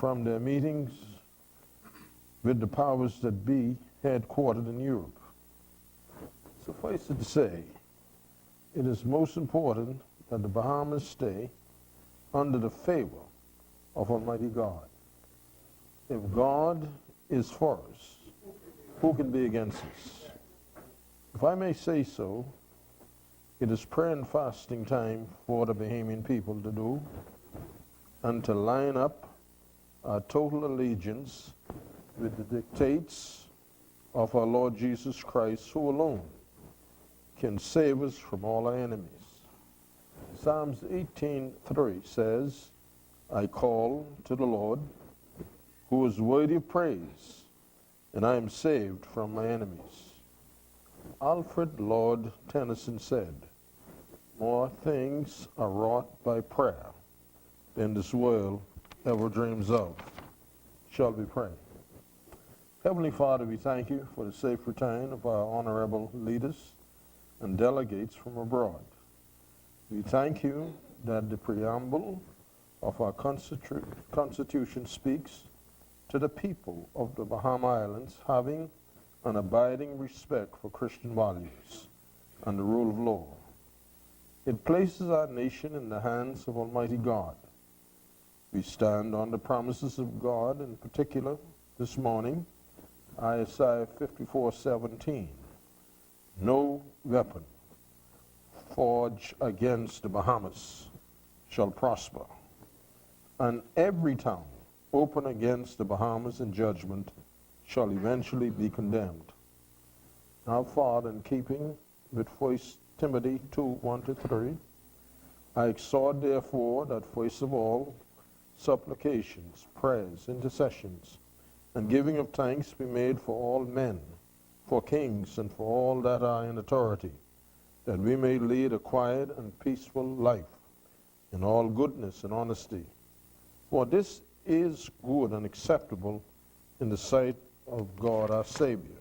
from their meetings with the powers that be headquartered in Europe. Suffice it to say, it is most important that the Bahamas stay under the favor of Almighty God. If God is for us, who can be against us? If I may say so, it is prayer and fasting time for the Bahamian people to do and to line up our total allegiance with the dictates of our Lord Jesus Christ, who alone can save us from all our enemies. Psalms 18:3 says, I call to the Lord, who is worthy of praise, and I am saved from my enemies. Alfred Lord Tennyson said, more things are wrought by prayer than this world ever dreams of. Shall we pray? Heavenly Father, we thank you for the safe return of our honorable leaders and delegates from abroad. We thank you that the preamble of our Constitution speaks to the people of the Bahama Islands having an abiding respect for Christian values and the rule of law. It places our nation in the hands of Almighty God. We stand on the promises of God, in particular this morning, Isaiah 54:17. No weapon forged against the Bahamas shall prosper, and every tongue open against the Bahamas in judgment shall eventually be condemned. Now, Father, in keeping with 1 Timothy 2:1-3, I exhort therefore that first of all supplications, prayers, intercessions, and giving of thanks be made for all men, for kings, and for all that are in authority, that we may lead a quiet and peaceful life in all goodness and honesty. For this is good and acceptable in the sight of God our Savior.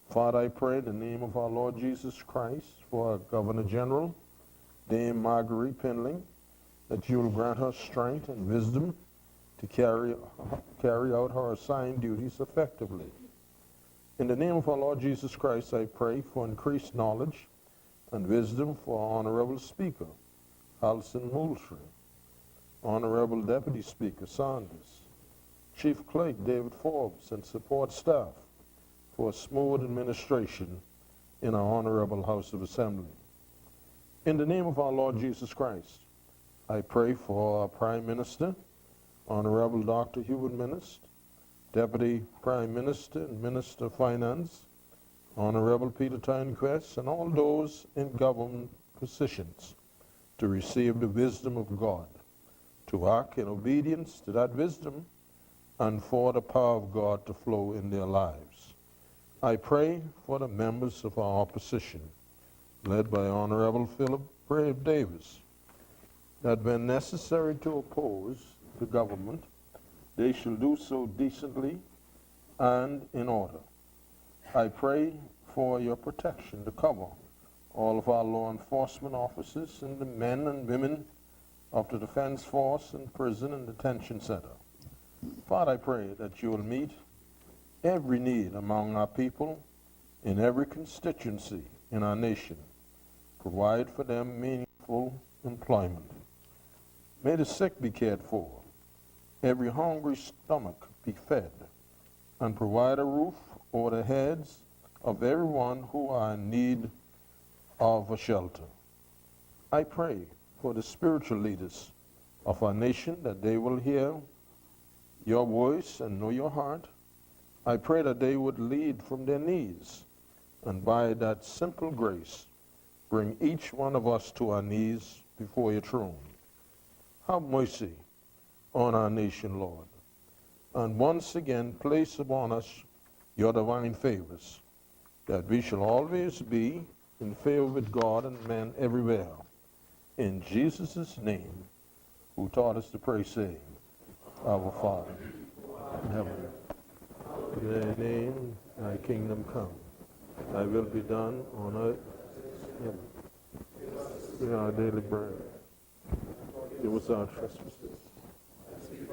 Father, I pray in the name of our Lord Jesus Christ for our Governor General, Dame Marguerite Penling, that you will grant her strength and wisdom to carry out her assigned duties effectively. In the name of our Lord Jesus Christ, I pray for increased knowledge and wisdom for our Honorable Speaker, Alison Moultrie, Honorable Deputy Speaker Saunders, Chief Clerk David Forbes, and support staff for a smooth administration in our Honorable House of Assembly. In the name of our Lord Jesus Christ, I pray for our Prime Minister, Honorable Dr. Hubert Minist, Deputy Prime Minister and Minister of Finance, Honorable Peter Turnquest, and all those in government positions to receive the wisdom of God, to act in obedience to that wisdom, and for the power of God to flow in their lives. I pray for the members of our opposition, led by Honorable Philip Brave Davis, that when necessary to oppose the government, they shall do so decently and in order. I pray for your protection to cover all of our law enforcement officers and the men and women of the Defense Force and Prison and Detention Center. Father, I pray that you will meet every need among our people in every constituency in our nation. Provide for them meaningful employment. May the sick be cared for, every hungry stomach be fed, and provide a roof over the heads of everyone who are in need of a shelter. I pray for the spiritual leaders of our nation that they will hear your voice and know your heart. I pray that they would lead from their knees, and by that simple grace, bring each one of us to our knees before your throne. Have mercy on our nation, Lord, and once again place upon us your divine favors, that we shall always be in favor with God and men everywhere. In Jesus' name, who taught us to pray, saying, Our Father in heaven, thy name, thy kingdom come, thy will be done on earth as in heaven. Give us our daily bread. Give us our trespasses,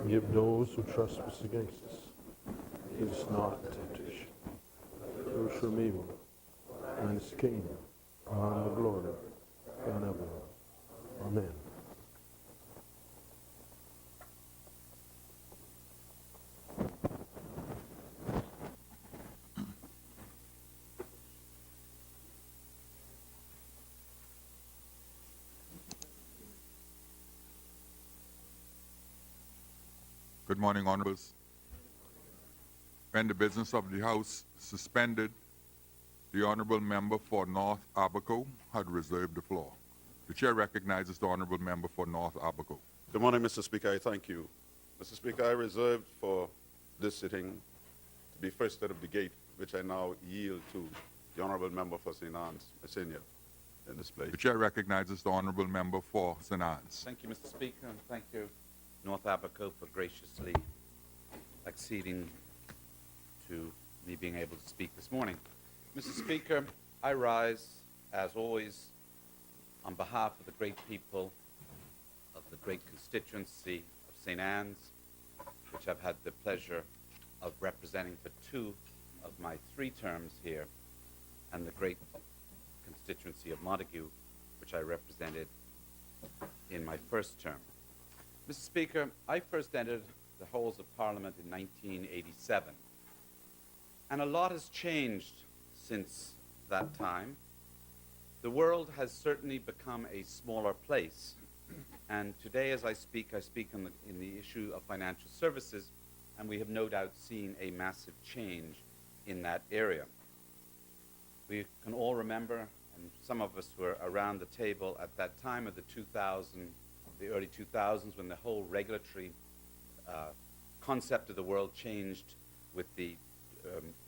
Give those who trespass against us. Lead us not into temptation. Deliver us from evil. Thine is the kingdom, power, and the glory, forever. Amen. Good morning, honorables. When the business of the House suspended, the honorable member for North Abaco had reserved the floor. The chair recognizes the honorable member for North Abaco. Good morning, Mr. Speaker. I thank you. Mr. Speaker, I reserved for this sitting to be first out of the gate, which I now yield to the honorable member for St. Anne's, Senior, in this place. The chair recognizes the honorable member for St. Anne's. Thank you, Mr. Speaker, and thank you, North Abaco, for graciously acceding to me being able to speak this morning. Mr. Speaker, I rise, as always, on behalf of the great people of the great constituency of St. Anne's, which I've had the pleasure of representing for 2 of my 3 terms here, and the great constituency of Montague, which I represented in my first term. Mr. Speaker, I first entered the halls of Parliament in 1987, and a lot has changed since that time. The world has certainly become a smaller place, and today as I speak in the issue of financial services, and we have no doubt seen a massive change in that area. We can all remember, and some of us were around the table at that time of the early 2000s, when the whole regulatory concept of the world changed with the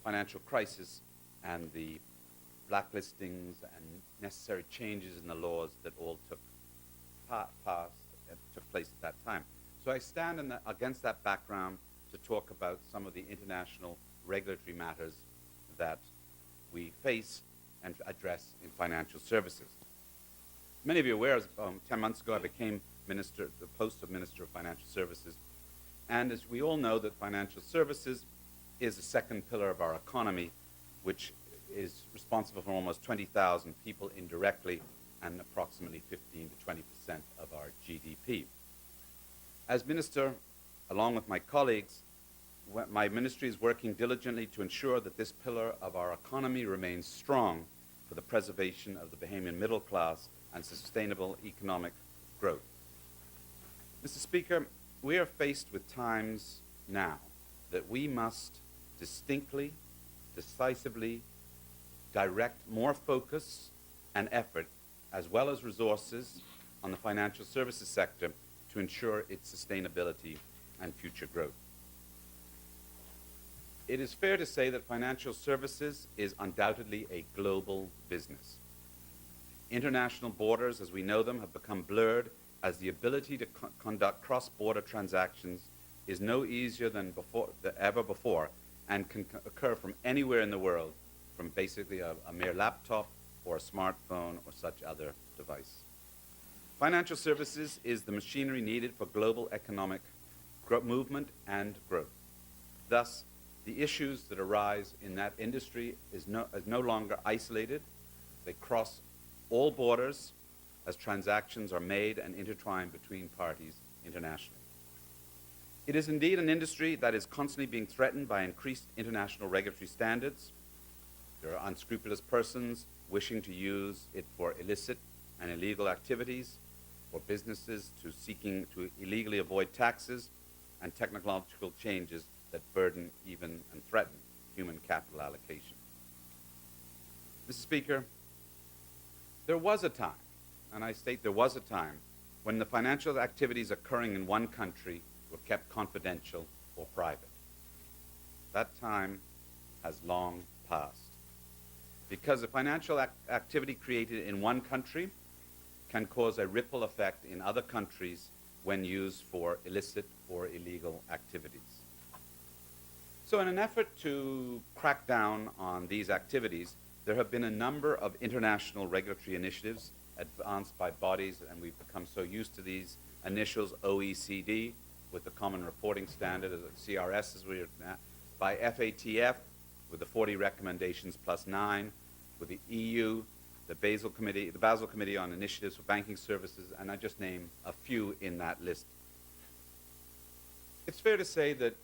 financial crisis and the blacklistings and necessary changes in the laws that all took place at that time. So I stand against that background to talk about some of the international regulatory matters that we face and address in financial services. Many of you are aware, 10 months ago I became the post of Minister of Financial Services, and as we all know, that financial services is the second pillar of our economy, which is responsible for almost 20,000 people indirectly and approximately 15 to 20% of our GDP. As Minister, along with my colleagues, my ministry is working diligently to ensure that this pillar of our economy remains strong for the preservation of the Bahamian middle class and sustainable economic growth. Mr. Speaker, we are faced with times now that we must distinctly, decisively direct more focus and effort, as well as resources, on the financial services sector to ensure its sustainability and future growth. It is fair to say that financial services is undoubtedly a global business. International borders, as we know them, have become blurred, as the ability to conduct cross-border transactions is no easier than ever before, and can occur from anywhere in the world, from basically a mere laptop or a smartphone or such other device. Financial services is the machinery needed for global economic movement and growth. Thus, the issues that arise in that industry is no longer isolated. They cross all borders as transactions are made and intertwined between parties internationally. It is indeed an industry that is constantly being threatened by increased international regulatory standards. There are unscrupulous persons wishing to use it for illicit and illegal activities, for businesses seeking to illegally avoid taxes, and technological changes that burden even and threaten human capital allocation. Mr. Speaker, there was a time, and I state there was a time, when the financial activities occurring in one country were kept confidential or private. That time has long passed, because a financial activity created in one country can cause a ripple effect in other countries when used for illicit or illegal activities. So in an effort to crack down on these activities, there have been a number of international regulatory initiatives advanced by bodies, and we've become so used to these initials: OECD, with the Common Reporting Standard, CRS as we are now, by FATF with the 40 recommendations plus 9, with the EU, the Basel Committee on Initiatives for Banking Services, and I just name a few in that list. It's fair to say that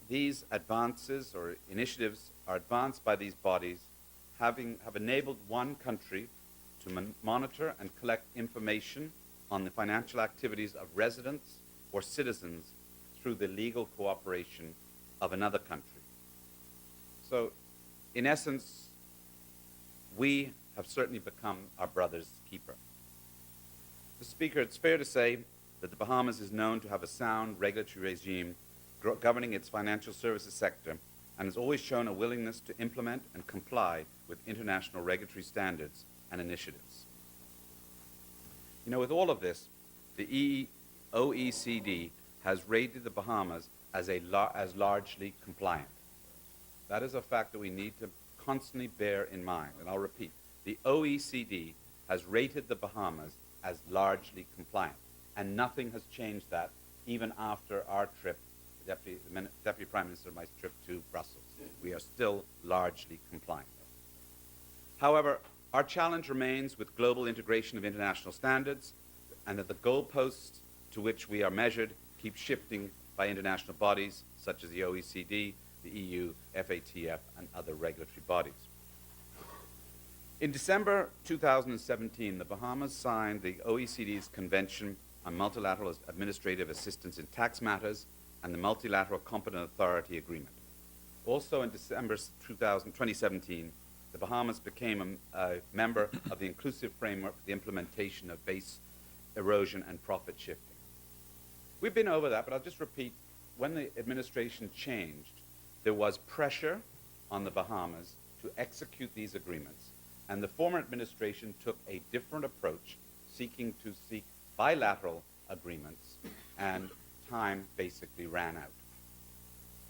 these advances or initiatives are advanced by these bodies have enabled one country to monitor and collect information on the financial activities of residents or citizens through the legal cooperation of another country. So, in essence, we have certainly become our brother's keeper. Mr. Speaker, it's fair to say that the Bahamas is known to have a sound regulatory regime governing its financial services sector and has always shown a willingness to implement and comply with international regulatory standards and initiatives. You know, with all of this, the OECD has rated the Bahamas as largely compliant. That is a fact that we need to constantly bear in mind, and I'll repeat. The OECD has rated the Bahamas as largely compliant, and nothing has changed that even after our trip, the Deputy Prime Minister and my trip to Brussels. We are still largely compliant. However, our challenge remains with global integration of international standards, and that the goalposts to which we are measured keep shifting by international bodies such as the OECD, the EU, FATF, and other regulatory bodies. In December 2017, the Bahamas signed the OECD's Convention on Multilateral Administrative Assistance in Tax Matters and the Multilateral Competent Authority Agreement. Also in December 2017, the Bahamas became a member of the Inclusive Framework for the Implementation of Base Erosion and Profit Shifting. We've been over that, but I'll just repeat, when the administration changed, there was pressure on the Bahamas to execute these agreements, and the former administration took a different approach, seeking to seek bilateral agreements, and time basically ran out.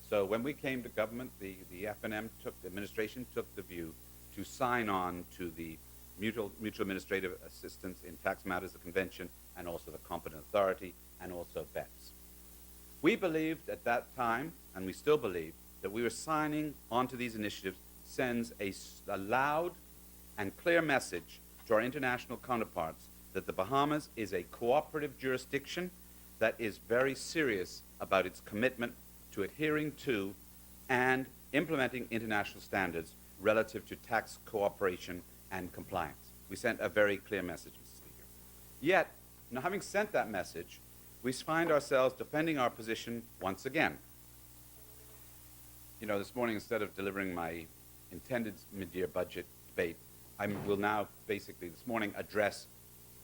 So when we came to government, the administration took the view to sign on to the Mutual Administrative Assistance in Tax Matters, the Convention, and also the Competent Authority, and also BEPS. We believed at that time, and we still believe, that we were signing onto these initiatives sends a loud and clear message to our international counterparts that the Bahamas is a cooperative jurisdiction that is very serious about its commitment to adhering to and implementing international standards relative to tax cooperation and compliance. We sent a very clear message, Mr. Speaker. Yet, now having sent that message, we find ourselves defending our position once again. You know, this morning, instead of delivering my intended mid-year budget debate, I will now basically this morning address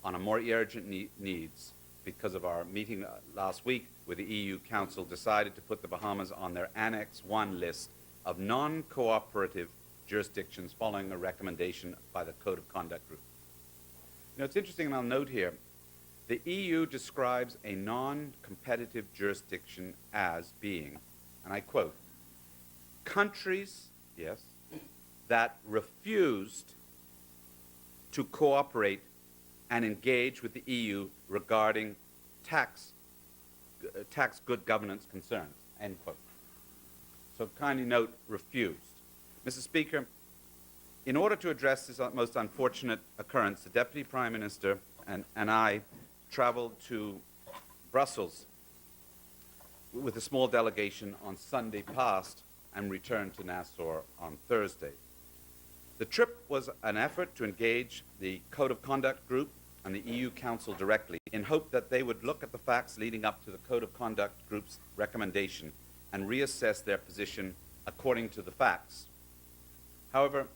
on a more urgent needs because of our meeting last week where the EU Council decided to put the Bahamas on their Annex 1 list of non-cooperative jurisdictions following a recommendation by the Code of Conduct Group. You know, it's interesting, and I'll note here, the EU describes a non-competitive jurisdiction as being, and I quote, countries, yes, that refused to cooperate and engage with the EU regarding tax good governance concerns, end quote. So kindly note, refused. Mr. Speaker, in order to address this most unfortunate occurrence, the Deputy Prime Minister and I traveled to Brussels with a small delegation on Sunday past and returned to Nassau on Thursday. The trip was an effort to engage the Code of Conduct Group and the EU Council directly in hope that they would look at the facts leading up to the Code of Conduct Group's recommendation and reassess their position according to the facts. However,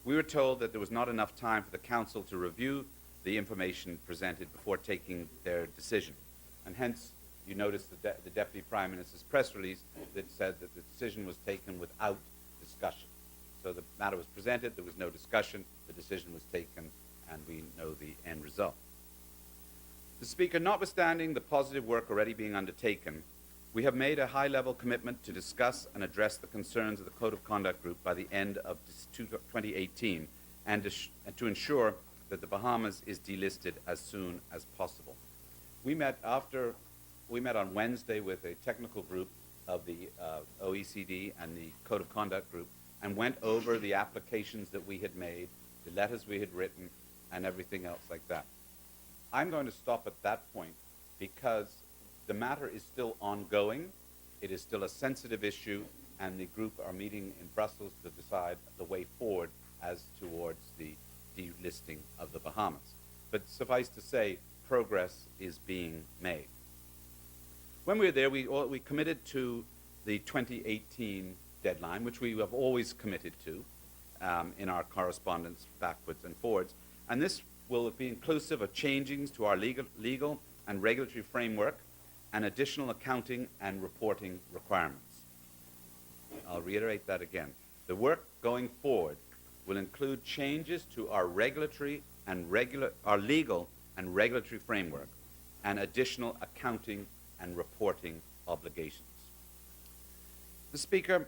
we were told that there was not enough time for the Council to review the information presented before taking their decision. And hence, you notice the Deputy Prime Minister's press release that said that the decision was taken without discussion. So the matter was presented, there was no discussion, the decision was taken, and we know the end result. Mr. Speaker, notwithstanding the positive work already being undertaken, we have made a high-level commitment to discuss and address the concerns of the Code of Conduct Group by the end of 2018 and to ensure that the Bahamas is delisted as soon as possible. We met after we met on Wednesday with a technical group of the OECD and the Code of Conduct group and went over the applications that we had made, the letters we had written, and everything else like that. I'm going to stop at that point because the matter is still ongoing. It is still a sensitive issue, and the group are meeting in Brussels to decide the way forward as towards the delisting of the Bahamas. But suffice to say, progress is being made. When we were there, we committed to the 2018 deadline, which we have always committed to in our correspondence backwards and forwards. And this will be inclusive of changes to our legal and regulatory framework and additional accounting and reporting requirements. I'll reiterate that again. The work going forward will include changes to our our legal and regulatory framework and additional accounting and reporting obligations. Mr. Speaker,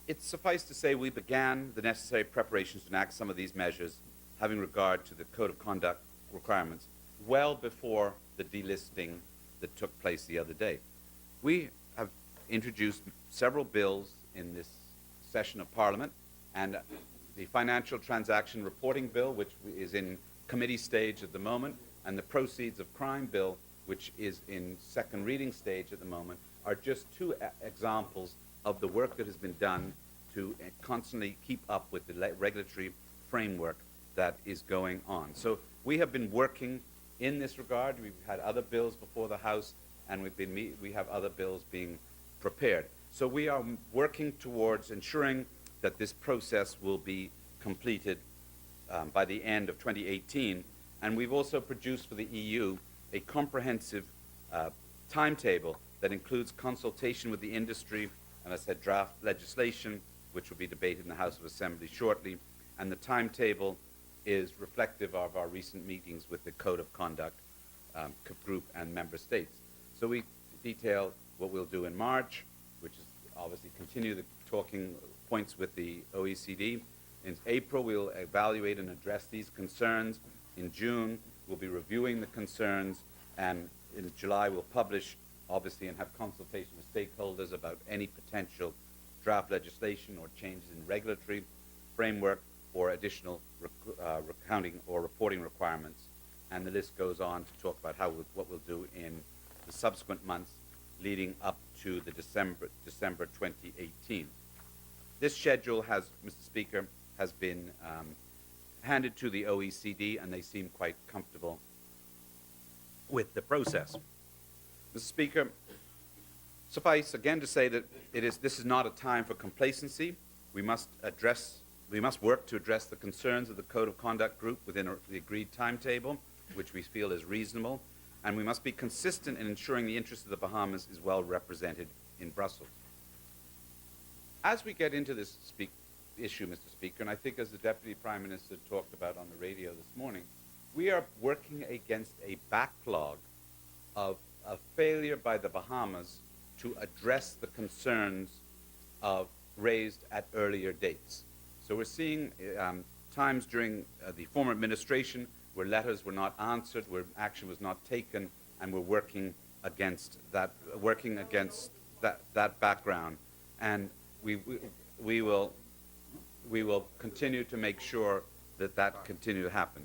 it's suffice to say we began the necessary preparations to enact some of these measures having regard to the Code of Conduct requirements well before the delisting that took place the other day. We have introduced several bills in this session of Parliament, and the Financial Transaction Reporting Bill, which is in committee stage at the moment, and the Proceeds of Crime Bill, which is in second reading stage at the moment, are just two examples of the work that has been done to constantly keep up with the regulatory framework that is going on. So we have been working in this regard. We've had other bills before the House, and we have other bills being prepared. So we are working towards ensuring that this process will be completed by the end of 2018. And we've also produced for the EU a comprehensive timetable that includes consultation with the industry, and as I said, draft legislation, which will be debated in the House of Assembly shortly. And the timetable is reflective of our recent meetings with the Code of Conduct group and member states. So we detail what we'll do in March, which is obviously continue the talking points with the OECD. In April, we'll evaluate and address these concerns. In June, we'll be reviewing the concerns, and in July, we'll publish, obviously, and have consultation with stakeholders about any potential draft legislation or changes in regulatory framework or additional accounting or reporting requirements. And the list goes on to talk about what we'll do in the subsequent months leading up to the December 2018. This schedule has, Mr. Speaker, has been handed to the OECD, and they seem quite comfortable with the process. Mr. Speaker, suffice again to say that this is not a time for complacency. We must work to address the concerns of the Code of Conduct group within the agreed timetable, which we feel is reasonable, and we must be consistent in ensuring the interests of the Bahamas is well represented in Brussels. As we get into this issue, Mr. Speaker, and I think as the Deputy Prime Minister talked about on the radio this morning, we are working against a backlog of failure by the Bahamas to address the concerns raised at earlier dates. So we're seeing times during the former administration where letters were not answered, where action was not taken, and we're working against that background. And we will continue to make sure that continue to happen.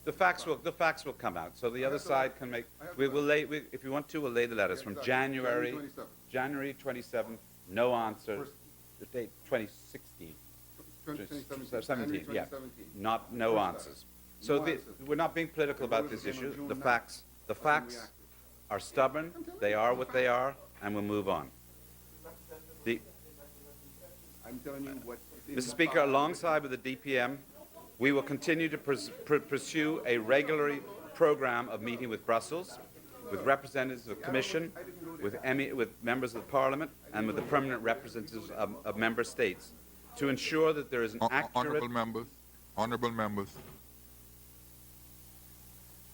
The facts will come out. So the other side can make. We will lay. If you want to, we'll lay the letters from January 27th. No answer. The date 2016. 2017. Yeah. No answers. So we're not being political about this issue. The facts are stubborn. They are what they are, and we'll move on. I'm telling you what. Mr. Speaker, alongside with the DPM, we will continue to pursue a regular program of meeting with Brussels, with representatives of the Commission, with members of the Parliament, and with the permanent representatives of member states, to ensure that there is an accurate... Honourable members.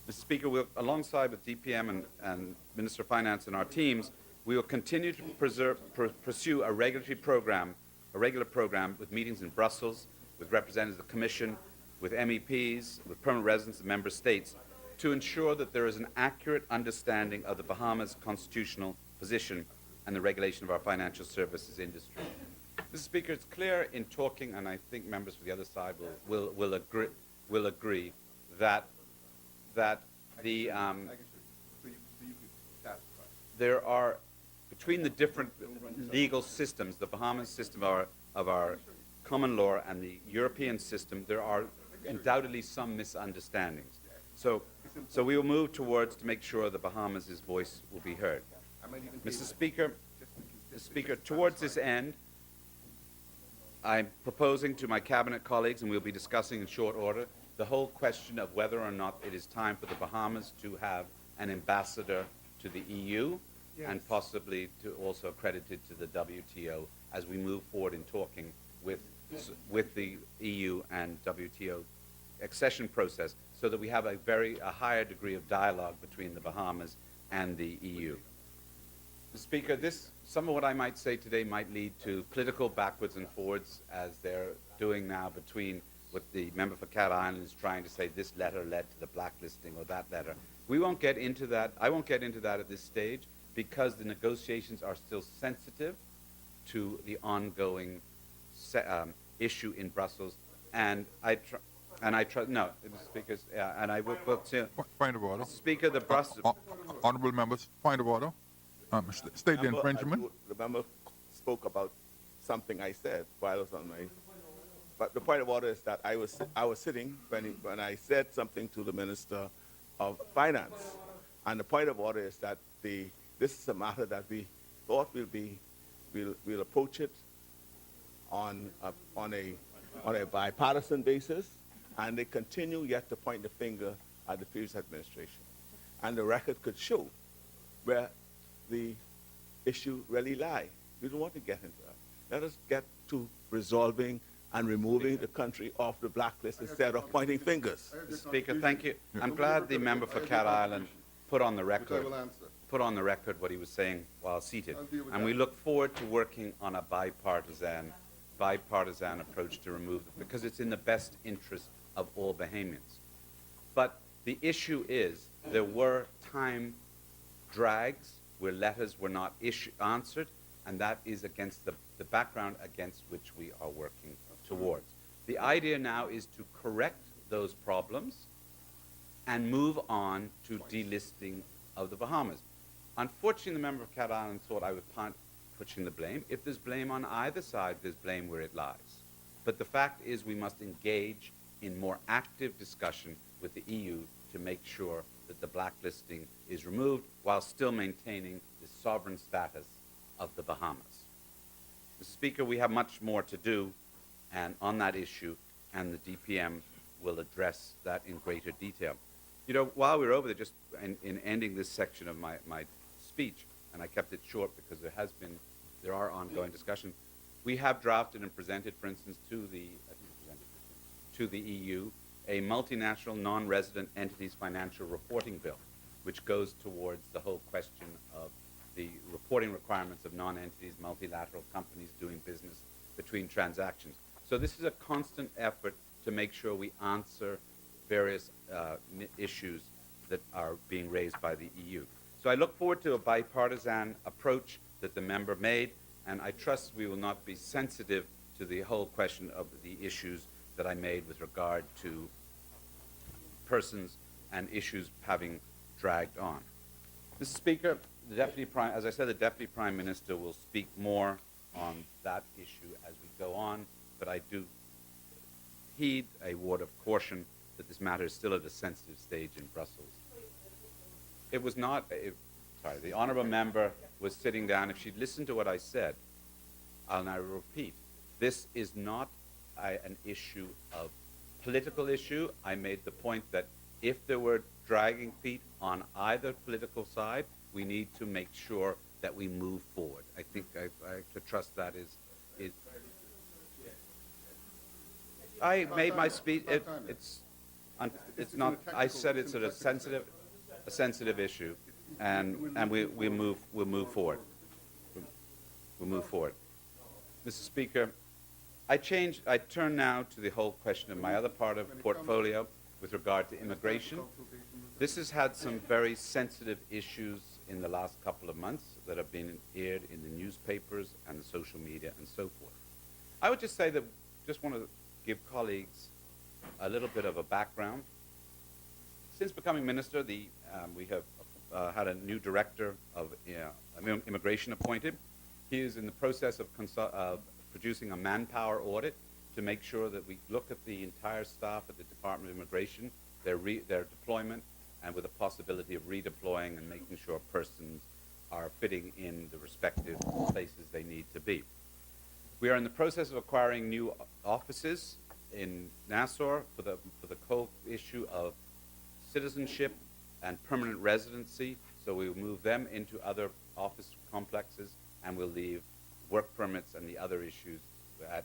Mr. Speaker, alongside with DPM and Minister of Finance and our teams, we will continue to pursue a regular program with meetings in Brussels, with representatives of the Commission, with MEPs, with permanent residents of member states, to ensure that there is an accurate understanding of the Bahamas' constitutional position and the regulation of our financial services industry. Mr. Speaker, it's clear in talking, and I think members from the other side will agree that the there are, between the different legal systems, the Bahamas system of our common law and the European system, there are undoubtedly some misunderstandings. So we will move towards to make sure the Bahamas' voice will be heard. Mr. Speaker, towards this end, I'm proposing to my cabinet colleagues, and we'll be discussing in short order, the whole question of whether or not it is time for the Bahamas to have an ambassador to the EU, and possibly to also accredited to the WTO as we move forward in talking with the EU and WTO accession process, so that we have a higher degree of dialogue between the Bahamas and the EU. Mr. Speaker, some of what I might say today might lead to political backwards and forwards, as they're doing now between what the member for Cat Island is trying to say, this letter led to the blacklisting or that letter. We won't get into that. I won't get into that at this stage, because the negotiations are still sensitive to the ongoing issue in Brussels, and I trust, no, Mr. Speaker, and I will put to Point of order. Speaker, the Brussels. Honorable members, point of order. State the infringement. The member spoke about something I said while I was on my. But the point of order is that I was sitting when I said something to the Minister of Finance, and the point of order is that this is a matter that we thought we'll approach it on a bipartisan basis, and they continue yet to point the finger at the previous administration, and the record could show where the issue really lies. We don't want to get into that. Let us get to resolving and removing the country off the blacklist instead of pointing fingers. Mr. Speaker, thank you. I'm glad the member for Cat Island put on the record what he was saying while seated, and we look forward to working on a bipartisan approach to remove it, because it's in the best interest of all Bahamians. But the issue is, there were time drags where letters were not answered, and that is against the background against which we are working towards. The idea now is to correct those problems and move on to delisting of the Bahamas. Unfortunately, the member of Cat Island thought I was pushing the blame. If there's blame on either side, there's blame where it lies. But the fact is, we must engage in more active discussion with the EU to make sure that the blacklisting is removed while still maintaining the sovereign status of the Bahamas. Mr. Speaker, we have much more to do and on that issue, and the DPM will address that in greater detail. You know, while we're over there, just in ending this section of my speech, and I kept it short because there are ongoing discussions, we have drafted and presented, for instance, to the EU, a multinational non-resident entities financial reporting bill, which goes towards the whole question of the reporting requirements of non-entities, multilateral companies doing business between transactions. So this is a constant effort to make sure we answer various issues that are being raised by the EU. So I look forward to a bipartisan approach that the member made, and I trust we will not be sensitive to the whole question of the issues that I made with regard to persons and issues having dragged on. Mr. Speaker, as I said, the Deputy Prime Minister will speak more on that issue as we go on, but I do heed a word of caution that this matter is still at a sensitive stage in Brussels. It was not, the honourable member was sitting down. If she'd listened to what I said, I'll now repeat, this is not an issue of political issue. I made the point that if there were dragging feet on either political side, we need to make sure that we move forward. I think I could trust that is I made my speech. It's not. I said it's a sensitive issue, and we'll move forward. We'll move forward. Mr. Speaker, I turn now to the whole question of my other part of portfolio with regard to immigration. This has had some very sensitive issues in the last couple of months that have been aired in the newspapers and the social media and so forth. I would just say that just want to give colleagues a little bit of a background. Since becoming minister, we have had a new director of immigration appointed. He is in the process of producing a manpower audit to make sure that we look at the entire staff at the Department of Immigration, their deployment, and with a possibility of redeploying and making sure persons are fitting in the respective places they need to be. We are in the process of acquiring new offices in Nassau for the whole issue of citizenship and permanent residency, so we will move them into other office complexes, and we'll leave work permits and the other issues at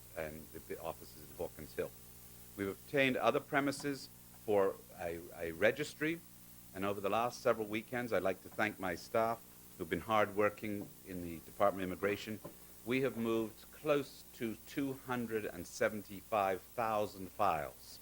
the offices in Hawkins Hill. We've obtained other premises for a registry, and over the last several weekends, I'd like to thank my staff who've been hard-working in the Department of Immigration. We have moved close to 275,000 files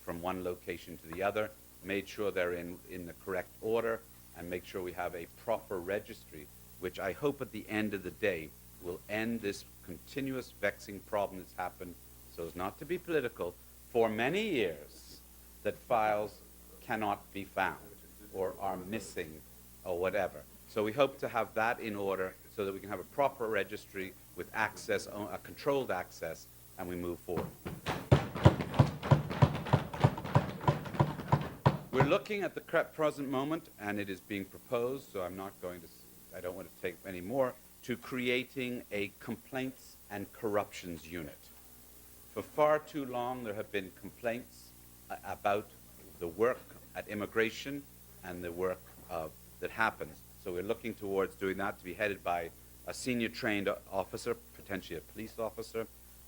from one location to the other, made sure they're in the correct order, and make sure we have a proper registry, which I hope at the end of the day will end this continuous vexing problem that's happened, so as not to be political, for many years, that files cannot be found or are missing or whatever. So we hope to have that in order so that we can have a proper registry with access, a controlled access, and we move forward. We're looking at the present moment, and it is being proposed, so I don't want to take any more, to creating a complaints and corruptions unit. For far too long, there have been complaints about the work at immigration and the work that happens. So we're looking towards doing that, to be headed by a senior trained officer, potentially a police officer.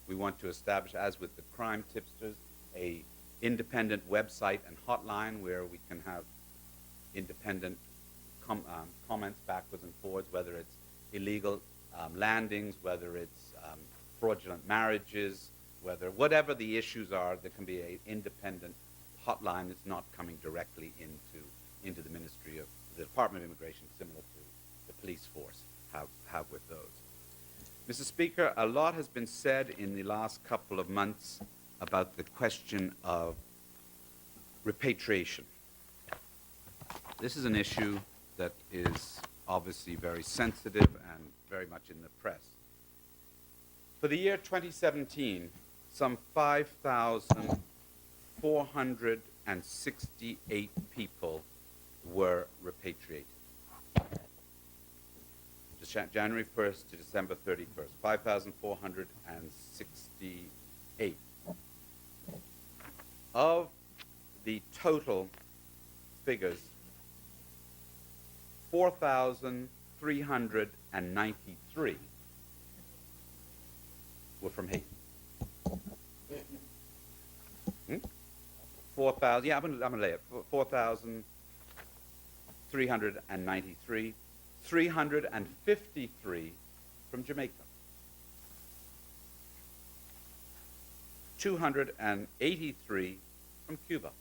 We want to establish, as with the crime tipsters, a independent website and hotline where we can have independent comments backwards and forwards, whether it's illegal landings, whether it's fraudulent marriages, whatever the issues are, there can be an independent hotline that's not coming directly into the Ministry of the Department of Immigration, similar to the police force have with those. Mr. Speaker, a lot has been said in the last couple of months about the question of repatriation. This is an issue that is obviously very sensitive and very much in the press. For the year 2017, some 5,468 people were repatriated. January 1st to December 31st, 5,468. Of the total figures, 4,393 were from Haiti. 4,000, yeah, I'm gonna lay it. 4,393, 353 from Jamaica, 283 from Cuba.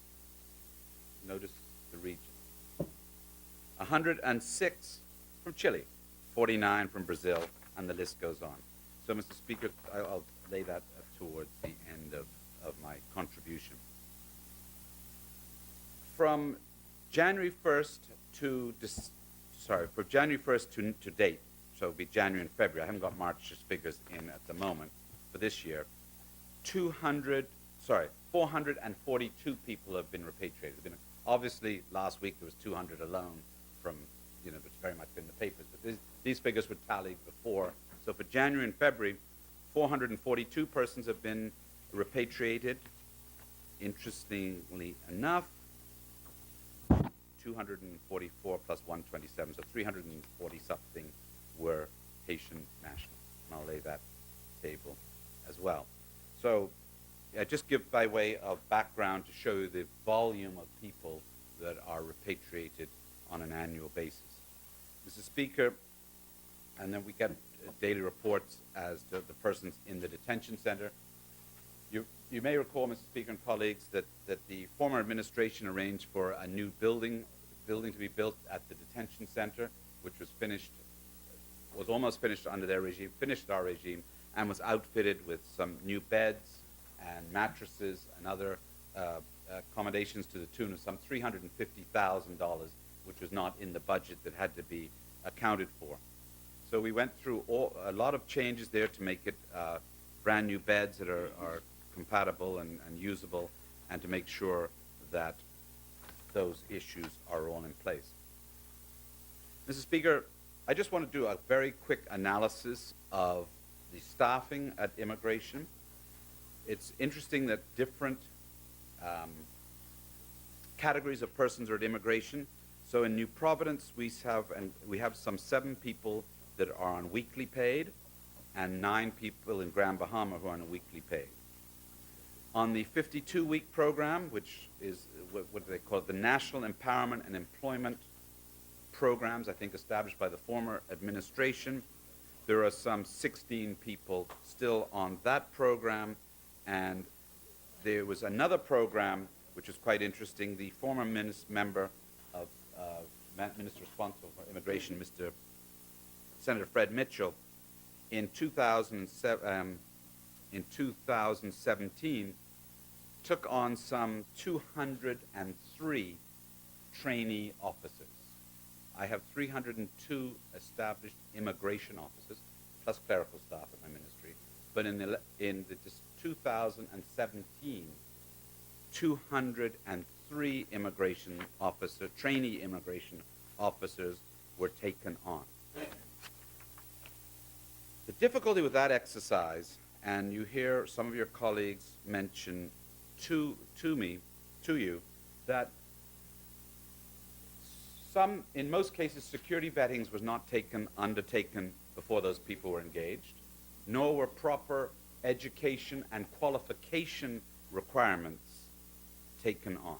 Notice the region. 106 from Chile, 49 from Brazil, and the list goes on. So, Mr. Speaker, I'll lay that towards the end of my contribution. From January 1st to date, so it'll be January and February. I haven't got March's figures in at the moment for this year. 442 people have been repatriated. Obviously, last week there was 200 alone from, it's very much in the papers, but these figures were tallied before. So for January and February, 442 persons have been repatriated. Interestingly enough, 244 plus 127, so 340-something were Haitian nationals. And I'll lay that table as well. So just give by way of background to show you the volume of people that are repatriated on an annual basis. Mr. Speaker, and then we get daily reports as to the persons in the detention center. You may recall, Mr. Speaker and colleagues, that the former administration arranged for a new building to be built at the detention center, which was almost finished under their regime, finished our regime, and was outfitted with some new beds and mattresses and other accommodations to the tune of some $350,000, which was not in the budget that had to be accounted for. So we went through a lot of changes there to make it brand new beds that are compatible and usable, and to make sure that those issues are all in place. Mr. Speaker, I just want to do a very quick analysis of the staffing at immigration. It's interesting that different categories of persons are at immigration. So in New Providence, we have some 7 people that are on weekly paid, and 9 people in Grand Bahama who are on a weekly paid. On the 52-week program, which is what do they call it, the National Empowerment and Employment Programs, I think established by the former administration, there are some 16 people still on that program, and there was another program which was quite interesting. The former member of Minister responsible for immigration, Mr. Senator Fred Mitchell, in 2017 took on some 203 trainee officers. I have 302 established immigration officers, plus clerical staff at my ministry. But in 2017, 203 immigration officer, trainee immigration officers were taken on. The difficulty with that exercise, and you hear some of your colleagues mention to you, that in most cases, security vettings was not undertaken before those people were engaged, nor were proper education and qualification requirements taken on.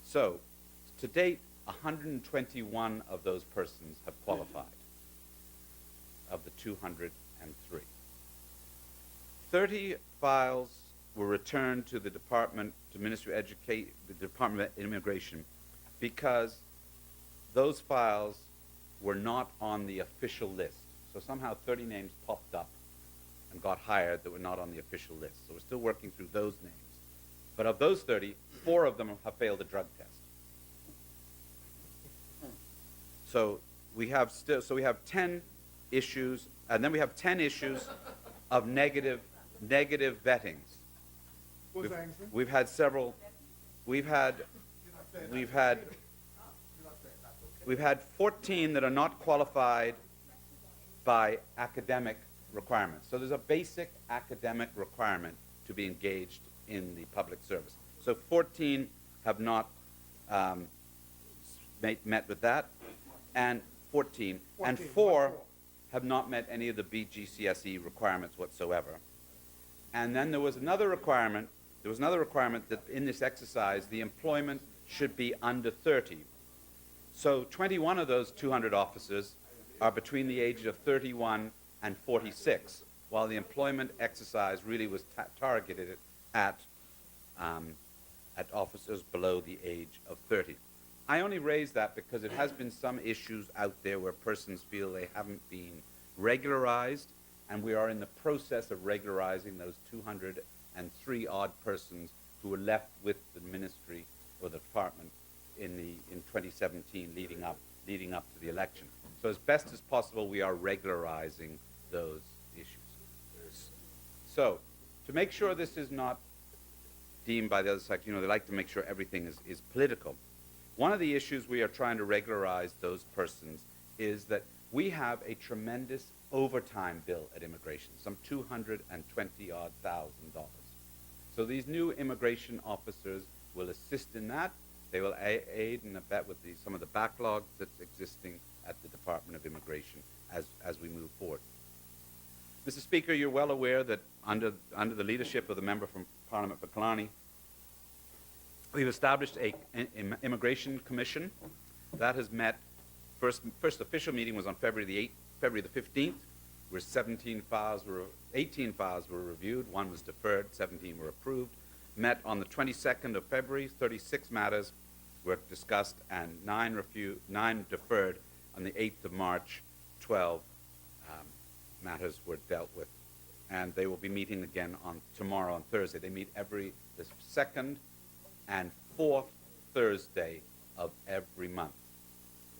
So, to date, 121 of those persons have qualified, of the 203. 30 files were returned to the Department of Immigration, because those files were not on the official list. So somehow 30 names popped up and got hired that were not on the official list. So we're still working through those names. But of those 30, 4 of them have failed a drug test. So we have 10 issues, and then we have 10 issues of negative vettings. We've had several. We've had 14 that are not qualified by academic requirements. So there's a basic academic requirement to be engaged in the public service. So 14 have not met with that, and 14, and 4 have not met any of the BGCSE requirements whatsoever. And then there was another requirement. There was another requirement that in this exercise, the employment should be under 30. So 21 of those 200 officers are between the ages of 31 and 46, while the employment exercise really was targeted at officers below the age of 30. I only raise that because it has been some issues out there where persons feel they haven't been regularized, and we are in the process of regularizing those 203 odd persons who were left with the ministry or the department in 2017 leading up to the election. So as best as possible, we are regularizing those issues. So to make sure this is not deemed by the other side, they like to make sure everything is political. One of the issues we are trying to regularize those persons is that we have a tremendous overtime bill at immigration, some $220,000 odd. So these new immigration officers will assist in that. They will aid and abet with some of the backlog that's existing at the Department of Immigration as we move forward. Mr. Speaker, you're well aware that under the leadership of the member from Parliament for Killarney, we've established an immigration commission that has met. First official meeting was on February the 15th, where 18 files were reviewed, 1 was deferred, 17 were approved. Met on the 22nd of February, 36 matters were discussed, and 9 deferred. On the 8th of March, 12 matters were dealt with. And they will be meeting again tomorrow on Thursday. They meet the second and fourth Thursday of every month,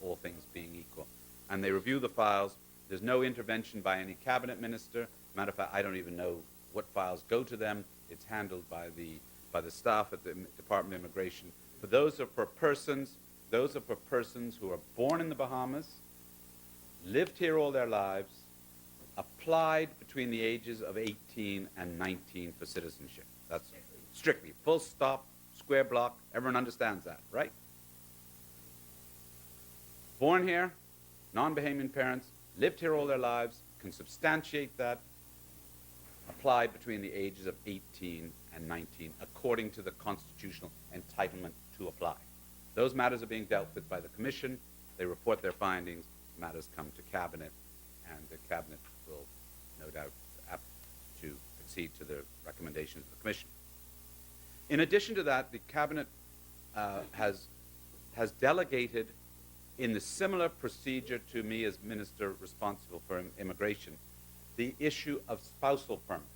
all things being equal. And they review the files. There's no intervention by any cabinet minister. Matter of fact, I don't even know what files go to them. It's handled by the staff at the Department of Immigration. But those are for persons who are born in the Bahamas, lived here all their lives, applied between the ages of 18 and 19 for citizenship. That's strictly, full stop, square block. Everyone understands that, right? Born here, non-Bahamian parents, lived here all their lives, can substantiate that, applied between the ages of 18 and 19 according to the constitutional entitlement to apply. Those matters are being dealt with by the Commission. They report their findings. Matters come to Cabinet, and the Cabinet will no doubt have to accede to the recommendations of the Commission. In addition to that, the Cabinet has delegated in the similar procedure to me as Minister responsible for immigration, the issue of spousal permits.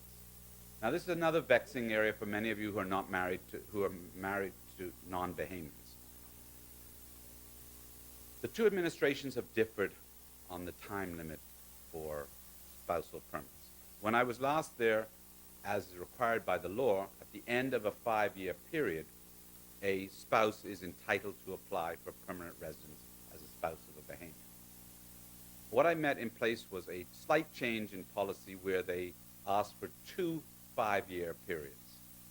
Now, this is another vexing area for many of you who are married to non-Bahamians. The two administrations have differed on the time limit for spousal permits. When I was last there, as is required by the law, at the end of a 5-year period, a spouse is entitled to apply for permanent residence as a spouse of a Bahamian. What I met in place was a slight change in policy where they asked for 2 5-year periods.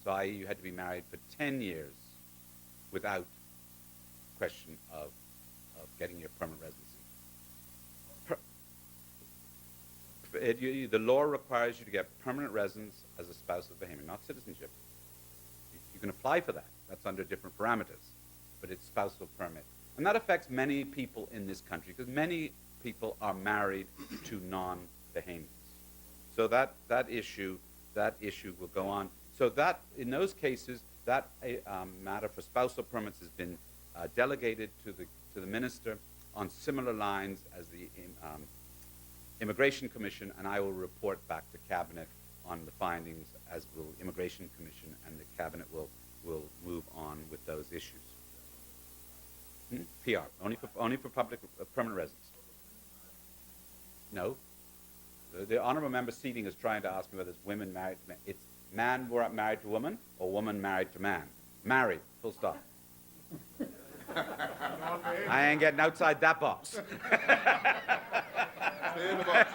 So i.e. you had to be married for 10 years without question of getting your permanent residency. The law requires you to get permanent residence as a spouse of Bahamian, not citizenship. You can apply for that. That's under different parameters, but it's spousal permit. And that affects many people in this country because many people are married to non-Bahamians. So that issue will go on. So that, in those cases, that matter for spousal permits has been delegated to the minister on similar lines as the Immigration Commission, and I will report back to Cabinet on the findings, as will Immigration Commission, and the Cabinet will move on with those issues. PR, only for public permanent residence. No. The honourable member seating is trying to ask me whether it's women married to men. It's man married to woman or woman married to man. Married, full stop. I ain't getting outside that box. Stay in the box.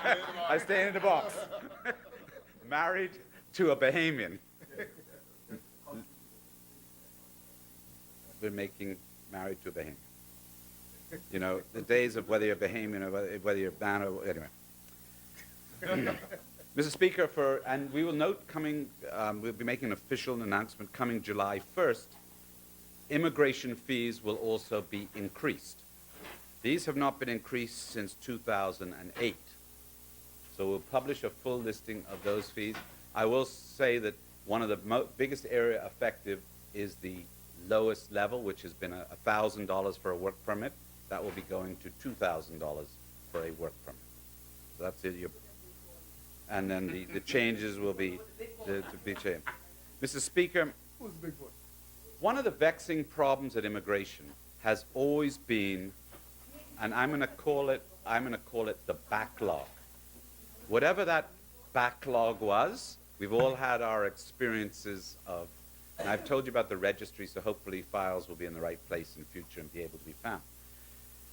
I stay in the box. Married to a Bahamian. We're making married to a Bahamian. You know, the days of whether you're Bahamian or whether you're man or anyway. Mr. Speaker, and we will note coming, we'll be making an official announcement coming July 1st, immigration fees will also be increased. These have not been increased since 2008. So we'll publish a full listing of those fees. I will say that one of the biggest area effective is the lowest level, which has been $1,000 for a work permit. That will be going to $2,000 for a work permit. So that's it. And then the changes will be to be changed. Mr. Speaker, one of the vexing problems at immigration has always been, and I'm going to call it the backlog. Whatever that backlog was, we've all had our experiences of, and I've told you about the registry, so hopefully files will be in the right place in the future and be able to be found.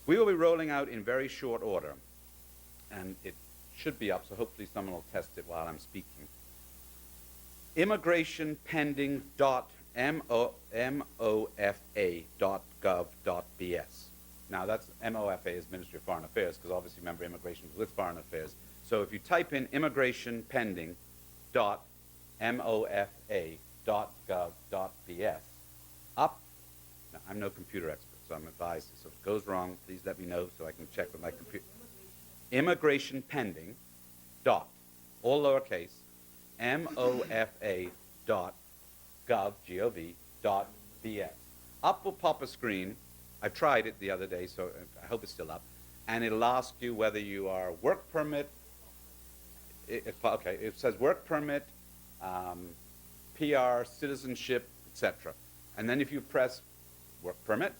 We will be rolling out in very short order, and it should be up, so hopefully someone will test it while I'm speaking. immigrationpending.mofa.gov.bs. Now that's MOFA is Ministry of Foreign Affairs, because obviously remember immigration is with Foreign Affairs. So if you type in immigrationpending.mofa.gov.bs, up, now I'm no computer expert, so I'm advised, so if it goes wrong, please let me know so I can check with my computer. Immigration pending dot, all lowercase, MOFA dot gov, G-O-V, dot BS. Up will pop a screen. I tried it the other day, so I hope it's still up. And it'll ask you whether you are work permit. Okay, it says work permit, PR, citizenship, etc. And then if you press work permit,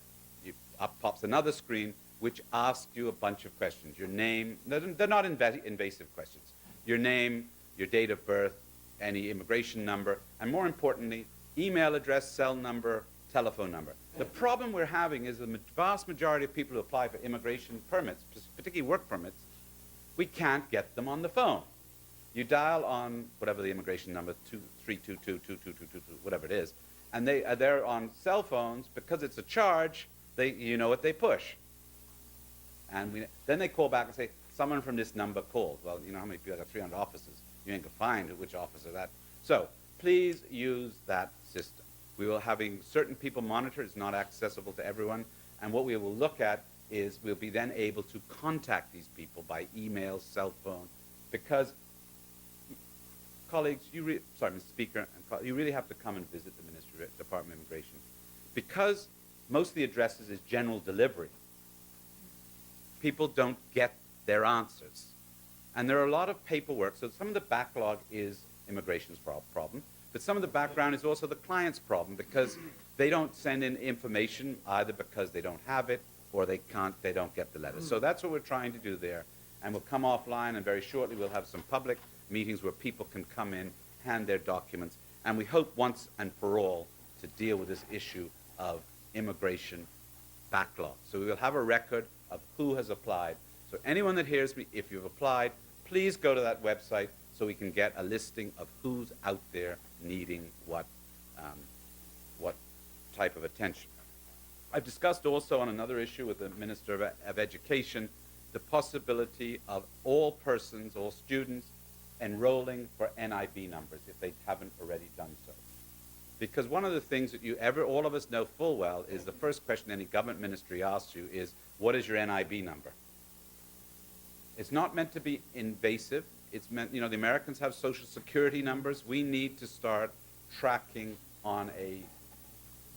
up pops another screen which asks you a bunch of questions. Your name, they're not invasive questions. Your name, your date of birth, any immigration number, and more importantly, email address, cell number, telephone number. The problem we're having is the vast majority of people who apply for immigration permits, particularly work permits, we can't get them on the phone. You dial on whatever the immigration number, 322-2222, whatever it is, and they're on cell phones. Because it's a charge, you know what they push. And then they call back and say, someone from this number called. Well, you know how many people, I got 300 offices. You ain't gonna find which officer that. So please use that system. We will having certain people monitored. It's not accessible to everyone. And what we will look at is we'll be then able to contact these people by email, cell phone, because colleagues, sorry, Mr. Speaker, you really have to come and visit the Ministry of Department of Immigration. Because most of the addresses is general delivery, people don't get their answers. And there are a lot of paperwork, so some of the backlog is immigration's problem, but some of the background is also the client's problem because they don't send in information either because they don't have it or they don't get the letter. So that's what we're trying to do there. And we'll come offline, and very shortly we'll have some public meetings where people can come in, hand their documents, and we hope once and for all to deal with this issue of immigration backlog. So we will have a record of who has applied. So anyone that hears me, if you've applied, please go to that website so we can get a listing of who's out there needing what type of attention. I've discussed also on another issue with the Minister of Education the possibility of all persons, all students, enrolling for NIB numbers if they haven't already done so. Because one of the things that all of us know full well is the first question any government ministry asks you is, what is your NIB number? It's not meant to be invasive. It's meant, the Americans have social security numbers. We need to start tracking on a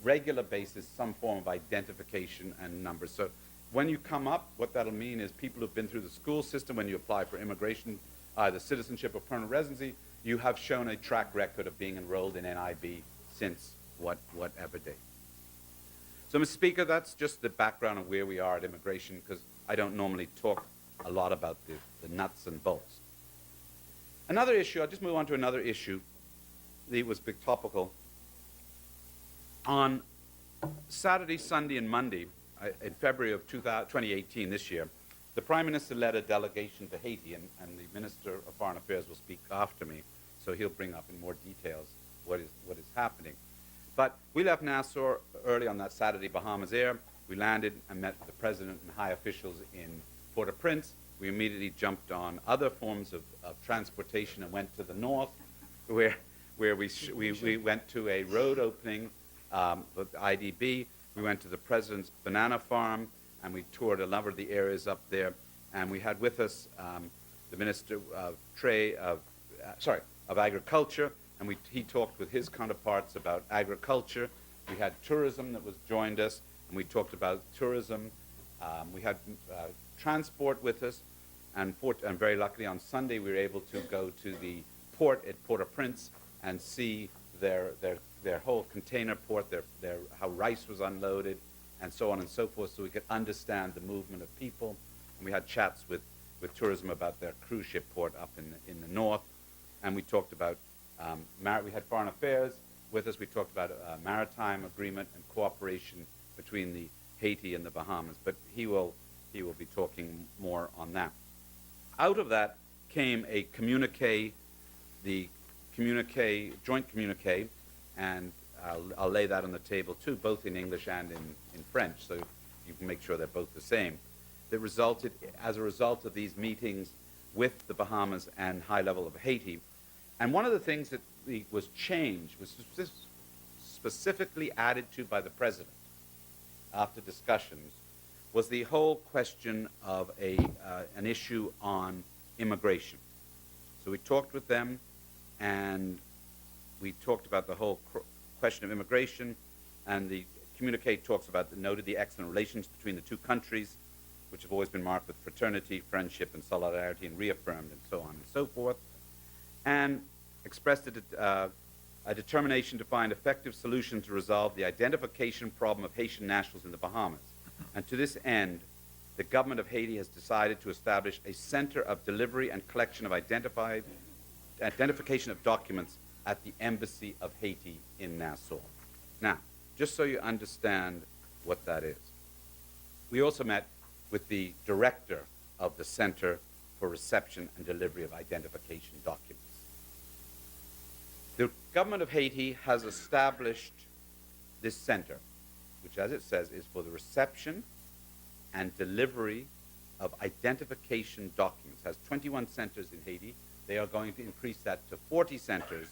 regular basis some form of identification and numbers. So when you come up, what that'll mean is people who've been through the school system, when you apply for immigration, either citizenship or permanent residency, you have shown a track record of being enrolled in NIB since whatever date. So, Mr. Speaker, that's just the background of where we are at immigration, because I don't normally talk a lot about the nuts and bolts. Another issue, I'll just move on to another issue that was big topical. On Saturday, Sunday, and Monday, in February of 2018, this year, the Prime Minister led a delegation to Haiti, and the Minister of Foreign Affairs will speak after me, so he'll bring up in more details what is happening. But we left Nassau early on that Saturday, Bahamas Air. We landed and met with the President and high officials in Port-au-Prince. We immediately jumped on other forms of transportation and went to the north, where we went to a road opening with IDB. We went to the President's banana farm, and we toured a number of the areas up there. And we had with us the Minister of Agriculture, and he talked with his counterparts about agriculture. We had tourism that joined us, and we talked about tourism. We had transport with us, and very luckily on Sunday we were able to go to the port at Port-au-Prince and see their whole container port, how rice was unloaded, and so on and so forth, so we could understand the movement of people. And we had chats with tourism about their cruise ship port up in the north, and we talked about we had foreign affairs with us. We talked about a maritime agreement and cooperation between the Haiti and the Bahamas, but he will be talking more on that. Out of that came a communique, joint communique, and I'll lay that on the table too, both in English and in French, so you can make sure they're both the same. That resulted, as a result of these meetings with the Bahamas and high level of Haiti. And one of the things that was changed, was specifically added to by the President after discussions, was the whole question of an issue on immigration. So we talked with them, and we talked about the whole question of immigration, and the communique talks about, noted the excellent relations between the two countries, which have always been marked with fraternity, friendship, and solidarity, and reaffirmed, and so on and so forth, and expressed a determination to find effective solutions to resolve the identification problem of Haitian nationals in the Bahamas. And to this end, the government of Haiti has decided to establish a center of delivery and collection of identification of documents at the Embassy of Haiti in Nassau. Now, just so you understand what that is, we also met with the director of the Center for Reception and Delivery of Identification Documents. The government of Haiti has established this center, which, as it says, is for the reception and delivery of identification documents. It has 21 centers in Haiti. They are going to increase that to 40 centers.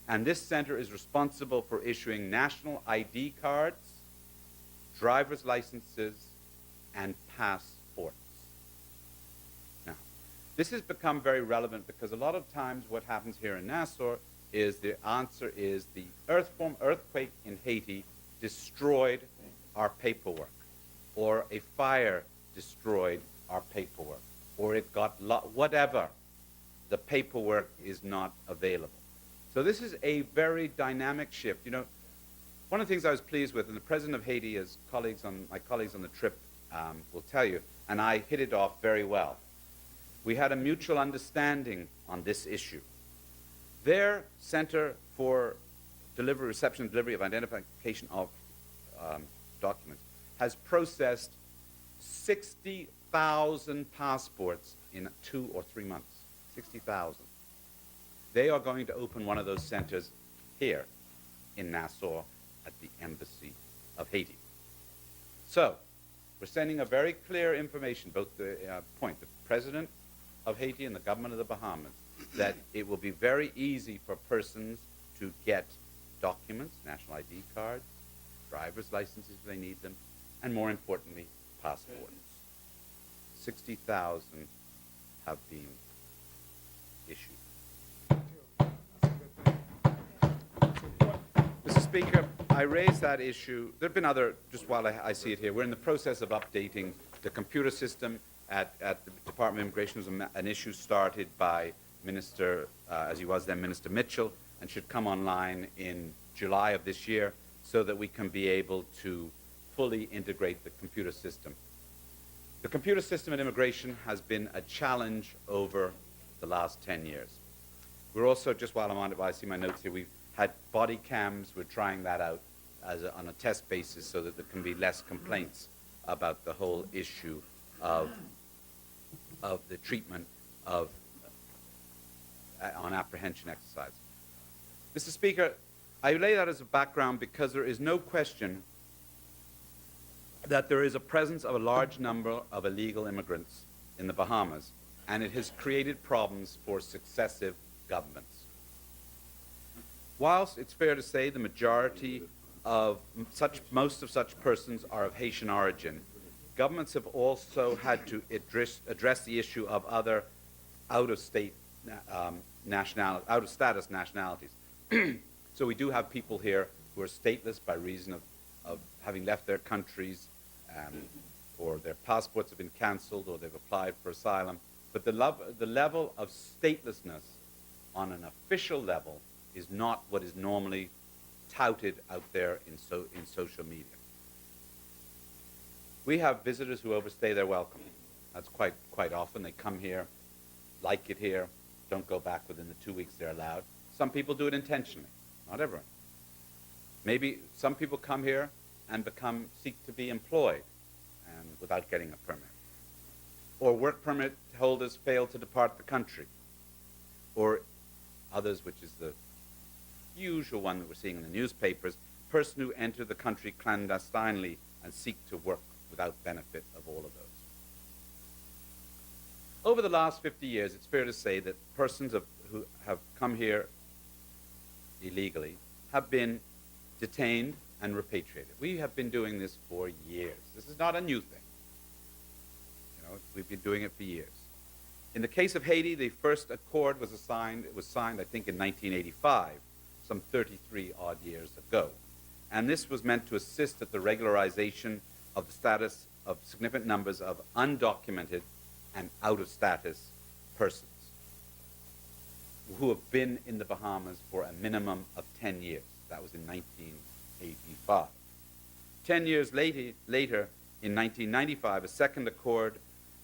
And this center is responsible for issuing national ID cards, driver's licenses, and passports. Now, this has become very relevant because a lot of times what happens here in Nassau is the answer is the earthquake in Haiti destroyed our paperwork, or a fire destroyed our paperwork, or it got whatever. The paperwork is not available. So this is a very dynamic shift. You know, one of the things I was pleased with, and the president of Haiti, as my colleagues on the trip will tell you, and I hit it off very well. We had a mutual understanding on this issue. Their Center for Reception and Delivery of Identification of Documents has processed 60,000 passports in 2 or 3 months. 60,000. They are going to open one of those centers here in Nassau at the Embassy of Haiti. So, we're sending a very clear information, both the point, the president of Haiti and the government of the Bahamas, that it will be very easy for persons to get documents, national ID cards, driver's licenses if they need them, and more importantly, passports. 60,000 have been issued. Mr. Speaker, I raised that issue. There have been other, just while I see it here, we're in the process of updating the computer system at the Department of Immigration. It was an issue started by Minister, as he was then, Minister Mitchell, and should come online in July of this year so that we can be able to fully integrate the computer system. The computer system at immigration has been a challenge over the last 10 years. We're also, just while I'm on it, while I see my notes here, we've had body cams. We're trying that out on a test basis so that there can be less complaints about the whole issue of the treatment of on apprehension exercise. Mr. Speaker, I lay that as a background because there is no question that there is a presence of a large number of illegal immigrants in the Bahamas, and it has created problems for successive governments. Whilst it's fair to say the majority of most of such persons are of Haitian origin, governments have also had to address the issue of other out-of-status nationalities. So we do have people here who are stateless by reason of having left their countries, or their passports have been cancelled, or they've applied for asylum. But the level of statelessness on an official level is not what is normally touted out there in social media. We have visitors who overstay their welcome. That's quite often. They come here, like it here, don't go back within the 2 weeks they're allowed. Some people do it intentionally, not everyone. Maybe some people come here and seek to be employed and without getting a permit. Or work permit holders fail to depart the country. Or others, which is the usual one that we're seeing in the newspapers, person who enter the country clandestinely and seek to work without benefit of all of those. Over the last 50 years, it's fair to say that persons who have come here illegally have been detained and repatriated. We have been doing this for years. This is not a new thing. We've been doing it for years. In the case of Haiti, the first accord was signed, I think, in 1985, some 33 odd years ago. And this was meant to assist at the regularization of the status of significant numbers of undocumented and out-of-status persons who have been in the Bahamas for a minimum of 10 years. That was in 1985. 10 years later, in 1995, a second accord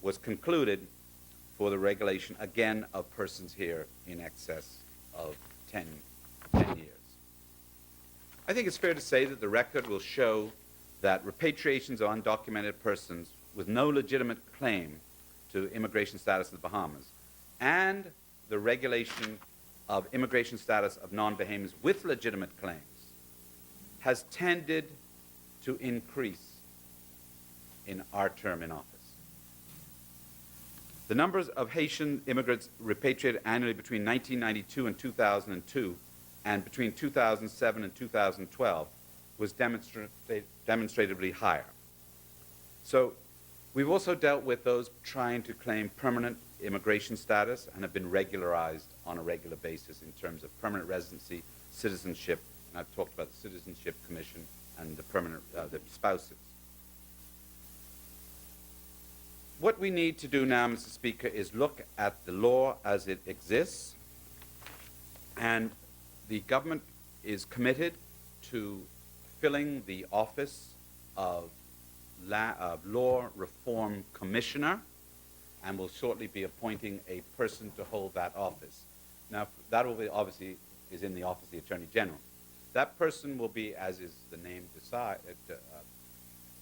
was concluded for the regulation, again, of persons here in excess of 10 years. I think it's fair to say that the record will show that repatriations of undocumented persons with no legitimate claim to immigration status in the Bahamas and the regulation of immigration status of non-Bahamians with legitimate claims has tended to increase in our term in office. The numbers of Haitian immigrants repatriated annually between 1992 and 2002 and between 2007 and 2012 was demonstratively higher. So we've also dealt with those trying to claim permanent immigration status and have been regularized on a regular basis in terms of permanent residency, citizenship, and I've talked about the Citizenship Commission and the permanent the spouses. What we need to do now, Mr. Speaker, is look at the law as it exists, and the government is committed to filling the office of Law Reform Commissioner, and will shortly be appointing a person to hold that office. Now, that will be, obviously, is in the office of the Attorney General. That person will be, as is the name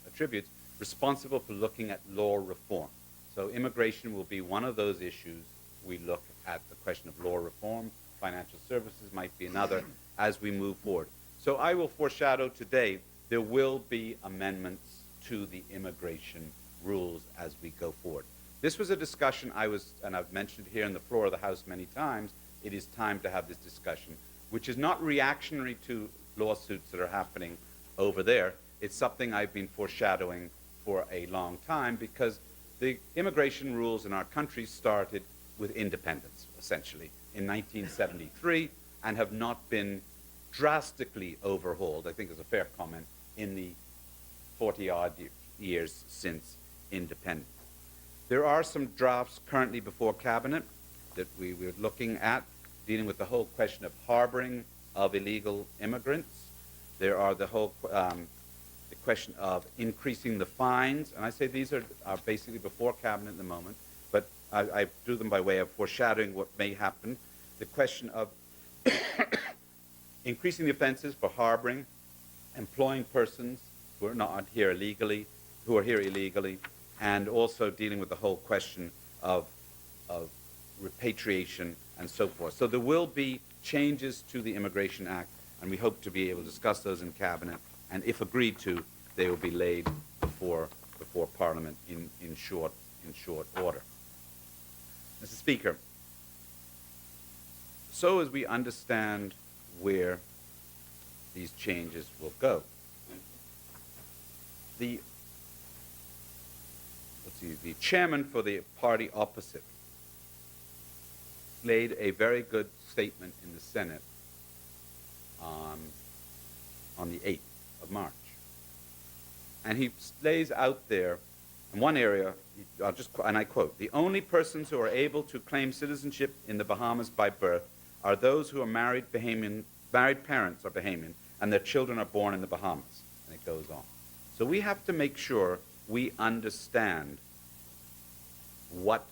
attributes, responsible for looking at law reform. So immigration will be one of those issues we look at the question of law reform. Financial services might be another as we move forward. So I will foreshadow today there will be amendments to the immigration rules as we go forward. This was a discussion and I've mentioned here on the floor of the House many times, it is time to have this discussion, which is not reactionary to lawsuits that are happening over there. It's something I've been foreshadowing for a long time because the immigration rules in our country started with independence, essentially, in 1973 and have not been drastically overhauled, I think is a fair comment, in the 40-odd years since independence. There are some drafts currently before Cabinet that we were looking at, dealing with the whole question of harboring of illegal immigrants. There are the whole the question of increasing the fines, and I say these are basically before Cabinet at the moment, but I do them by way of foreshadowing what may happen. The question of increasing the offenses for harboring, employing persons who are not here illegally, and also dealing with the whole question of repatriation and so forth. So there will be changes to the Immigration Act, and we hope to be able to discuss those in Cabinet, and if agreed to, they will be laid before Parliament in short order. Mr. Speaker, so as we understand where these changes will go, the chairman for the party opposite made a very good statement in the Senate on the 8th of March. And he lays out there, in one area, and I quote, "The only persons who are able to claim citizenship in the Bahamas by birth are those who are married parents are Bahamian, and their children are born in the Bahamas." And it goes on. So we have to make sure we understand what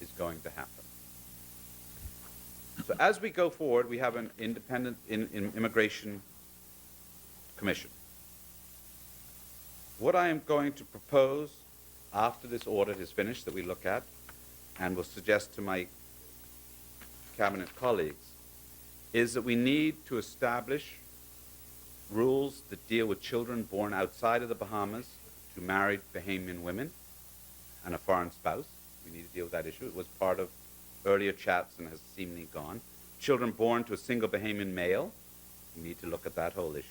is going to happen. So as we go forward, we have an independent immigration commission. What I am going to propose after this audit is finished that we look at, and will suggest to my Cabinet colleagues, is that we need to establish rules that deal with children born outside of the Bahamas to married Bahamian women and a foreign spouse. We need to deal with that issue. It was part of earlier chats and has seemingly gone. Children born to a single Bahamian male, we need to look at that whole issue.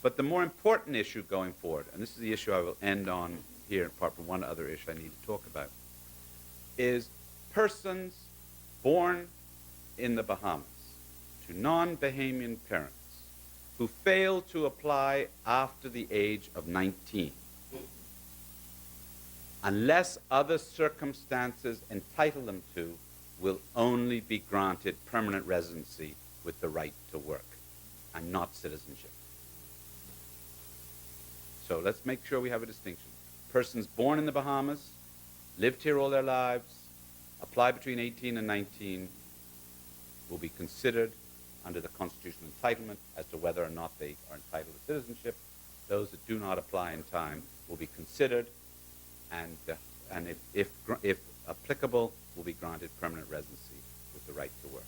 But the more important issue going forward, and this is the issue I will end on here, apart from one other issue I need to talk about, is persons born in the Bahamas to non-Bahamian parents who fail to apply after the age of 19, unless other circumstances entitle them to, will only be granted permanent residency with the right to work and not citizenship. So let's make sure we have a distinction. Persons born in the Bahamas, lived here all their lives, apply between 18 and 19, will be considered under the constitutional entitlement as to whether or not they are entitled to citizenship. Those that do not apply in time will be considered, and if applicable, will be granted permanent residency with the right to work.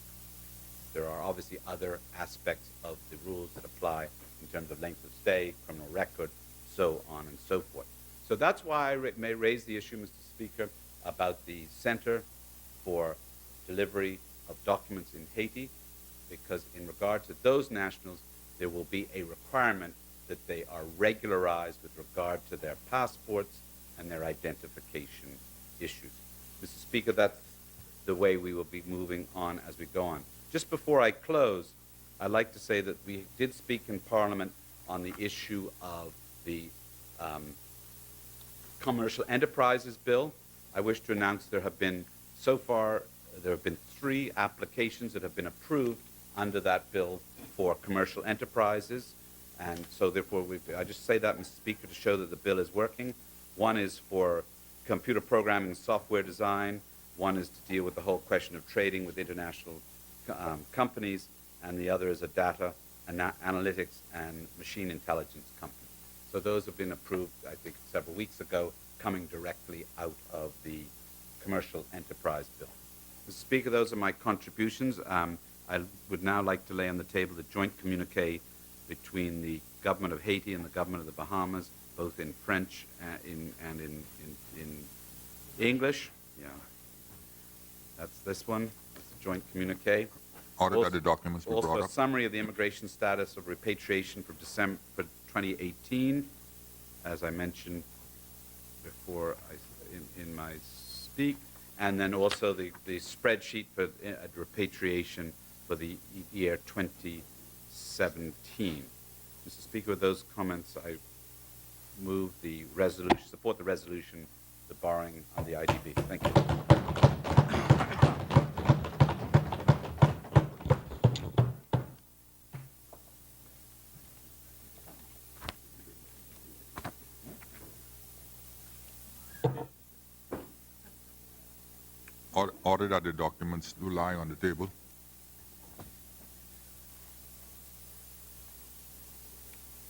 There are obviously other aspects of the rules that apply in terms of length of stay, criminal record, so on and so forth. So that's why I may raise the issue, Mr. Speaker, about the Center for Delivery of Documents in Haiti, because in regard to those nationals, there will be a requirement that they are regularized with regard to their passports and their identification issues. Mr. Speaker, that's the way we will be moving on as we go on. Just before I close, I'd like to say that we did speak in Parliament on the issue of the Commercial Enterprises Bill. I wish to announce there have been 3 applications that have been approved under that bill for commercial enterprises. And so therefore, I just say that, Mr. Speaker, to show that the bill is working. One is for computer programming and software design. One is to deal with the whole question of trading with international companies. And the other is a data analytics and machine intelligence company. So those have been approved, I think, several weeks ago, coming directly out of the Commercial Enterprise Bill. Mr. Speaker, those are my contributions. I would now like to lay on the table the joint communique between the government of Haiti and the government of the Bahamas, both in French and in English. Yeah, that's this one. It's a joint communique. Order that the documents be brought Also, a up. summary of the immigration status of repatriation for December 2018, as I mentioned before in my speak, and then also the spreadsheet for repatriation for the year 2017. Mr. Speaker, with those comments, I move the resolution, support the resolution, the borrowing of the IDB. Thank you. Order that the documents do lie on the table.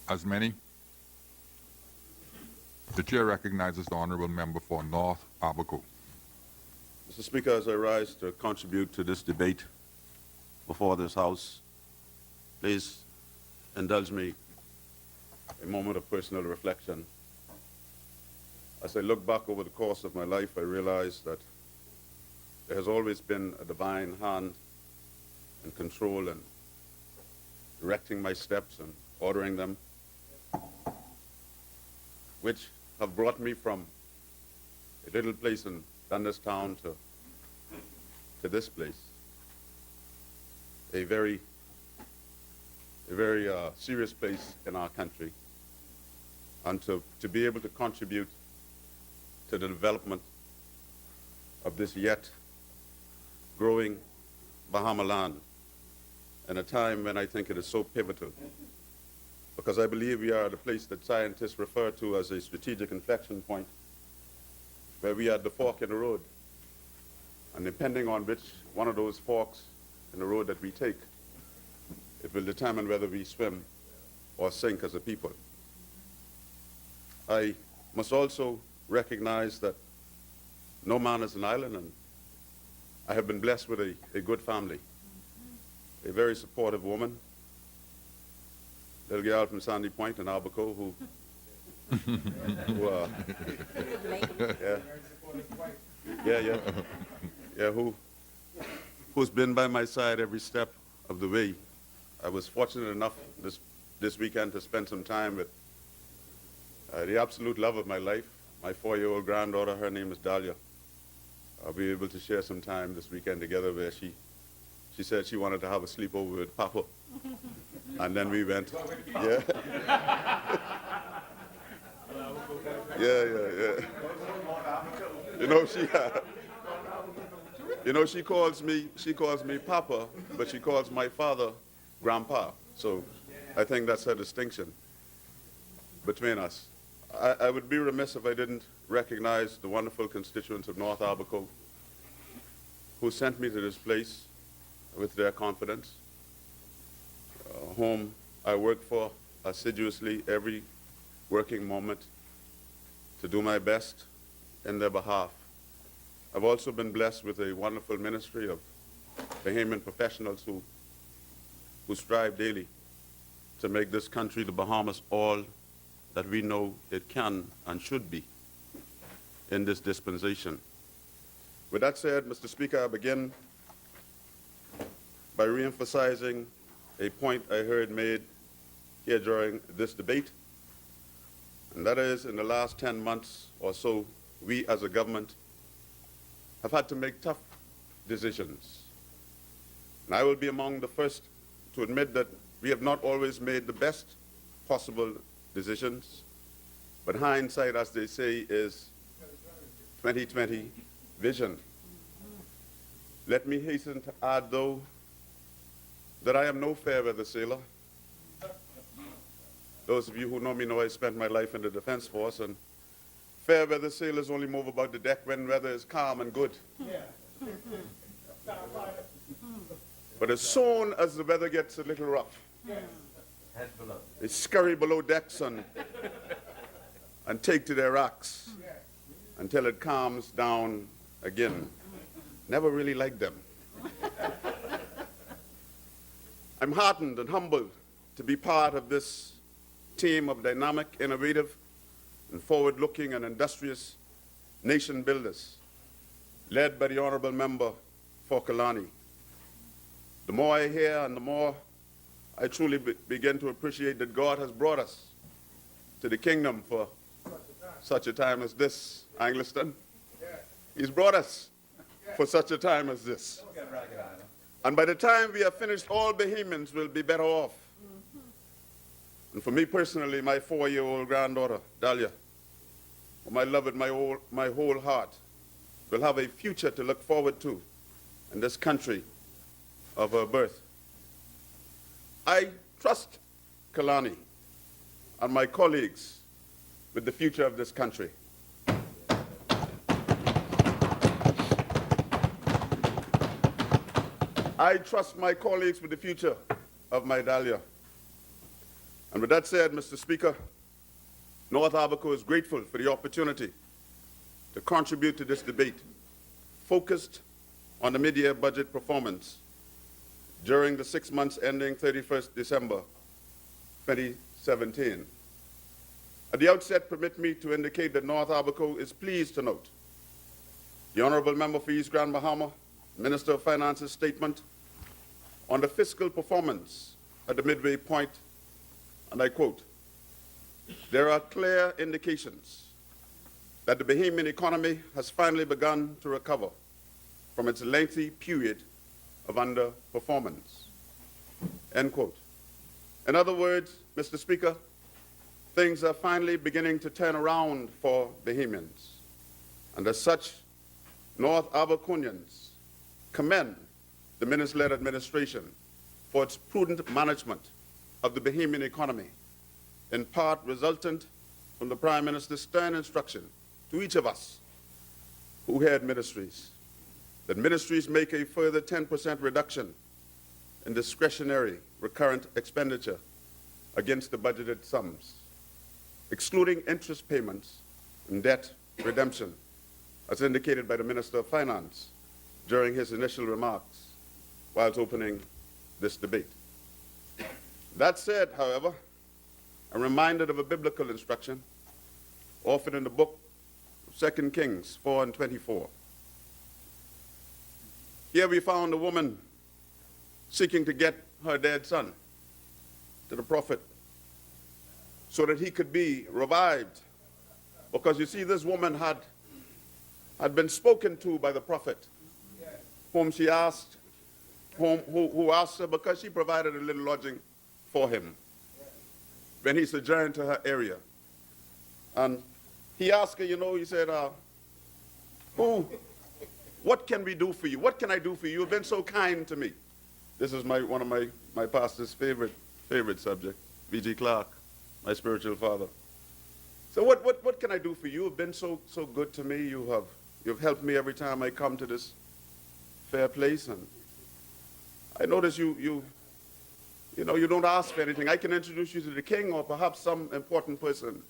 As many. The chair recognizes the honorable member for North Abaco. Mr. Speaker, as I rise to contribute to this debate before this House, please indulge me a moment of personal reflection. As I look back over the course of my life, I realize that there has always been a divine hand and control and directing my steps and ordering them, which have brought me from a little place in Dundas Town to this place, a very serious place in our country, and to be able to contribute to the development of this yet growing Bahama land in a time when I think it is so pivotal, because I believe we are the place that scientists refer to as a strategic inflection point, where we are at the fork in the road. And depending on which one of those forks in the road that we take, it will determine whether we swim or sink as a people. I must also recognize that no man is an island, and I have been blessed with a good family, a very supportive woman, little girl from Sandy Point in Abaco who's been by my side every step of the way. I was fortunate enough this weekend to spend some time with the absolute love of my life, my 4-year-old granddaughter, her name is Dahlia. I'll be able to share some time this weekend together where she said she wanted to have a sleepover with Papa. And then we went, yeah. yeah. She calls me Papa, but she calls my father Grandpa. So I think that's her distinction between us. I would be remiss if I didn't recognize the wonderful constituents of North Abaco who sent me to this place with their confidence, whom I work for assiduously every working moment to do my best in their behalf. I've also been blessed with a wonderful ministry of Bahamian professionals who strive daily to make this country, the Bahamas, all that we know it can and should be in this dispensation. With that said, Mr. Speaker, I begin by reemphasizing a point I heard made here during this debate, and that is, in the last 10 months or so, we as a government have had to make tough decisions. And I will be among the first to admit that we have not always made the best possible decisions, but hindsight, as they say, is 20/20 vision. Let me hasten to add, though, that I am no fair weather sailor. Those of you who know me know I spent my life in the Defense Force, and fair weather sailors only move about the deck when weather is calm and good. But as soon as the weather gets a little rough, they scurry below decks and take to their racks until it calms down again. Never really liked them. I'm heartened and humbled to be part of this team of dynamic, innovative, and forward-looking and industrious nation builders, led by the Honorable Member for Kalani. The more I hear and the more I truly begin to appreciate that God has brought us to the kingdom for such a time as this, Angliston. He's brought us for such a time as this. And by the time we are finished, all Bahamians will be better off. And for me personally, my 4-year-old granddaughter, Dahlia, whom I love with my whole heart, will have a future to look forward to in this country of her birth. I trust Kalani and my colleagues with the future of this country. I trust my colleagues with the future of my Dahlia. And with that said, Mr. Speaker, North Abaco is grateful for the opportunity to contribute to this debate, focused on the mid-year budget performance during the 6 months ending 31st December 2017. At the outset, permit me to indicate that North Abaco is pleased to note the Honorable Member for East Grand Bahama, Minister of Finance's statement on the fiscal performance at the midway point, and I quote, "There are clear indications that the Bahamian economy has finally begun to recover from its lengthy period of underperformance," end quote. In other words, Mr. Speaker, things are finally beginning to turn around for Bahamians. And as such, North Abaconians commend the Minister-led administration for its prudent management of the Bahamian economy, in part resultant from the Prime Minister's stern instruction to each of us who head ministries, that ministries make a further 10% reduction in discretionary recurrent expenditure against the budgeted sums, excluding interest payments and debt redemption, as indicated by the Minister of Finance during his initial remarks whilst opening this debate. That said, however, I'm reminded of a biblical instruction offered in the book of 2 Kings 4 and 24. Here we found a woman seeking to get her dead son to the prophet so that he could be revived Because you see, this woman had been spoken to by the prophet, whom she asked, who asked her because she provided a little lodging for him when he sojourned to her area. And he asked her, he said, what can we do for you? What can I do for you? You've been so kind to me. This is one of my pastor's favorite subject, V.G. Clark, my spiritual father. So what can I do for you? You've been so good to me. You've helped me every time I come to this fair place. And I notice you don't ask for anything. I can introduce you to the king or perhaps some important person.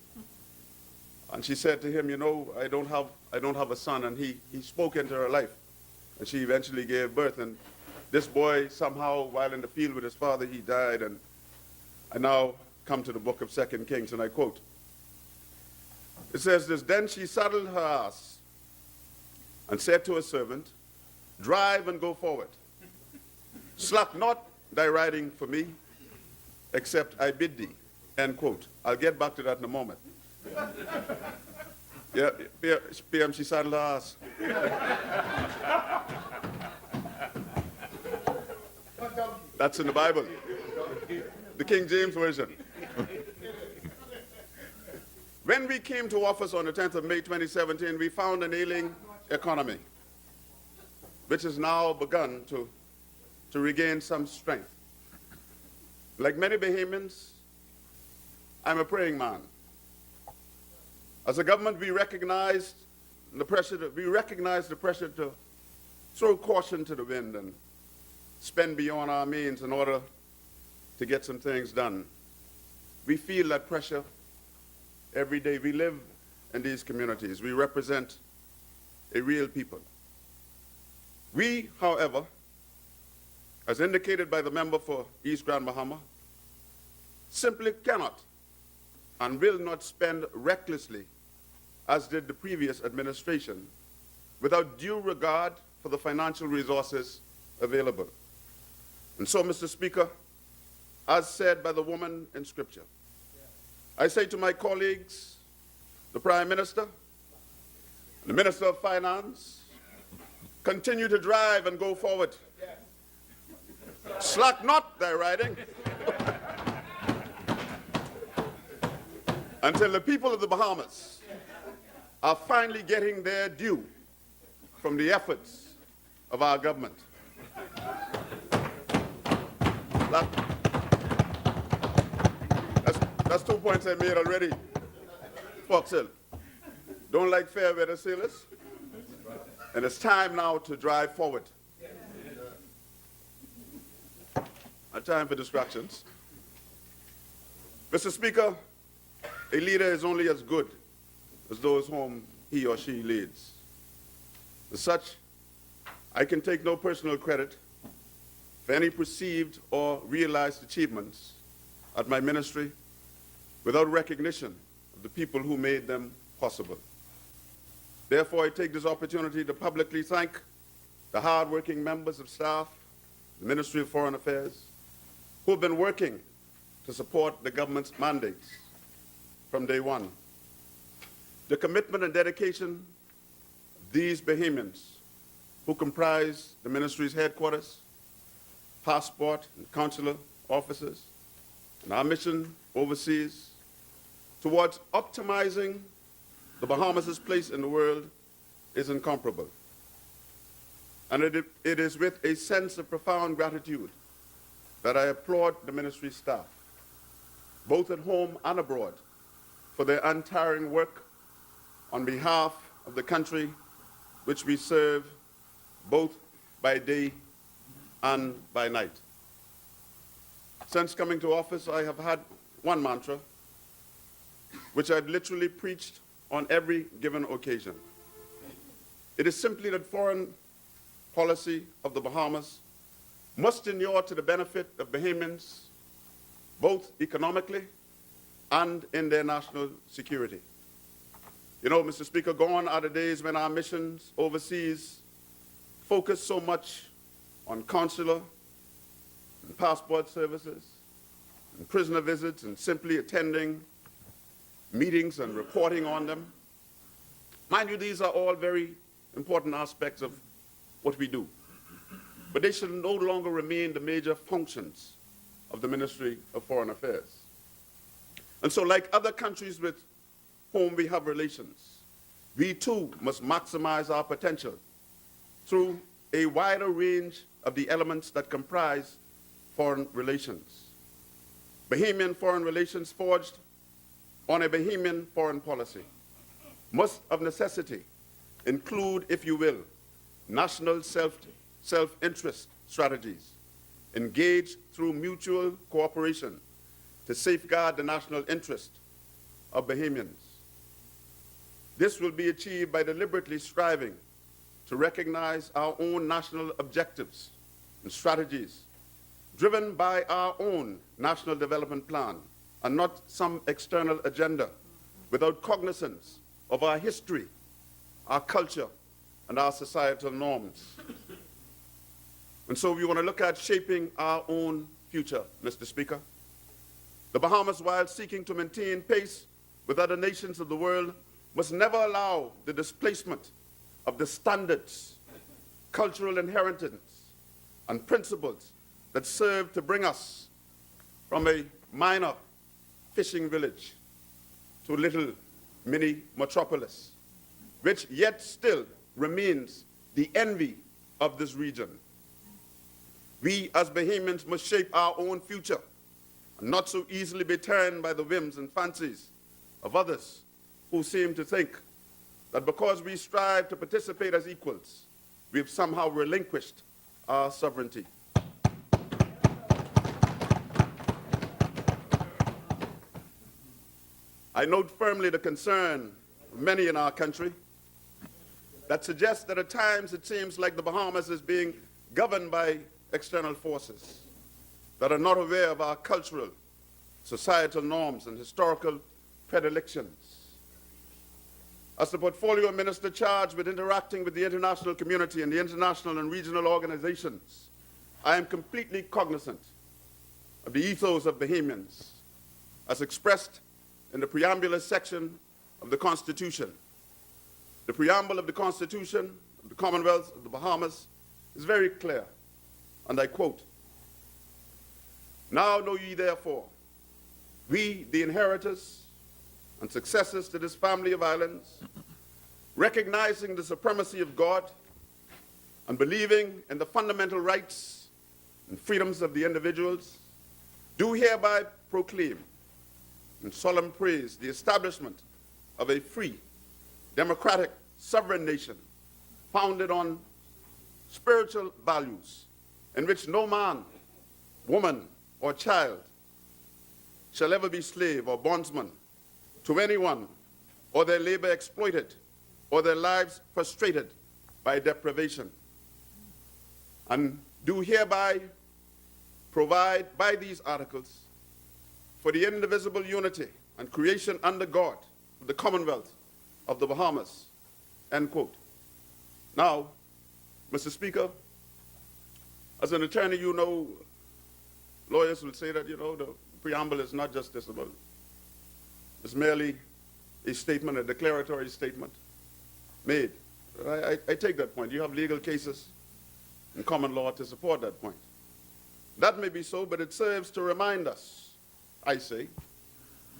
And she said to him, I don't have a son. And he spoke into her life. And she eventually gave birth. And this boy, somehow, while in the field with his father, he died. And I now come to the book of 2 Kings, and I quote. It says this, "Then she saddled her ass and said to her servant, 'Drive and go forward. Slack not thy riding for me, except I bid thee.'" End quote. I'll get back to that in a moment. Yeah, PM, she saddled her ass. That's in the Bible. The King James Version. When we came to office on the 10th of May 2017, we found an ailing economy, which has now begun to regain some strength. Like many Bahamians, I'm a praying man. As a government, we recognize the pressure to throw caution to the wind and spend beyond our means in order to get some things done. We feel that pressure every day. We live in these communities. We represent a real people. We, however, as indicated by the member for East Grand Bahama, simply cannot and will not spend recklessly, as did the previous administration, without due regard for the financial resources available. And so, Mr. Speaker, as said by the woman in Scripture, I say to my colleagues, the Prime Minister, the Minister of Finance, continue to drive and go forward. Slack not thy riding until the people of the Bahamas are finally getting their due from the efforts of our government. That's 2 points I made already. Foxhill. Don't like fair weather sailors. And it's time now to drive forward. No time for distractions. Mr. Speaker, a leader is only as good as those whom he or she leads. As such, I can take no personal credit for any perceived or realized achievements at my ministry without recognition of the people who made them possible. Therefore, I take this opportunity to publicly thank the hard-working members of staff, the Ministry of Foreign Affairs, who have been working to support the government's mandates from day one. The commitment and dedication of these Bahamians who comprise the ministry's headquarters, passport and consular offices, and our mission overseas towards optimizing the Bahamas' place in the world is incomparable. And it is with a sense of profound gratitude that I applaud the ministry staff, both at home and abroad, for their untiring work on behalf of the country which we serve both by day and by night. Since coming to office, I have had one mantra, which I've literally preached on every given occasion. It is simply that foreign policy of the Bahamas must inure to the benefit of Bahamians, both economically and in their national security. You know, Mr. Speaker, gone are the days when our missions overseas focus so much on consular and passport services and prisoner visits and simply attending meetings and reporting on them. Mind you, these are all very important aspects of what we do. But they should no longer remain the major functions of the Ministry of Foreign Affairs. And so, like other countries with whom we have relations, we too must maximize our potential through a wider range of the elements that comprise foreign relations. Bahamian foreign relations forged on a Bahamian foreign policy must of necessity include, if you will, national self-interest strategies engaged through mutual cooperation to safeguard the national interest of Bahamians. This will be achieved by deliberately striving to recognize our own national objectives and strategies driven by our own national development plan and not some external agenda without cognizance of our history, our culture, and our societal norms. And so we want to look at shaping our own future, Mr. Speaker. The Bahamas, while seeking to maintain pace with other nations of the world, must never allow the displacement of the standards, cultural inheritance, and principles that serve to bring us from a minor fishing village to a little mini metropolis, which yet still remains the envy of this region. We as Bahamians must shape our own future and not so easily be turned by the whims and fancies of others who seem to think that because we strive to participate as equals, we have somehow relinquished our sovereignty. I note firmly the concern of many in our country that suggests that at times it seems like the Bahamas is being governed by external forces that are not aware of our cultural, societal norms and historical predilections. As the portfolio minister charged with interacting with the international community and the international and regional organizations, I am completely cognizant of the ethos of Bahamians as expressed in the preambular section of the Constitution. The preamble of the Constitution of the Commonwealth of the Bahamas is very clear, and I quote, "Now know ye therefore, we, the inheritors and successors to this family of islands, recognizing the supremacy of God and believing in the fundamental rights and freedoms of the individuals, do hereby proclaim in solemn praise the establishment of a free, democratic, sovereign nation founded on spiritual values in which no man, woman, or child shall ever be slave or bondsman to anyone, or their labor exploited, or their lives frustrated by deprivation, and do hereby provide by these articles for the indivisible unity and creation under God of the Commonwealth of the Bahamas," end quote. Now, Mr. Speaker, as an attorney, you know, lawyers will say that, you know, the preamble is not just this about, it's merely a statement, a declaratory statement made. I take that point. You have legal cases in common law to support that point. That may be so, but it serves to remind us, I say,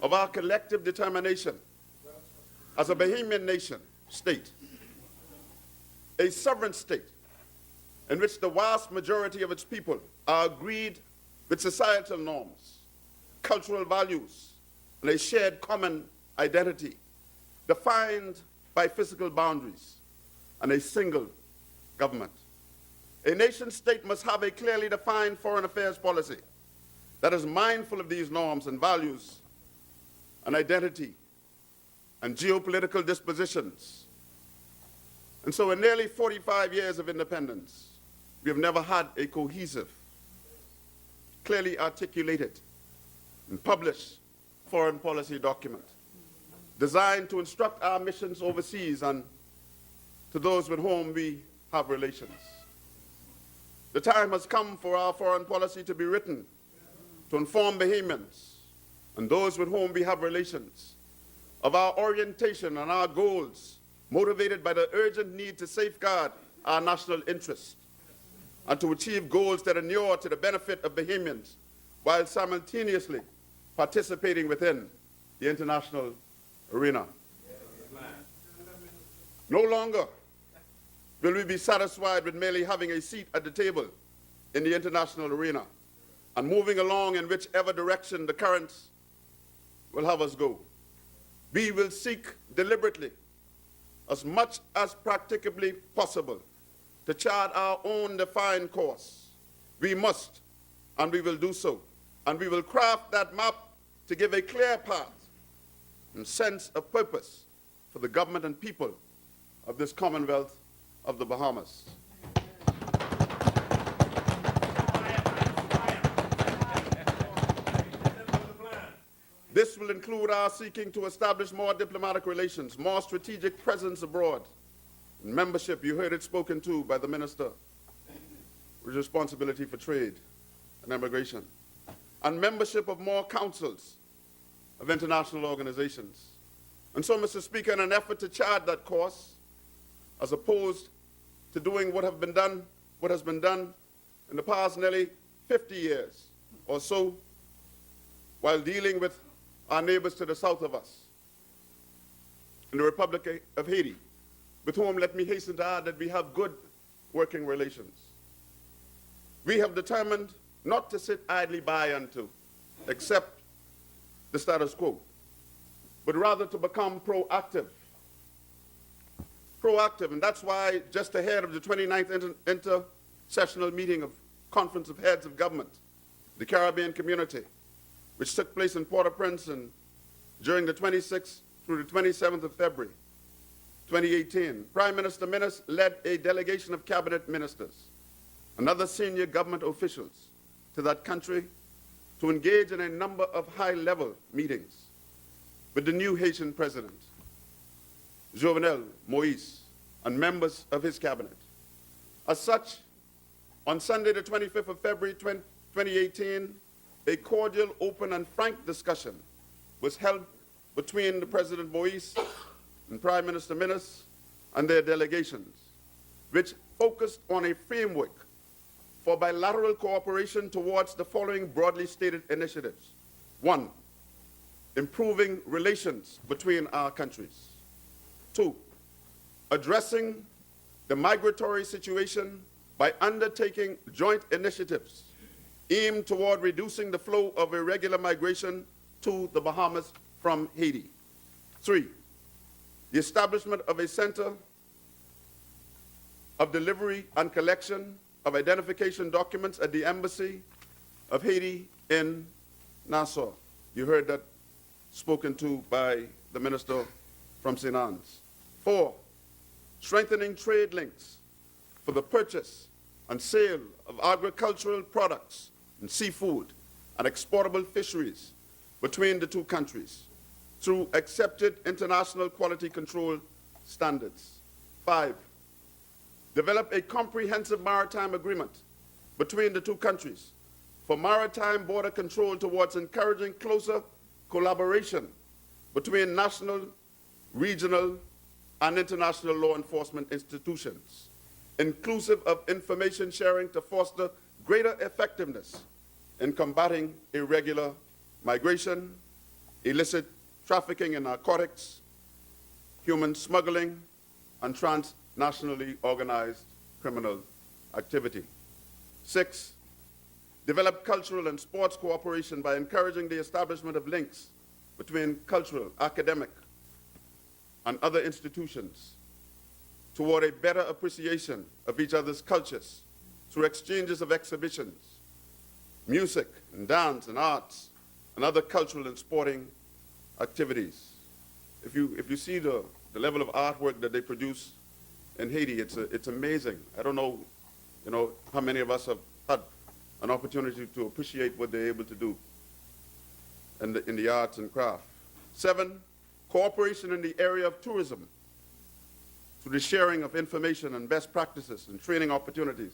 of our collective determination as a Bahamian nation, state, a sovereign state in which the vast majority of its people are agreed with societal norms, cultural values, and a shared common identity defined by physical boundaries and a single government. A nation state must have a clearly defined foreign affairs policy that is mindful of these norms and values and identity and geopolitical dispositions. And so in nearly 45 years of independence, we have never had a cohesive, clearly articulated and published foreign policy document designed to instruct our missions overseas and to those with whom we have relations. The time has come for our foreign policy to be written to inform Bahamians and those with whom we have relations of our orientation and our goals motivated by the urgent need to safeguard our national interests and to achieve goals that inure to the benefit of Bahamians while simultaneously participating within the international arena. No longer will we be satisfied with merely having a seat at the table in the international arena and moving along in whichever direction the currents will have us go. We will seek deliberately, as much as practicably possible, to chart our own defined course. We must, and we will do so, and we will craft that map to give a clear path and sense of purpose for the government and people of this Commonwealth of the Bahamas. This will include our seeking to establish more diplomatic relations, more strategic presence abroad, and membership, you heard it spoken to by the Minister with responsibility for trade and immigration, and membership of more councils of international organizations. And so, Mr. Speaker, in an effort to chart that course, as opposed to doing what has been done in the past nearly 50 years or so, while dealing with our neighbors to the south of us, in the Republic of Haiti, with whom, let me hasten to add, that we have good working relations. We have determined not to sit idly by and to accept the status quo, but rather to become proactive. And that's why just ahead of the 29th intersessional meeting of Conference of Heads of Government, the Caribbean Community, which took place in Port-au-Prince and during the 26th through the 27th of February, 2018, Prime Minister Minnis led a delegation of cabinet ministers and other senior government officials to that country to engage in a number of high-level meetings with the new Haitian president, Jovenel Moïse, and members of his cabinet. As such, on Sunday, the 25th of February 2018, a cordial, open, and frank discussion was held between the President Moïse and Prime Minister Minnis and their delegations, which focused on a framework for bilateral cooperation towards the following broadly stated initiatives. 1, improving relations between our countries. 2, addressing the migratory situation by undertaking joint initiatives aimed toward reducing the flow of irregular migration to the Bahamas from Haiti. 3, the establishment of a center of delivery and collection of identification documents at the Embassy of Haiti in Nassau. You heard that spoken to by the Minister from St. Anne's. 4, strengthening trade links for the purchase and sale of agricultural products and seafood and exportable fisheries between the two countries through accepted international quality control standards. 5, develop a comprehensive maritime agreement between the two countries for maritime border control towards encouraging closer collaboration between national, regional, and international law enforcement institutions, inclusive of information sharing to foster greater effectiveness in combating irregular migration, illicit trafficking in narcotics, human smuggling, and transnationally organized criminal activity. 6, develop cultural and sports cooperation by encouraging the establishment of links between cultural, academic, and other institutions toward a better appreciation of each other's cultures through exchanges of exhibitions, music and dance and arts, and other cultural and sporting activities. If you see the level of artwork that they produce in Haiti, it's amazing. I don't know, how many of us have had an opportunity to appreciate what they're able to do in the arts and craft. 7, cooperation in the area of tourism through the sharing of information and best practices and training opportunities.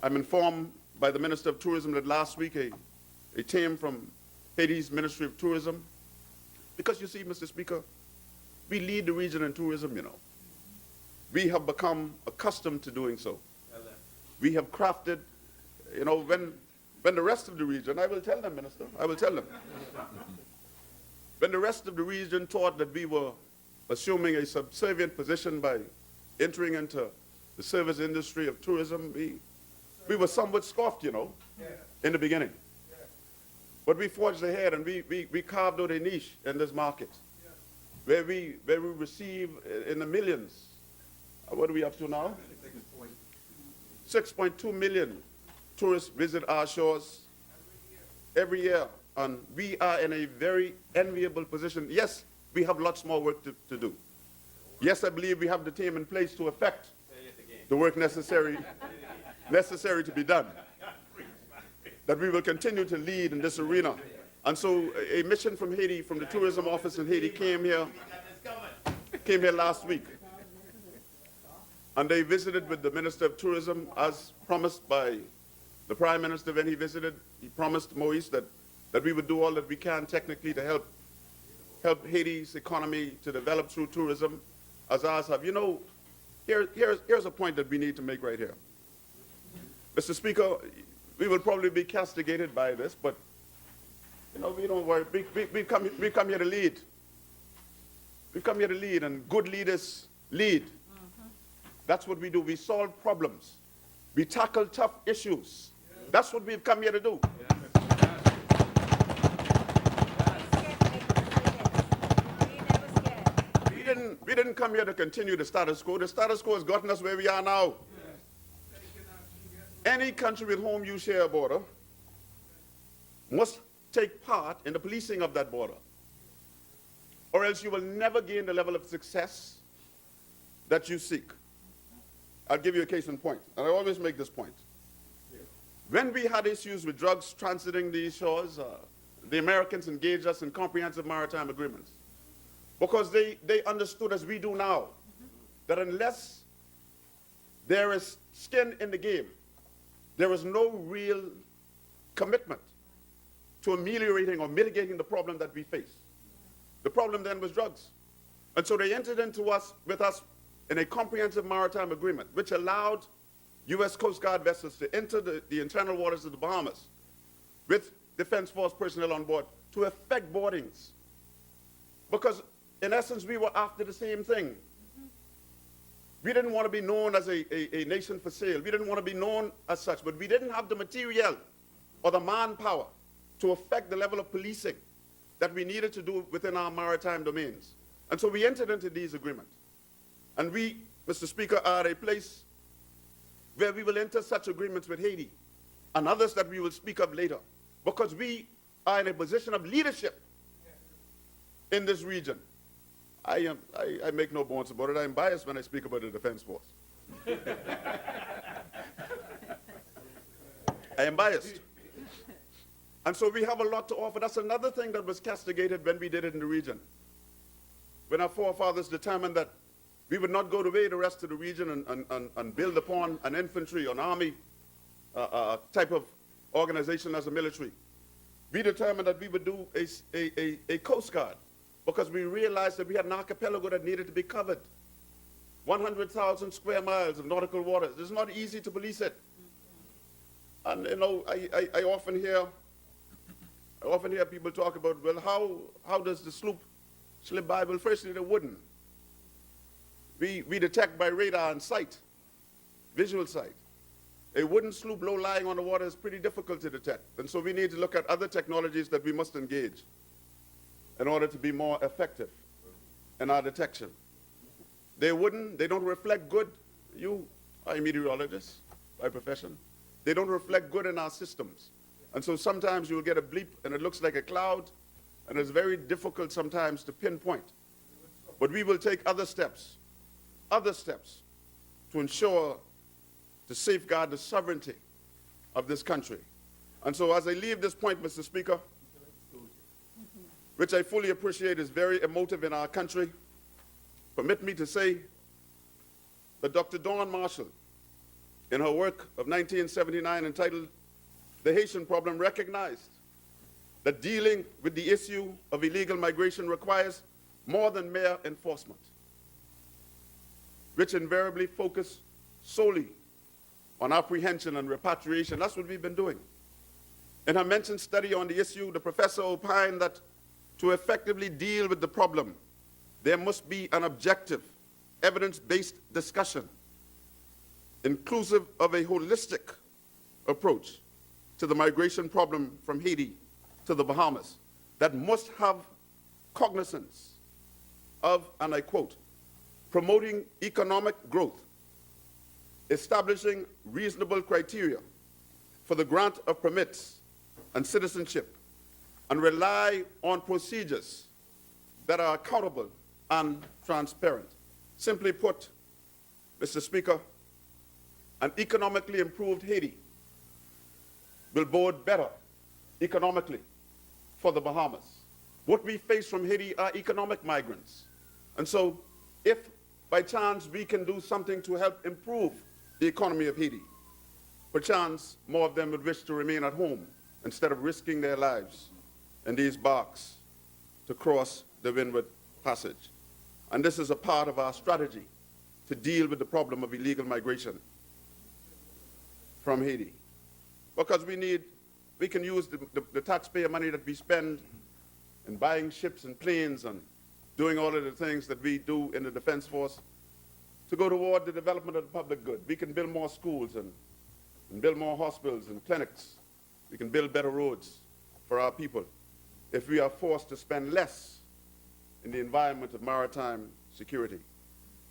I'm informed by the Minister of Tourism that last week a team from Haiti's Ministry of Tourism, because you see, Mr. Speaker, We lead the region in tourism, you know. We have become accustomed to doing so. We have crafted, you know, when the rest of the region, I will tell them, Minister, I will tell them. When the rest of the region thought that we were assuming a subservient position by entering into the service industry of tourism, we were somewhat scoffed, you know, in the beginning. But we forged ahead and we carved out a niche in this market where we receive in the millions. What are we up to now? 6.2 million tourists visit our shores every year. And we are in a very enviable position. Yes, we have lots more work to do. Yes, I believe we have the team in place to effect the work necessary to be done. That we will continue to lead in this arena. And so a mission from Haiti, from the tourism office in Haiti, came here last week. And they visited with the Minister of Tourism, as promised by the Prime Minister when he visited. He promised Moise that we would do all that we can technically to help Haiti's economy to develop through tourism, as ours have. You know, here's a point that we need to make right here. Mr. Speaker, we will probably be castigated by this, but you know, we don't worry. We come here to lead. We come here to lead, and good leaders lead. That's what we do. We solve problems. We tackle tough issues. That's what we've come here to do. We didn't come here to continue the status quo. The status quo has gotten us where we are now. Any country with whom you share a border must take part in the policing of that border, or else you will never gain the level of success that you seek. I'll give you a case in point, and I always make this point. When we had issues with drugs transiting these shores, the Americans engaged us in comprehensive maritime agreements because they understood, as we do now, that unless there is skin in the game, there is no real commitment to ameliorating or mitigating the problem that we face. The problem then was drugs. And so they entered with us in a comprehensive maritime agreement, which allowed U.S. Coast Guard vessels to enter the internal waters of the Bahamas with Defense Force personnel on board to effect boardings. Because, in essence, we were after the same thing. We didn't want to be known as a nation for sale. We didn't want to be known as such, but we didn't have the material or the manpower to affect the level of policing that we needed to do within our maritime domains. And so we entered into these agreements. And we, Mr. Speaker, are at a place where we will enter such agreements with Haiti and others that we will speak of later, because we are in a position of leadership in this region. I make no bones about it. I am biased when I speak about the Defense Force. I am biased. And so we have a lot to offer. That's another thing that was castigated when we did it in the region. When our forefathers determined that we would not go the way the rest of the region and build upon an infantry, an army type of organization as a military. We determined that we would do a Coast Guard, because we realized that we had an archipelago that needed to be covered. 100,000 square miles of nautical waters. It's not easy to police it. And you know, I often hear people talk about, well, how does the sloop slip by? Well, firstly, they wouldn't. We detect by radar and sight, visual sight. A wooden sloop low lying on the water is pretty difficult to detect. And so we need to look at other technologies that we must engage in order to be more effective in our detection. They don't reflect good. You are a meteorologist by profession. They don't reflect good in our systems. And so sometimes you will get a bleep and it looks like a cloud, and it's very difficult sometimes to pinpoint. But we will take other steps to ensure, to safeguard the sovereignty of this country. And so as I leave this point, Mr. Speaker, which I fully appreciate is very emotive in our country, permit me to say that Dr. Dawn Marshall, in her work of 1979 entitled The Haitian Problem, recognized that dealing with the issue of illegal migration requires more than mere enforcement, which invariably focus solely on apprehension and repatriation. That's what we've been doing. In her mentioned study on the issue, the professor opined that to effectively deal with the problem, there must be an objective, evidence-based discussion, inclusive of a holistic approach to the migration problem from Haiti to the Bahamas that must have cognizance of, and I quote, promoting economic growth, establishing reasonable criteria for the grant of permits and citizenship, and rely on procedures that are accountable and transparent. Simply put, Mr. Speaker, an economically improved Haiti will bode better economically for the Bahamas. What we face from Haiti are economic migrants. And so if by chance we can do something to help improve the economy of Haiti, perchance more of them would wish to remain at home instead of risking their lives in these barks to cross the Windward Passage. And this is a part of our strategy to deal with the problem of illegal migration from Haiti. Because we can use the taxpayer money that we spend in buying ships and planes and doing all of the things that we do in the Defense Force to go toward the development of the public good. We can build more schools and build more hospitals and clinics. We can build better roads for our people if we are forced to spend less in the environment of maritime security.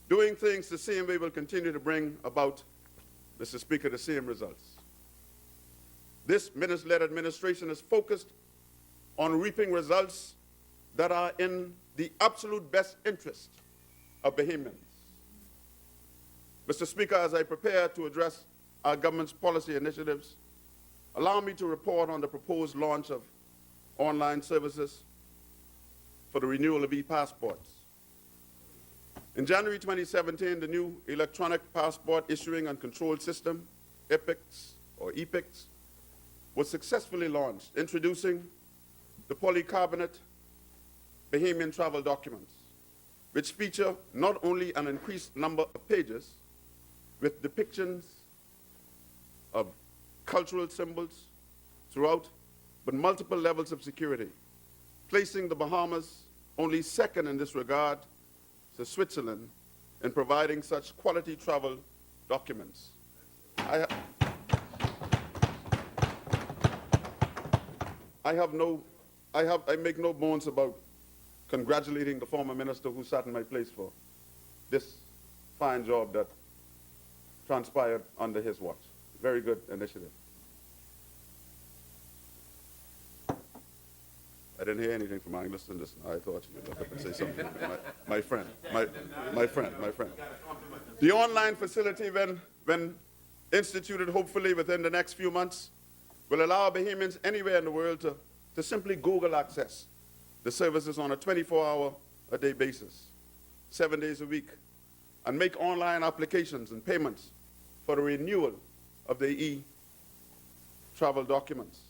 Doing things the same way will continue to bring about, Mr. Speaker, the same results. This minister-led administration is focused on reaping results that are in the absolute best interest of Bahamians. Mr. Speaker, as I prepare to address our government's policy initiatives, allow me to report on the proposed launch of online services for the renewal of e-passports. In January 2017, the new electronic passport issuing and control system, EPICS, was successfully launched, introducing the polycarbonate Bahamian travel documents, which feature not only an increased number of pages with depictions of cultural symbols throughout, but multiple levels of security, placing the Bahamas only second in this regard to Switzerland in providing such quality travel documents. I make no bones about congratulating the former minister who sat in my place for this fine job that transpired under his watch. Very good initiative. I didn't hear anything from Angus. Listen, I thought you'd look up and say something. My friend. The online facility, when instituted hopefully within the next few months, will allow Bahamians anywhere in the world to simply Google access the services on a 24-hour-a-day basis, 7 days a week, and make online applications and payments for the renewal of their e-travel documents.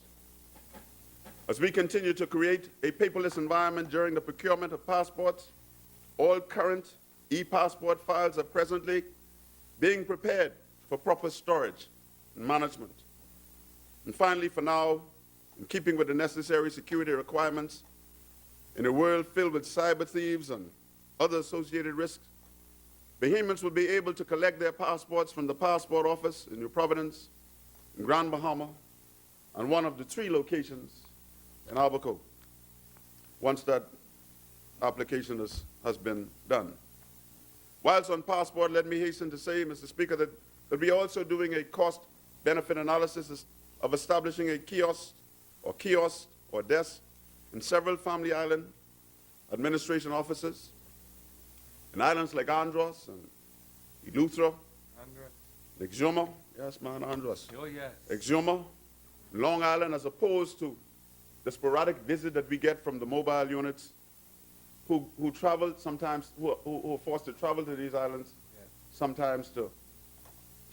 As we continue to create a paperless environment during the procurement of passports, all current e-passport files are presently being prepared for proper storage and management. And finally, for now, in keeping with the necessary security requirements, in a world filled with cyber thieves and other associated risks, Bahamians will be able to collect their passports from the passport office in New Providence, in Grand Bahama, and one of the 3 locations in Albuquerque, once that application has been done. Whilst on passport, let me hasten to say, Mr. Speaker, that we are also doing a cost-benefit analysis of establishing a kiosk or desk in several family island administration offices in islands like Andros and Eleuthera, Exuma, yes, man, Andros. Oh, yes. Exuma, Long Island, as opposed to the sporadic visit that we get from the mobile units who travel sometimes, who are forced to travel to these islands, yes, sometimes to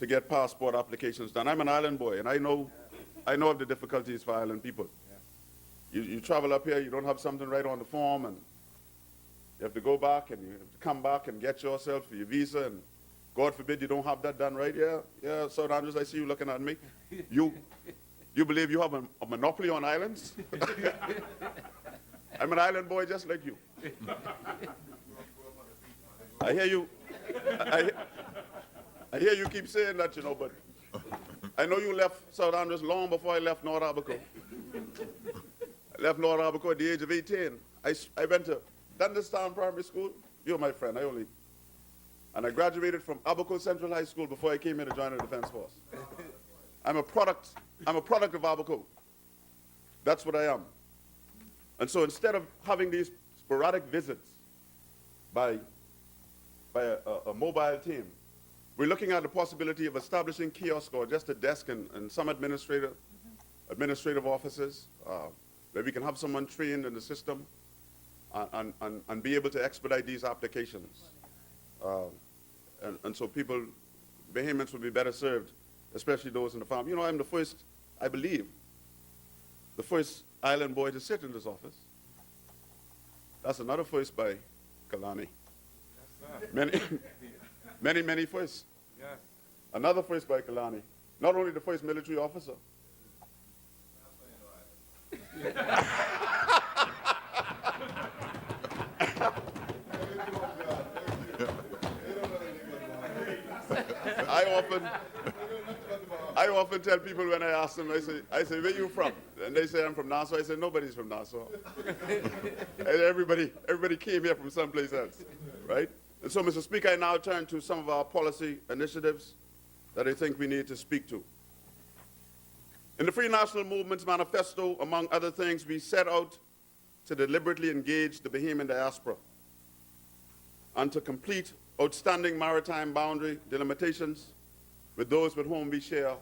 get passport applications done. I'm an island boy, and I know of the difficulties for island people. yeah. You travel up here, you don't have something right on the form, and You have to go back and you have to come back and get yourself your visa, and God forbid you don't have that done right. Yeah, South Andrews, I see you looking at me. You believe you have a monopoly on islands? I'm an island boy just like you. I hear you. I hear you keep saying that, you know, but I know you left South Andrews long before I left North Abaco. I left North Abaco at the age of 18. I went to Dunderstown Primary School. You're my friend, and I graduated from Abaco Central High School before I came here to join the Defense Force. I'm a product of Abaco. That's what I am. And so instead of having these sporadic visits by a mobile team, we're looking at the possibility of establishing kiosk or just a desk in some administrative offices where we can have someone trained in the system and be able to expedite these applications. And so people, Bahamians will be better served, especially those in the farm. You know, I'm the first, I believe, the first island boy to sit in this office. That's another first by Kalani. Many firsts. Yes. Another first by Kalani. Not only the first military officer. I often tell people when I ask them, I say, where you from? And they say, I'm from Nassau. I say, nobody's from Nassau. And everybody came here from someplace else, right? And so, Mr. Speaker, I now turn to some of our policy initiatives that I think we need to speak to. In the Free National Movement's manifesto, among other things, we set out to deliberately engage the Bahamian diaspora and to complete outstanding maritime boundary delimitations with those with whom we share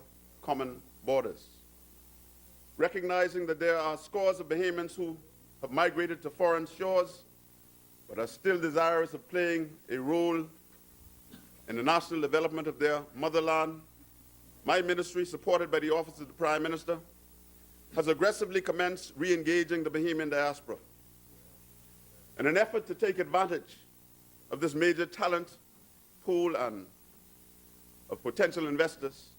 common borders. Recognizing that there are scores of Bahamians who have migrated to foreign shores but are still desirous of playing a role in the national development of their motherland, my ministry, supported by the Office of the Prime Minister, has aggressively commenced re-engaging the Bahamian diaspora. In an effort to take advantage of this major talent pool and of potential investors,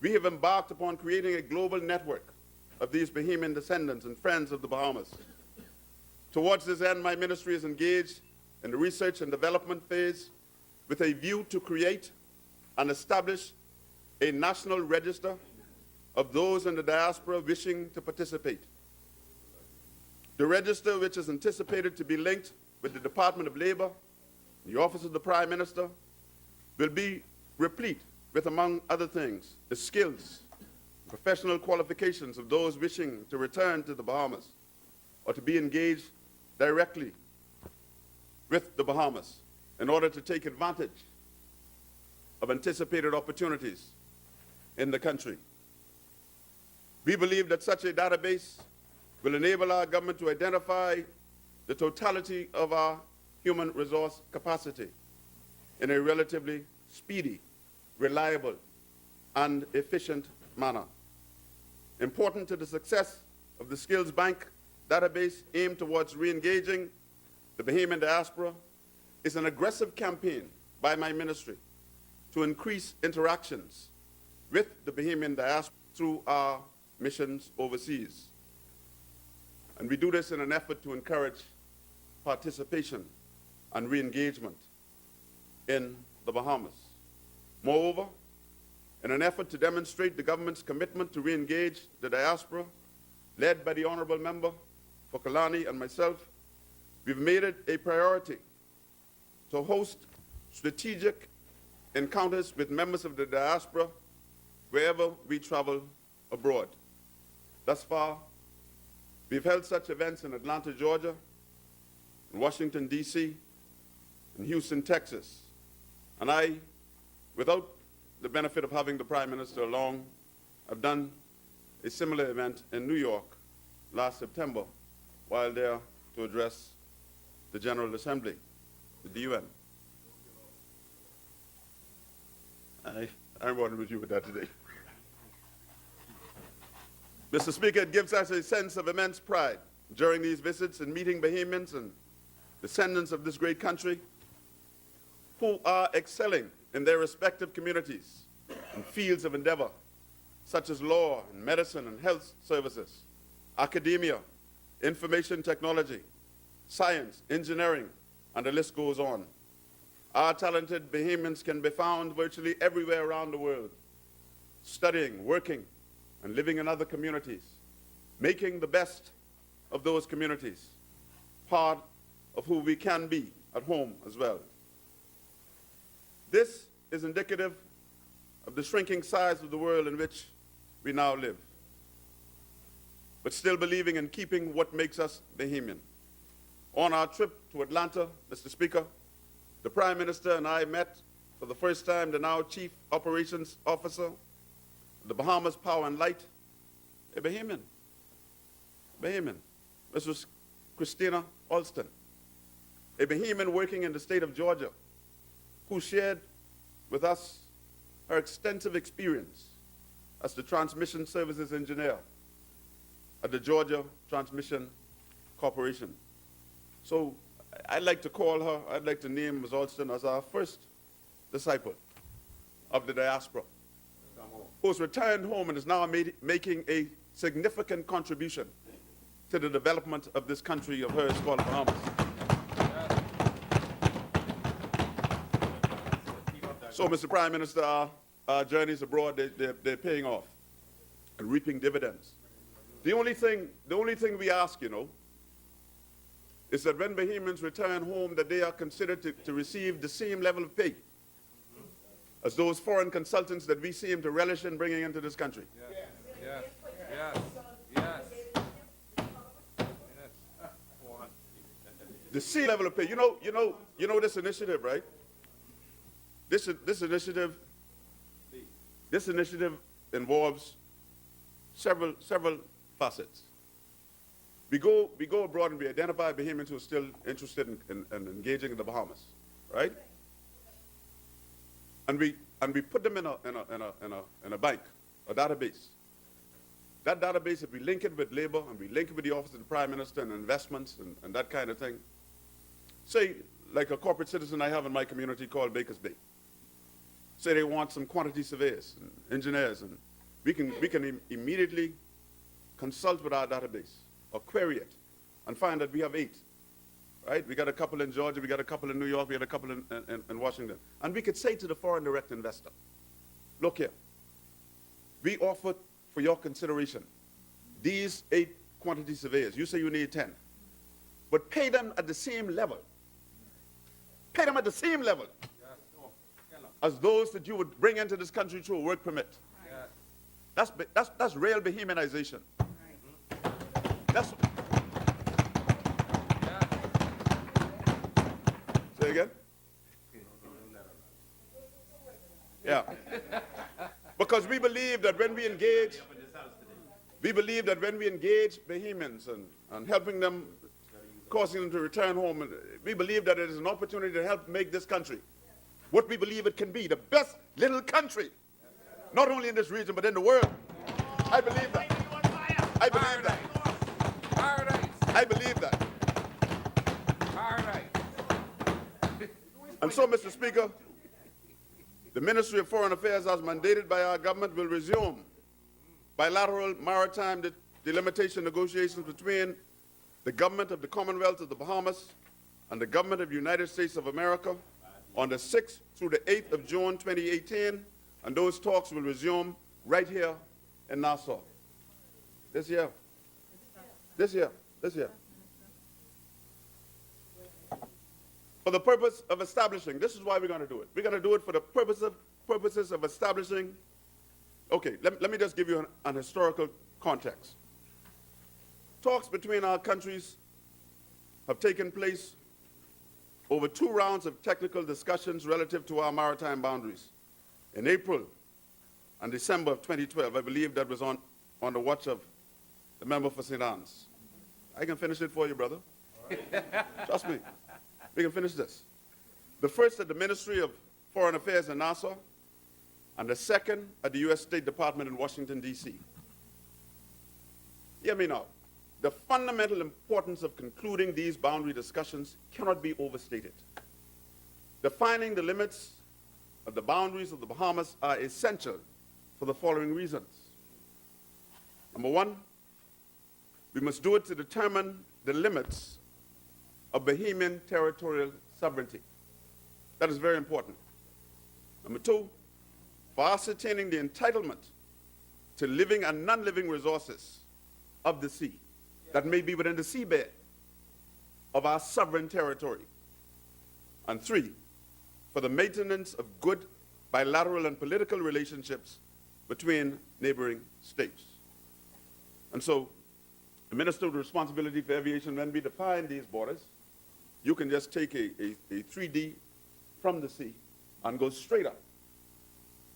we have embarked upon creating a global network of these Bahamian descendants and friends of the Bahamas. Towards this end, my ministry is engaged in the research and development phase with a view to create and establish a national register of those in the diaspora wishing to participate. The register, which is anticipated to be linked with the Department of Labor, the Office of the Prime Minister, will be replete with, among other things, the skills, professional qualifications of those wishing to return to the Bahamas or to be engaged directly with the Bahamas in order to take advantage of anticipated opportunities in the country. We believe that such a database will enable our government to identify the totality of our human resource capacity in a relatively speedy, reliable, and efficient manner. Important to the success of the Skills Bank database aimed towards re-engaging the Bahamian diaspora is an aggressive campaign by my ministry to increase interactions with the Bahamian diaspora through our missions overseas. And we do this in an effort to encourage participation and re-engagement in the Bahamas. Moreover, in an effort to demonstrate the government's commitment to re-engage the diaspora, led by the Honorable Member for Kalani and myself, we've made it a priority to host strategic encounters with members of the diaspora wherever we travel abroad. Thus far, we've held such events in Atlanta, Georgia, in Washington, D.C., in Houston, Texas. And I, without the benefit of having the Prime Minister along, have done a similar event in New York last September while there to address the General Assembly, the UN. I'm wondering with you with that today. Mr. Speaker, it gives us a sense of immense pride during these visits in meeting Bahamians and descendants of this great country, who are excelling in their respective communities in fields of endeavor, such as law and medicine and health services, academia, information technology, science, engineering, and the list goes on. Our talented Bahamians can be found virtually everywhere around the world, studying, working, and living in other communities, making the best of those communities, part of who we can be at home as well. This is indicative of the shrinking size of the world in which we now live, but still believing in keeping what makes us Bahamian. On our trip to Atlanta, Mr. Speaker, the Prime Minister and I met for the first time the now Chief Operations Officer of the Bahamas Power and Light, a Bahamian, Mrs. Christina Alston, a Bahamian working in the state of Georgia, who shared with us her extensive experience as the transmission services engineer at the Georgia Transmission Corporation. So I'd like to call her, I'd like to name Ms. Alston as our first disciple of the diaspora, who's returned home and is now making a significant contribution to the development of this country of hers called the Bahamas. So, Mr. Prime Minister, our journeys abroad, they're paying off and reaping dividends. The only thing we ask, is that when Bahamians return home, that they are considered to receive the same level of pay as those foreign consultants that we seem to relish in bringing into this country. The same level of pay. You know this initiative, right? This initiative involves several facets. We go abroad and we identify Bahamians who are still interested in engaging in the Bahamas, right? And we put them in a bank, a database. That database, if we link it with labor and we link it with the Office of the Prime Minister and investments and that kind of thing, say like a corporate citizen I have in my community called Bakers Bay. Say they want some quantity surveyors and engineers, and we can immediately consult with our database or query it and find that we have 8, right? We got a couple in Georgia, we got a couple in New York, we got a couple in Washington. And we could say to the foreign direct investor, look here, we offer for your consideration these 8 quantity surveyors. You say you need 10, but pay them at the same level. Pay them at the same level as those that you would bring into this country through a work permit. That's real Bahamianization. Say again? Yeah. Because we believe that when we engage Bahamians and helping them, causing them to return home, we believe that it is an opportunity to help make this country what we believe it can be, the best little country, not only in this region, but in the world. I believe that. I believe that. I believe that. And so, Mr. Speaker, the Ministry of Foreign Affairs, as mandated by our government, will resume bilateral maritime delimitation negotiations between the government of the Commonwealth of the Bahamas and the government of the United States of America on the 6th through the 8th of June 2018, and those talks will resume right here in Nassau. This year. For the purpose of establishing, this is why we're going to do it. We're going to do it for the purposes of establishing. Okay, let me just give you an historical context. Talks between our countries have taken place over 2 rounds of technical discussions relative to our maritime boundaries. In April and December of 2012, I believe that was on the watch of the member for St. Anne's. I can finish it for you, brother. Trust me. We can finish this. The first at the Ministry of Foreign Affairs in Nassau, and the second at the U.S. State Department in Washington, D.C. Hear me now. the fundamental importance of concluding these boundary discussions cannot be overstated. Defining the limits of the boundaries of the Bahamas are essential for the following reasons. Number one, we must do it to determine the limits of Bahamian territorial sovereignty. That is very important. Number two, for ascertaining the entitlement to living and non-living resources of the sea that may be within the seabed of our sovereign territory. And three, for the maintenance of good bilateral and political relationships between neighboring states. And so, the Minister with responsibility for aviation, when we define these borders, you can just take a 3D from the sea and go straight up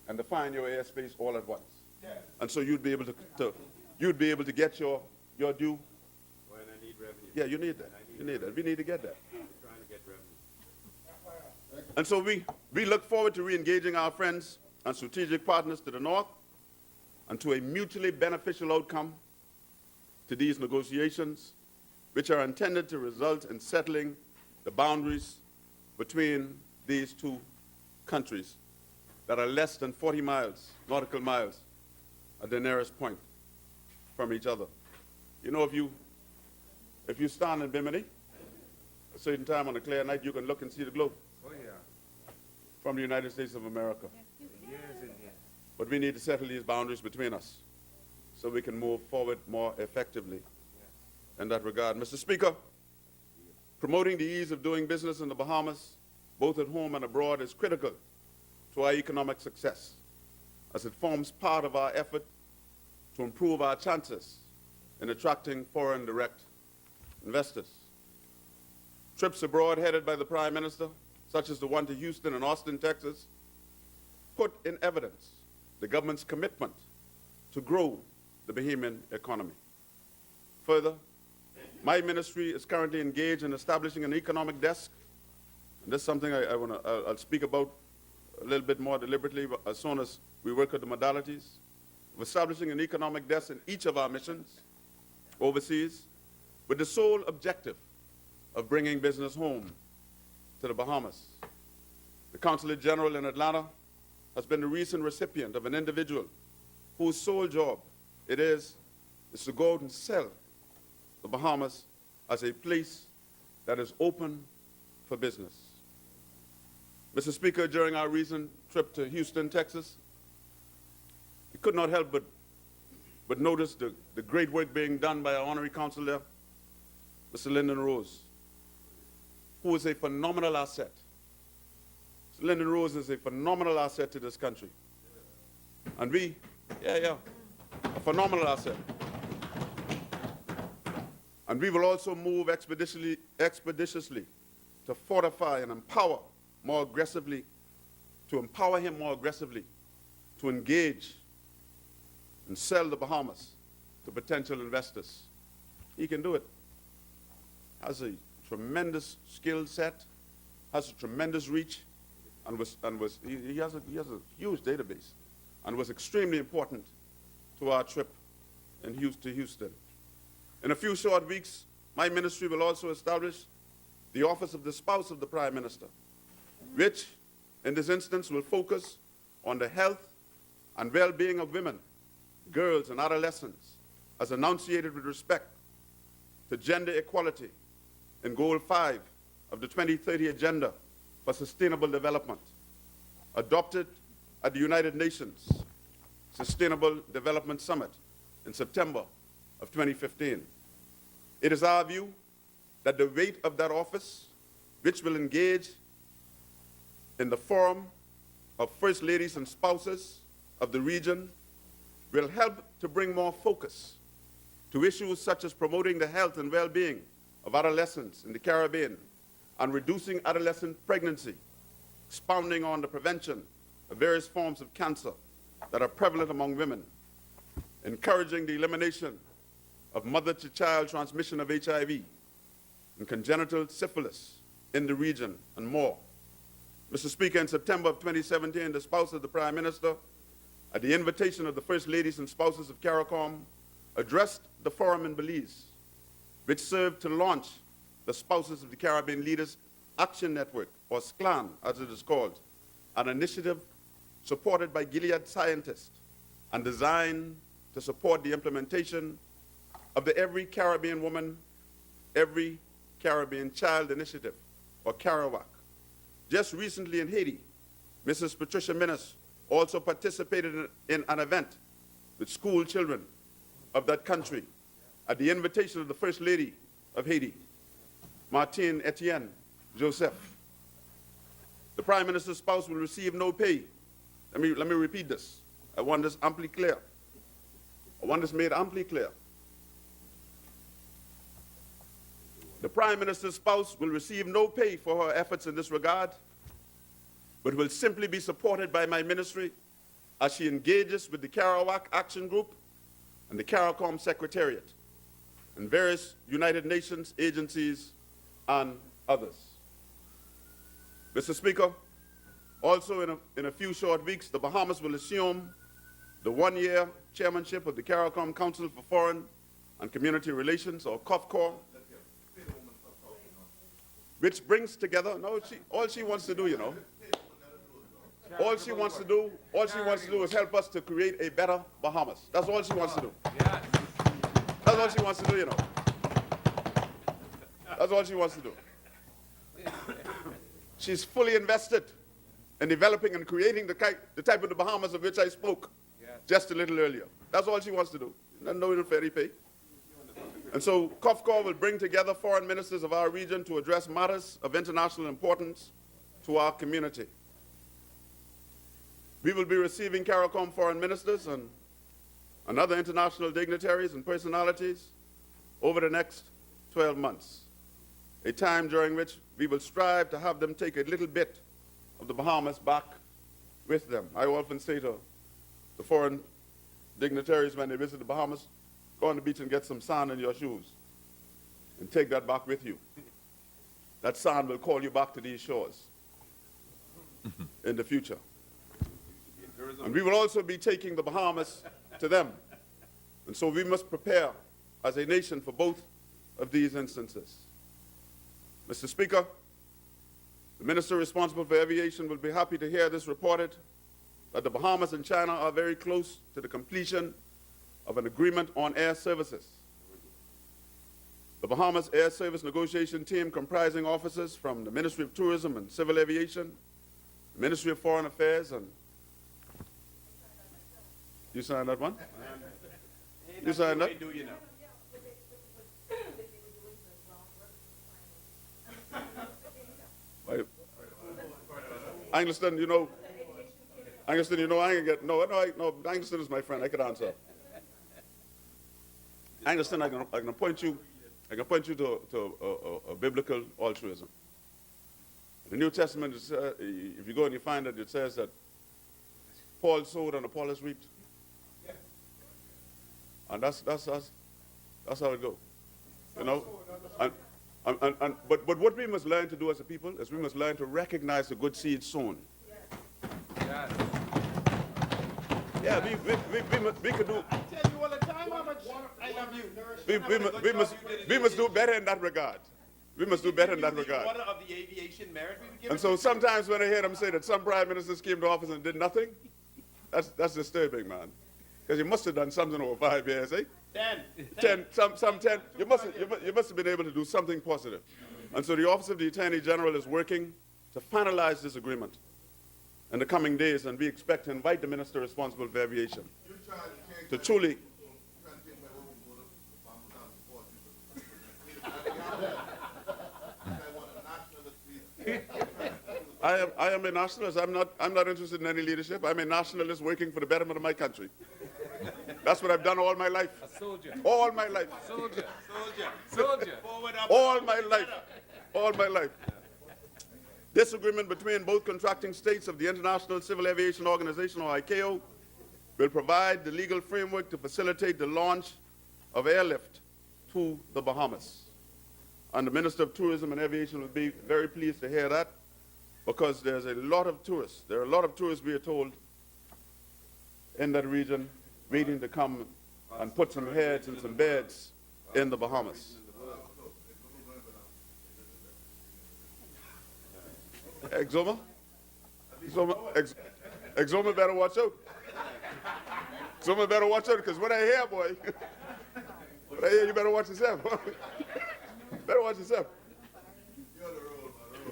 and define your airspace all at once. Yeah. And so you'd be able to get your due. When I need revenue. Yeah, you need that. You need that. We need to get that. I'm trying to get revenue. And so we look forward to re-engaging our friends and strategic partners to the north and to a mutually beneficial outcome to these negotiations, which are intended to result in settling the boundaries between these two countries that are less than 40 miles, nautical miles, at the nearest point from each other. You know, if you stand in Bimini, a certain time on a clear night, you can look and see the globe. Oh, yeah. From the United States of America. Years and years. But we need to settle these boundaries between us so we can move forward more effectively in that regard. Mr. Speaker, promoting the ease of doing business in the Bahamas, both at home and abroad, is critical to our economic success, as it forms part of our effort to improve our chances in attracting foreign direct investors. Trips abroad headed by the Prime Minister, such as the one to Houston and Austin, Texas, put in evidence the government's commitment to grow the Bahamian economy. Further, my ministry is currently engaged in establishing an economic desk, and this is something I'll speak about a little bit more deliberately as soon as we work with the modalities, of establishing an economic desk in each of our missions overseas with the sole objective of bringing business home to the Bahamas. The Consulate General in Atlanta has been the recent recipient of an individual whose sole job it is to go out and sell the Bahamas as a place that is open for business. Mr. Speaker, during our recent trip to Houston, Texas, we could not help but notice the great work being done by our honorary consul there, Mr. Lyndon Rose, who is a phenomenal asset. Mr. Lyndon Rose is a phenomenal asset to this country. And a phenomenal asset. And we will also move expeditiously to fortify and empower more aggressively, to empower him more aggressively to engage and sell the Bahamas to potential investors. He can do it. Has a tremendous skill set, has a tremendous reach, and he has a huge database, and was extremely important to our trip to Houston. In a few short weeks, my ministry will also establish the Office of the Spouse of the Prime Minister, which, in this instance, will focus on the health and well-being of women, girls, and adolescents, as enunciated with respect to gender equality in Goal 5 of the 2030 Agenda for Sustainable Development, adopted at the United Nations Sustainable Development Summit in September of 2015. It is our view that the weight of that office, which will engage in the forum of First Ladies and Spouses of the region, will help to bring more focus to issues such as promoting the health and well-being of adolescents in the Caribbean and reducing adolescent pregnancy, expounding on the prevention of various forms of cancer that are prevalent among women, encouraging the elimination of mother-to-child transmission of HIV and congenital syphilis in the region, and more. Mr. Speaker, in September of 2017, the spouse of the Prime Minister, at the invitation of the First Ladies and Spouses of CARICOM, addressed the forum in Belize which served to launch the Spouses of the Caribbean Leaders Action Network, or SCLAN as it is called, an initiative supported by Gilead scientists and designed to support the implementation of the Every Caribbean Woman, Every Caribbean Child Initiative, or CARIWAC. Just recently in Haiti, Mrs. Patricia Minnis also participated in an event with school children of that country at the invitation of the First Lady of Haiti, Martine Etienne Joseph. The Prime Minister's spouse will receive no pay. Let me repeat this. I want this amply clear. I want this made amply clear. The Prime Minister's spouse will receive no pay for her efforts in this regard, but will simply be supported by my ministry as she engages with the CARIWAC Action Group and the CARICOM Secretariat and various United Nations agencies and others. Mr. Speaker, also in a few short weeks, the Bahamas will assume the one-year chairmanship of the CARICOM Council for Foreign and Community Relations, or COFCOR, which brings together, all she wants to do, you know, all she wants to do is help us to create a better Bahamas. That's all she wants to do. That's all she wants to do, you know. That's all she wants to do. She's fully invested in developing and creating the type of the Bahamas of which I spoke just a little earlier. That's all she wants to do. No fairy pay. And so COFCOR will bring together foreign ministers of our region to address matters of international importance to our community. We will be receiving CARICOM foreign ministers and other international dignitaries and personalities over the next 12 months, a time during which we will strive to have them take a little bit of the Bahamas back with them. I often say to the foreign dignitaries when they visit the Bahamas, go on the beach and get some sand in your shoes and take that back with you. That sand will call you back to these shores in the future. And we will also be taking the Bahamas to them. And so we must prepare as a nation for both of these instances. Mr. Speaker, the Minister responsible for aviation will be happy to hear this reported that the Bahamas and China are very close to the completion of an agreement on air services. The Bahamas Air Service Negotiation Team, comprising officers from the Ministry of Tourism and Civil Aviation, the Ministry of Foreign Affairs, and you signed that one? You signed that? Do you know? Angleston, Angleston, I can get, no, Angleston is my friend, I could answer. Angleston, I can point you to a biblical altruism. In the New Testament, if you go and you find it, it says that Paul sowed and Apollos reaped. And that's how it goes, you know. But what we must learn to do as a people is we must learn to recognize the good seed sown. Yeah, we could do. I tell you all the time how much I love you. We must do better in that regard. We must do better in that regard. Water of the aviation merit we would give. And so sometimes when I hear them say that some prime ministers came to office and did nothing, that's disturbing, man. Because you must have done something over 5 years, eh? 10. Some 10. You must have been able to do something positive. And so the Office of the Attorney General is working to finalize this agreement in the coming days, and we expect to invite the Minister responsible for aviation to truly. I am a nationalist. I'm not interested in any leadership. I'm a nationalist working for the betterment of my country. That's what I've done all my life. A soldier. All my life. Soldier. Forward, up, All my life. All my life. This agreement between both contracting states of the International Civil Aviation Organization, or ICAO, will provide the legal framework to facilitate the launch of airlift to the Bahamas. And the Minister of Tourism and Aviation will be very pleased to hear that, because there's a lot of tourists. There are a lot of tourists, we are told, in that region, waiting to come and put some heads and some beds in the Bahamas. Exoma? Exoma better watch out. Exoma better watch out, because what I hear, boy, what I hear, you better watch yourself. Better watch yourself.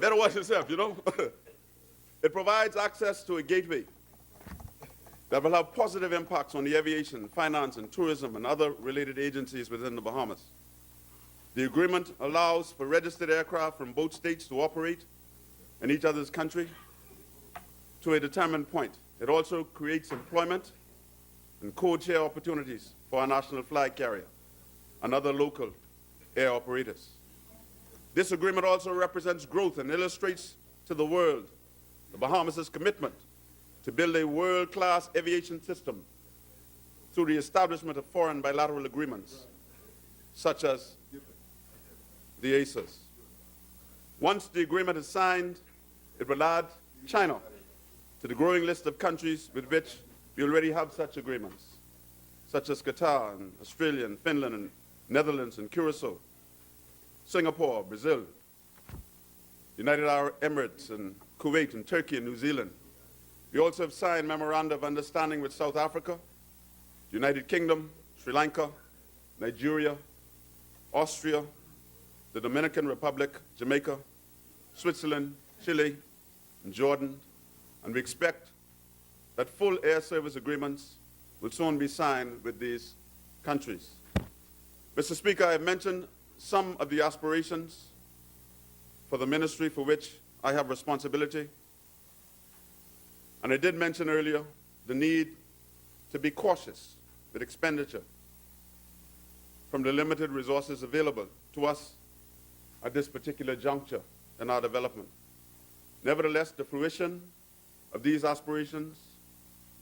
Better watch yourself, you know. It provides access to a gateway that will have positive impacts on the aviation, finance, and tourism and other related agencies within the Bahamas. The agreement allows for registered aircraft from both states to operate in each other's country to a determined point. It also creates employment and code share opportunities for our national flag carrier and other local air operators. This agreement also represents growth and illustrates to the world the Bahamas' commitment to build a world-class aviation system through the establishment of foreign bilateral agreements, such as the ACES. Once the agreement is signed, it will add China to the growing list of countries with which we already have such agreements, such as Qatar and Australia and Finland and Netherlands and Curacao, Singapore, Brazil, United Arab Emirates and Kuwait and Turkey and New Zealand. We also have signed memoranda of understanding with South Africa, United Kingdom, Sri Lanka, Nigeria, Austria, the Dominican Republic, Jamaica, Switzerland, Chile, and Jordan, and we expect that full air service agreements will soon be signed with these countries. Mr. Speaker, I have mentioned some of the aspirations for the ministry for which I have responsibility, and I did mention earlier the need to be cautious with expenditure from the limited resources available to us at this particular juncture in our development. Nevertheless, the fruition of these aspirations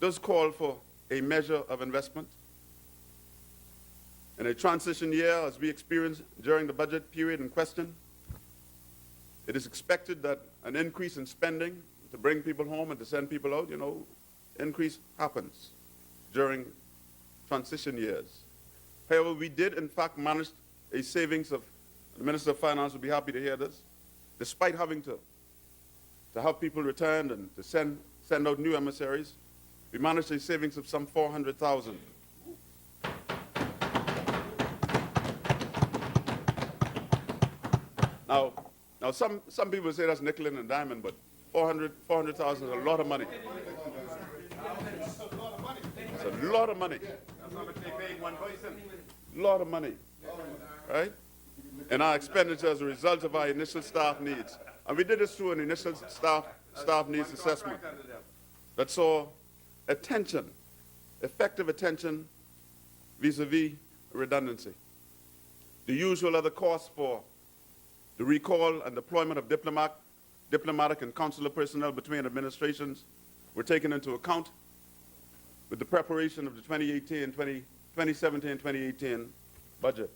does call for a measure of investment. In a transition year, as we experienced during the budget period in question, it is expected that an increase in spending to bring people home and to send people out, you know, increase happens during transition years. However, we did in fact manage a savings of, the Minister of Finance would be happy to hear this, despite having to have people returned and to send out new emissaries, we managed a savings of some 400,000. Now some people say that's nickel and diamond, but 400,000 is a lot of money. It's a lot of money. A lot of money, right? And our expenditure as a result of our initial staff needs. And we did this through an initial staff needs assessment that saw attention, effective attention vis-a-vis redundancy. The usual other costs for the recall and deployment of diplomatic and consular personnel between administrations were taken into account with the preparation of the 2017-2018 budget.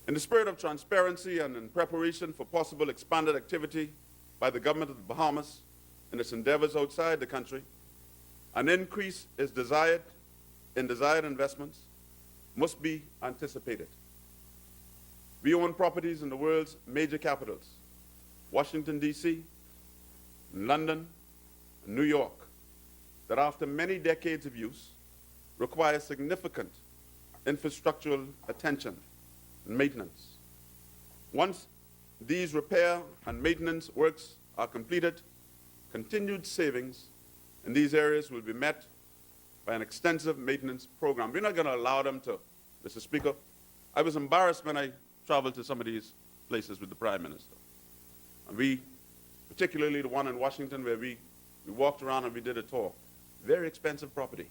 In the spirit of transparency and in preparation for possible expanded activity by the government of the Bahamas in its endeavors outside the country, an increase in desired investments must be anticipated. We own properties in the world's major capitals, Washington, D.C., London, and New York, that after many decades of use require significant infrastructural attention and maintenance. Once these repair and maintenance works are completed, continued savings in these areas will be met by an extensive maintenance program. We're not going to allow them to, Mr. Speaker. I was embarrassed when I traveled to some of these places with the Prime Minister. And we, particularly the one in Washington where we walked around and we did a tour, very expensive property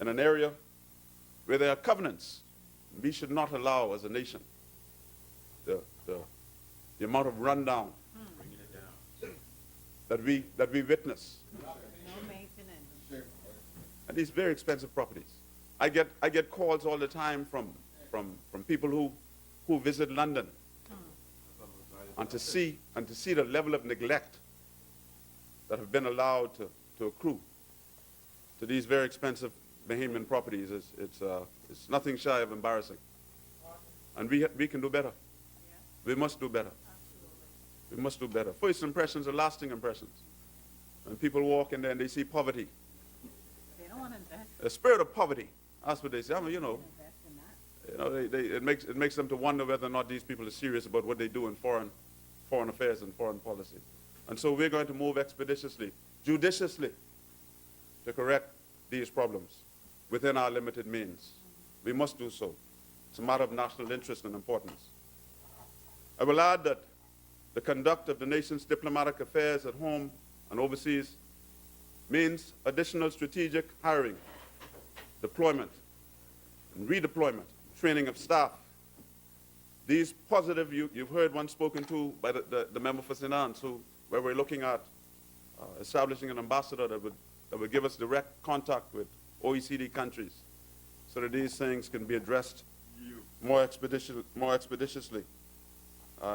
in an area where there are covenants. We should not allow as a nation the amount of rundown that we witness. No maintenance. And these very expensive properties. I get calls all the time from people who visit London and to see the level of neglect that have been allowed to accrue to these very expensive Bahamian properties. It's nothing shy of embarrassing. And we can do better. We must do better. We must do better. First impressions are lasting impressions. When people walk in there and they see poverty, They don't want to invest, a spirit of poverty, that's what they say. I mean, invest in that. it makes them to wonder whether or not these people are serious about what they do in foreign affairs and foreign policy. And so we're going to move expeditiously, judiciously, to correct these problems within our limited means. We must do so. It's a matter of national interest and importance. I will add that the conduct of the nation's diplomatic affairs at home and overseas means additional strategic hiring, deployment, and redeployment, training of staff. These positive, you've heard one spoken to by the member for St. Anne's, where we're looking at establishing an ambassador that would give us direct contact with OECD countries so that these things can be addressed more expeditiously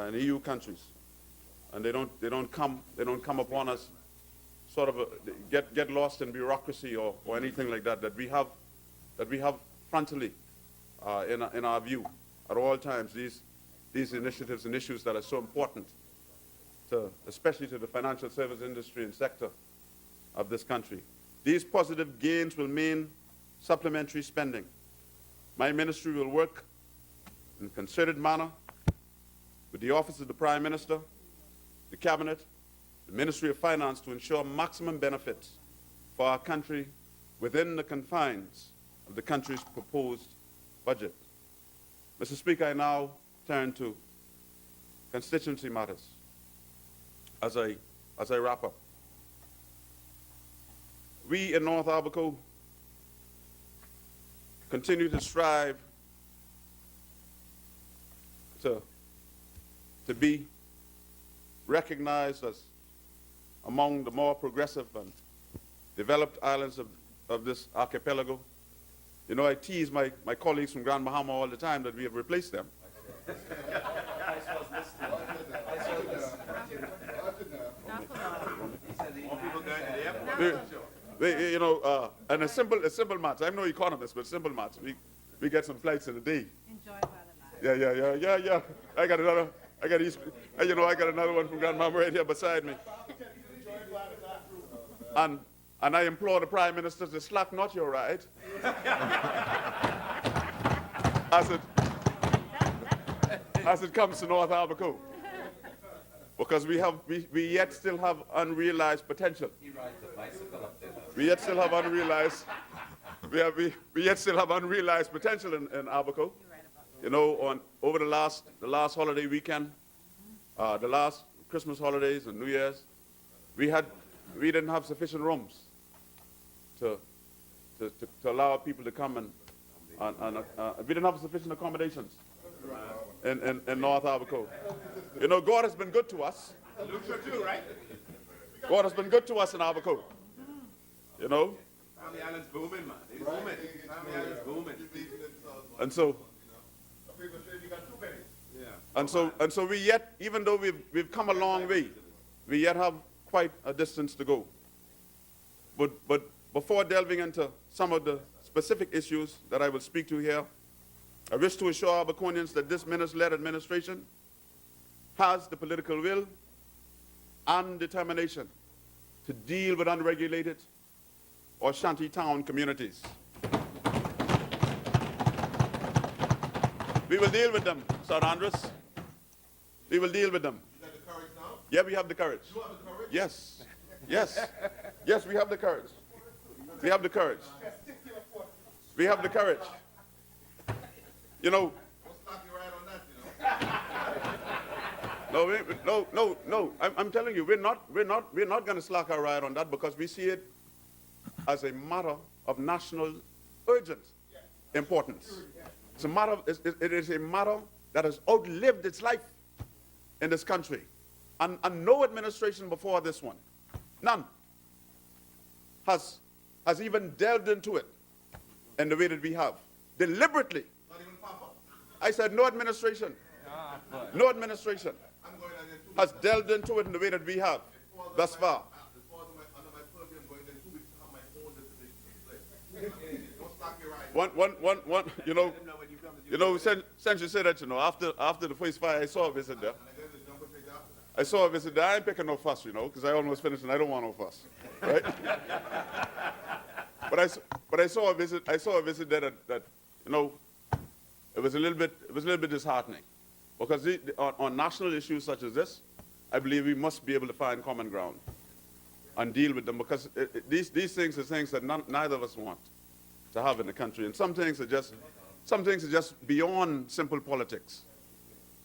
in EU countries. And they don't come upon us sort of get lost in bureaucracy or anything like that, that we have frontally in our view at all times these initiatives and issues that are so important especially to the financial service industry and sector of this country. These positive gains will mean supplementary spending. My ministry will work in a concerted manner with the Office of the Prime Minister, the Cabinet, the Ministry of Finance to ensure maximum benefits for our country within the confines of the country's proposed budget. Mr. Speaker, I now turn to constituency matters as I wrap up. We in North Abaco continue to strive to be recognized as among the more progressive and developed islands of this archipelago. You know, I tease my colleagues from Grand Bahama all the time that we have replaced them. You know, and a simple maths. I'm no economist, but simple maths. We get some flights in a day. Enjoy by the life. Yeah. I got another one from Grand Bahama right here beside me. And I implore the Prime Minister to slack not your ride. as it comes to North Abaco. Because we yet still have unrealized potential. He rides a bicycle up there. We yet still have unrealized potential in Abaco. You know, over the last holiday weekend, the last Christmas holidays and New Year's, we didn't have sufficient rooms to allow people to come and we didn't have sufficient accommodations in North Abaco. You know, God has been good to us. Looks for two, right? God has been good to us in Abaco. You know? Family Island's booming, man. It's booming. Family Island's booming. And so we yet, even though we've come a long way, we yet have quite a distance to go. But before delving into some of the specific issues that I will speak to here, I wish to assure Abaconians that this minister-led administration has the political will and determination to deal with unregulated or shantytown communities. We will deal with them, Sir Andres. We will deal with them. You got the courage now? Yeah, we have the courage. You have the courage? Yes. Yes, we have the courage. We have the courage. We have the courage. You know. Don't stop you right on that, you know. No. I'm telling you, we're not going to slack our ride on that because we see it as a matter of national urgent importance. It's a matter. It is a matter that has outlived its life in this country, and no administration before this one, none, has even delved into it in the way that we have deliberately. Not even Papa. I said no administration. No administration I'm going on in 2 weeks. has delved into it in the way that we have thus far. It falls under my purview. I'm going in 2 weeks to have my own dissertation. Don't stop your ride. One, you know, since you said that, you know, after the first fire I saw a visit there, And I get the jumbo trade after I saw a visit there. I ain't picking no fuss, you know, because I almost finished and I don't want no fuss, right? but I saw a visit. I saw a visit there that you know, it was a little bit disheartening, because on national issues such as this, I believe we must be able to find common ground and deal with them, because these things are things that neither of us want to have in the country, and some things are just beyond simple politics.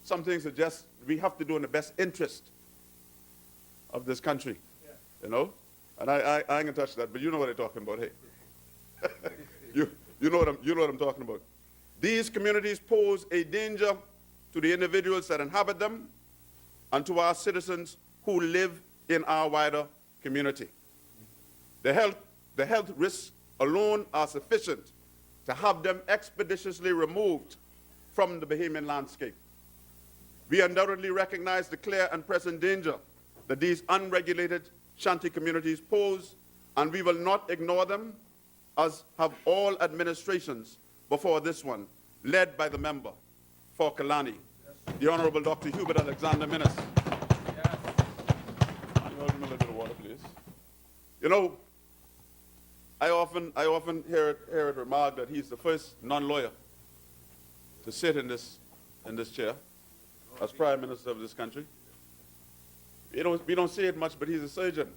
Some things are just we have to do in the best interest of this country, you know. And I ain't gonna touch that, but you know what I'm talking about, hey. you know what I'm talking about. These communities pose a danger to the individuals that inhabit them and to our citizens who live in our wider community. The health risks alone are sufficient to have them expeditiously removed from the Bahamian landscape. We undoubtedly recognize the clear and present danger that these unregulated shanty communities pose, and we will not ignore them, as have all administrations before this one, led by the member for Kalani, the Honorable Dr. Hubert Alexander Minnis. Can you hold him a little bit of water, please? You know, I often hear it remarked that he's the first non-lawyer to sit in this chair as Prime Minister of this country. We don't see it much, but he's a surgeon.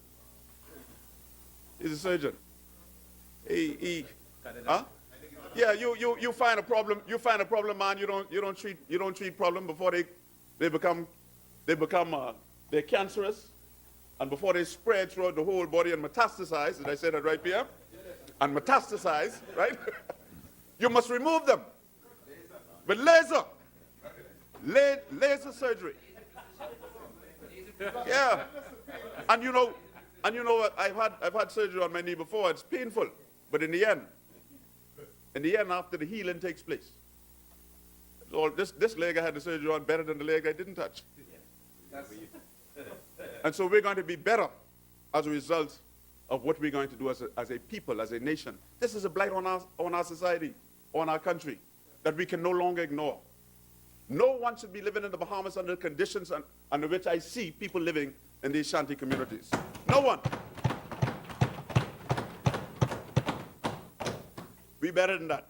He's a surgeon. Huh? Yeah, you find a problem, man. You don't treat problem before they become they're cancerous, and before they spread throughout the whole body and metastasize. Did I say that right, Pierre? And metastasize, right? You must remove them with laser surgery. Yeah, and you know what? I've had surgery on my knee before. It's painful, but in the end, after the healing takes place, this leg I had the surgery on better than the leg I didn't touch. And so we're going to be better as a result of what we're going to do as a people, as a nation. This is a blight on our society, on our country, that we can no longer ignore. No one should be living in the Bahamas under conditions under which I see people living in these shanty communities. No one. Be better than that.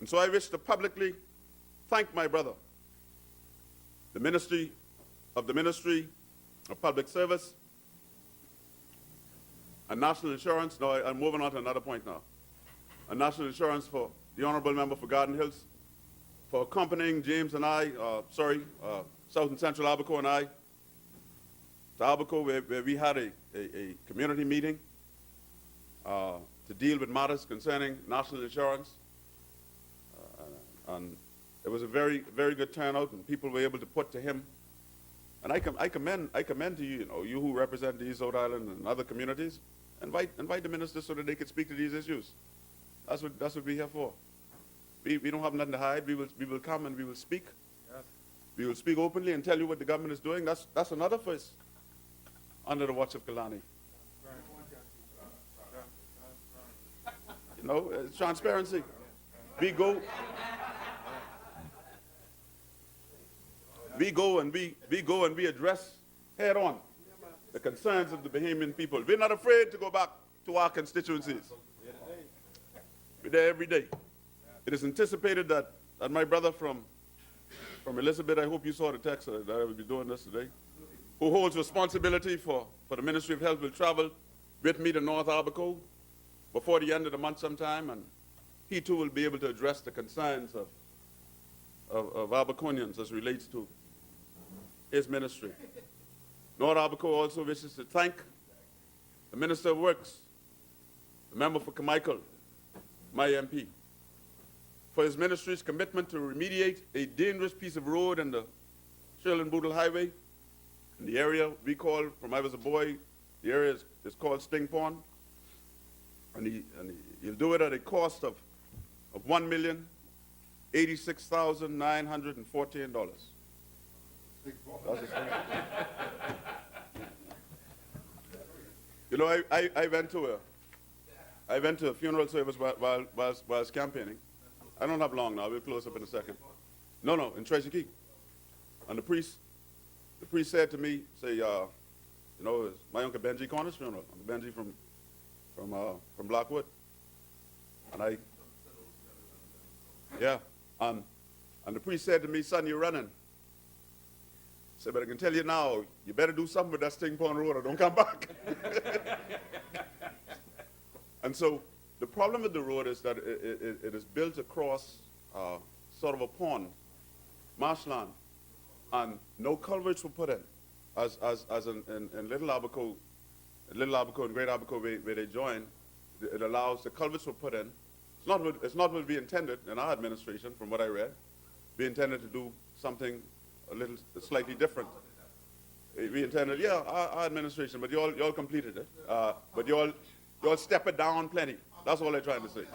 And so I wish to publicly thank my brother, the Ministry of Public Service and National Insurance. Now I'm moving on to another point now. And National Insurance for the Honorable Member for Garden Hills, for accompanying James and I, South and Central Abaco and I, to Abaco, where we had a community meeting to deal with matters concerning national insurance. And it was a very, very good turnout, and people were able to put to him. And I commend to you, you who represent the East Rhode Island and other communities, invite the ministers so that they could speak to these issues. That's what we're here for. We don't have nothing to hide. We will come and we will speak. Yes. We will speak openly and tell you what the government is doing. That's another first under the watch of Kalani. It's transparency. We go and we address head on the concerns of the Bahamian people. We're not afraid to go back to our constituencies. We're there every day. It is anticipated that my brother from Elizabeth, I hope you saw the text that I will be doing this today, who holds responsibility for the Ministry of Health, will travel with me to North Abaco before the end of the month sometime, and he too will be able to address the concerns of Abaconians as relates to his ministry. North Abaco also wishes to thank the Minister of Works, the member for Carmichael, my MP, for his ministry's commitment to remediate a dangerous piece of road in the Shirley-Bootle Highway in the area we call, from I was a boy, the area is called Sting Pond. And he'll do it at a cost of $1,086,914. I went to a funeral service while I was campaigning. I don't have long now. We'll close up in a second. No, in Treasure Key. And the priest the priest said to me, say, you know, it's my Uncle Benji Cornish funeral, Uncle Benji from Blackwood. And I, yeah, and the priest said to me, son, you're running. I said, but I can tell you now, you better do something with that Sting Pond Road or don't come back. And so the problem with the road is that it is built across sort of a pond, marshland, and no culverts were put in, as in Little Abaco and Great Abaco where they join. It allows the culverts were put in. It's not what we intended in our administration, from what I read. We intended to do something a little slightly different. We intended, yeah, our administration, but you all completed it. But you all step it down plenty. That's all they're trying to say,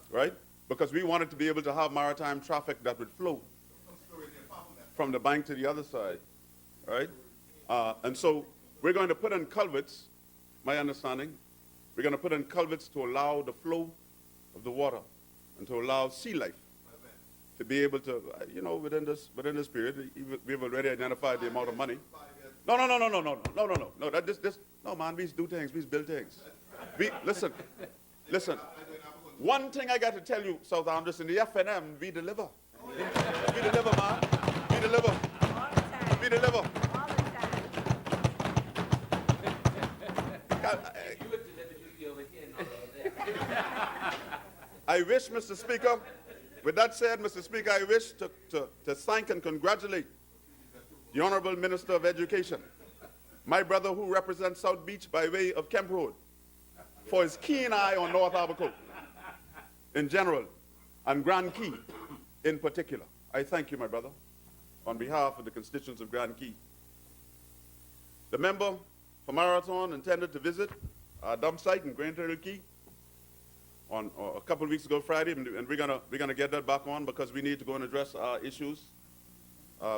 right? Because we wanted to be able to have maritime traffic that would flow from the bank to the other side, right? And so we're going to put in culverts, my understanding. We're going to put in culverts to allow the flow of the water and to allow sea life to be able to, you know, within this period, we've already identified the amount of money. No, no, man, we do things, we build things. Listen. One thing I got to tell you, South Andres, in the FNM, we deliver. We deliver, man. We deliver. All the time. We deliver. All the time. You would deliver, you'd be over here, not over there. I wish, Mr. Speaker, with that said, Mr. Speaker, I wish to thank and congratulate the Honorable Minister of Education, my brother who represents South Beach by way of Kemp Road, for his keen eye on North Abaco in general, and Grand Key in particular. I thank you, my brother, on behalf of the constituents of Grand Key. The member for Marathon intended to visit our dump site in Grand Turtle Key on a couple of weeks ago Friday, and we're gonna get that back on because we need to go and address our issues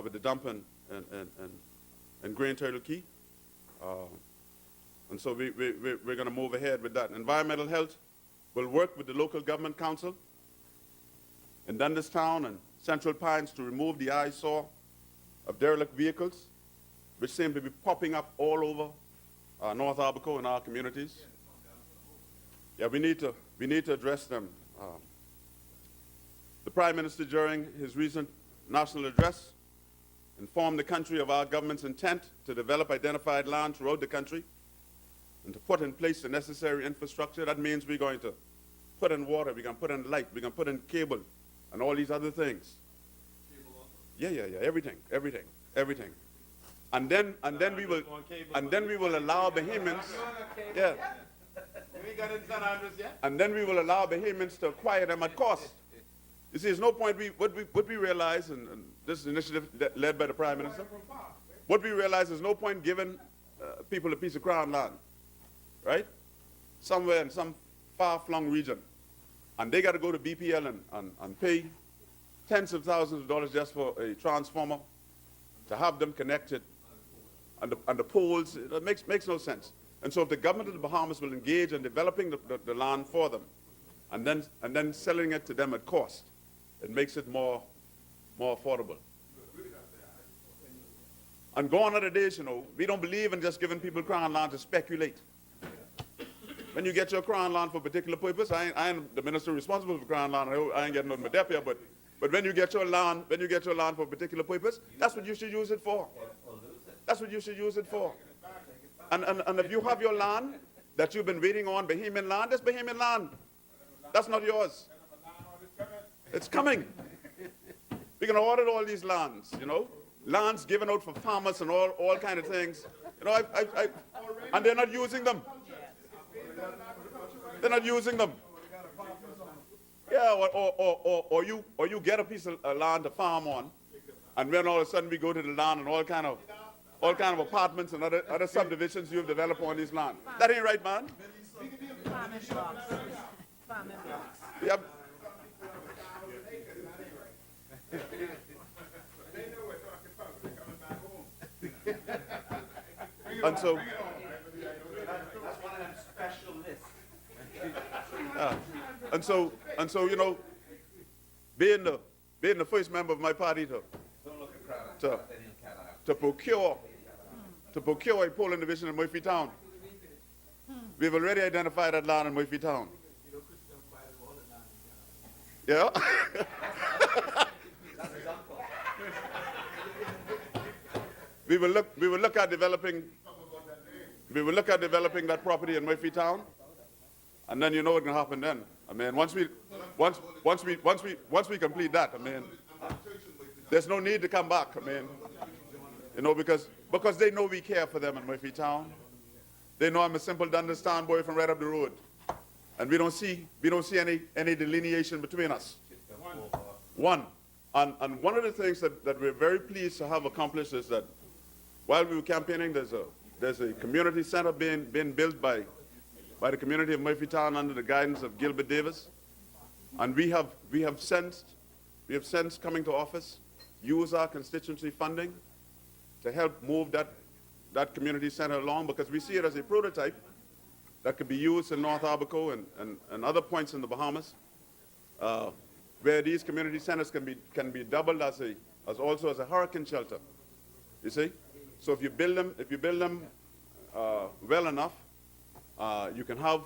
with the dump and Grand Turtle Key. And so we're going to move ahead with that. Environmental health will work with the local government council in Dundas Town and Central Pines to remove the eyesore of derelict vehicles, which seem to be popping up all over North Abaco and our communities. Yeah, we need to address them. The Prime Minister, during his recent national address, informed the country of our government's intent to develop identified land throughout the country and to put in place the necessary infrastructure. That means we're going to put in water, we're going to put in light, we're going to put in cable, and all these other things. Yeah, everything. And then we will allow Bahamians. Yeah. And then we will allow Bahamians to acquire them at cost. You see, there's no point. What we realize, and this is an initiative led by the Prime Minister, what we realize is no point giving people a piece of crown land, right? Somewhere in some far-flung region. And they got to go to BPL and pay tens of thousands of dollars just for a transformer to have them connected. And the poles, it makes no sense. And so if the government of the Bahamas will engage in developing the land for them and then selling it to them at cost, it makes it more affordable. And gone are the days, you know, we don't believe in just giving people crown land to speculate. When you get your crown land for a particular purpose, I am the minister responsible for crown land. I ain't getting nothing with that here, but when you get your land, for a particular purpose, that's what you should use it for. That's what you should use it for. And if you have your land that you've been waiting on, Bahamian land, that's Bahamian land. That's not yours. It's coming. We're going to audit all these lands, you know, lands given out for farmers and all kind of things. You know, and they're not using them. They're not using them. Yeah, or you get a piece of land to farm on, and then all of a sudden we go to the land and all kind of apartments and other subdivisions you've developed on this land. That ain't right, man. Farming blocks. Farming blocks. Yeah. And so, That's one of them special lists. and so, you know, being the first member of my party Don't look at crowd. to They didn't count out. to procure a polling division in Murphy Town. We've already identified that land in Murphy Town. Yeah. We will look at developing that property in Murphy Town, and then you know what's gonna happen then. I mean, once we complete that, I mean, there's no need to come back. I mean, you know, because they know we care for them in Murphy Town. They know I'm a simple to understand boy from right up the road, and we don't see any delineation between us. And one of the things that we're very pleased to have accomplished is that while we were campaigning, there's a community center being built by the community of Murphy Town under the guidance of Gilbert Davis, and we have since coming to office use our constituency funding to help move that community center along, because we see it as a prototype that could be used in North Abaco and other points in the Bahamas, where these community centers can be doubled as also as a hurricane shelter. You see, so if you build them well enough, you can have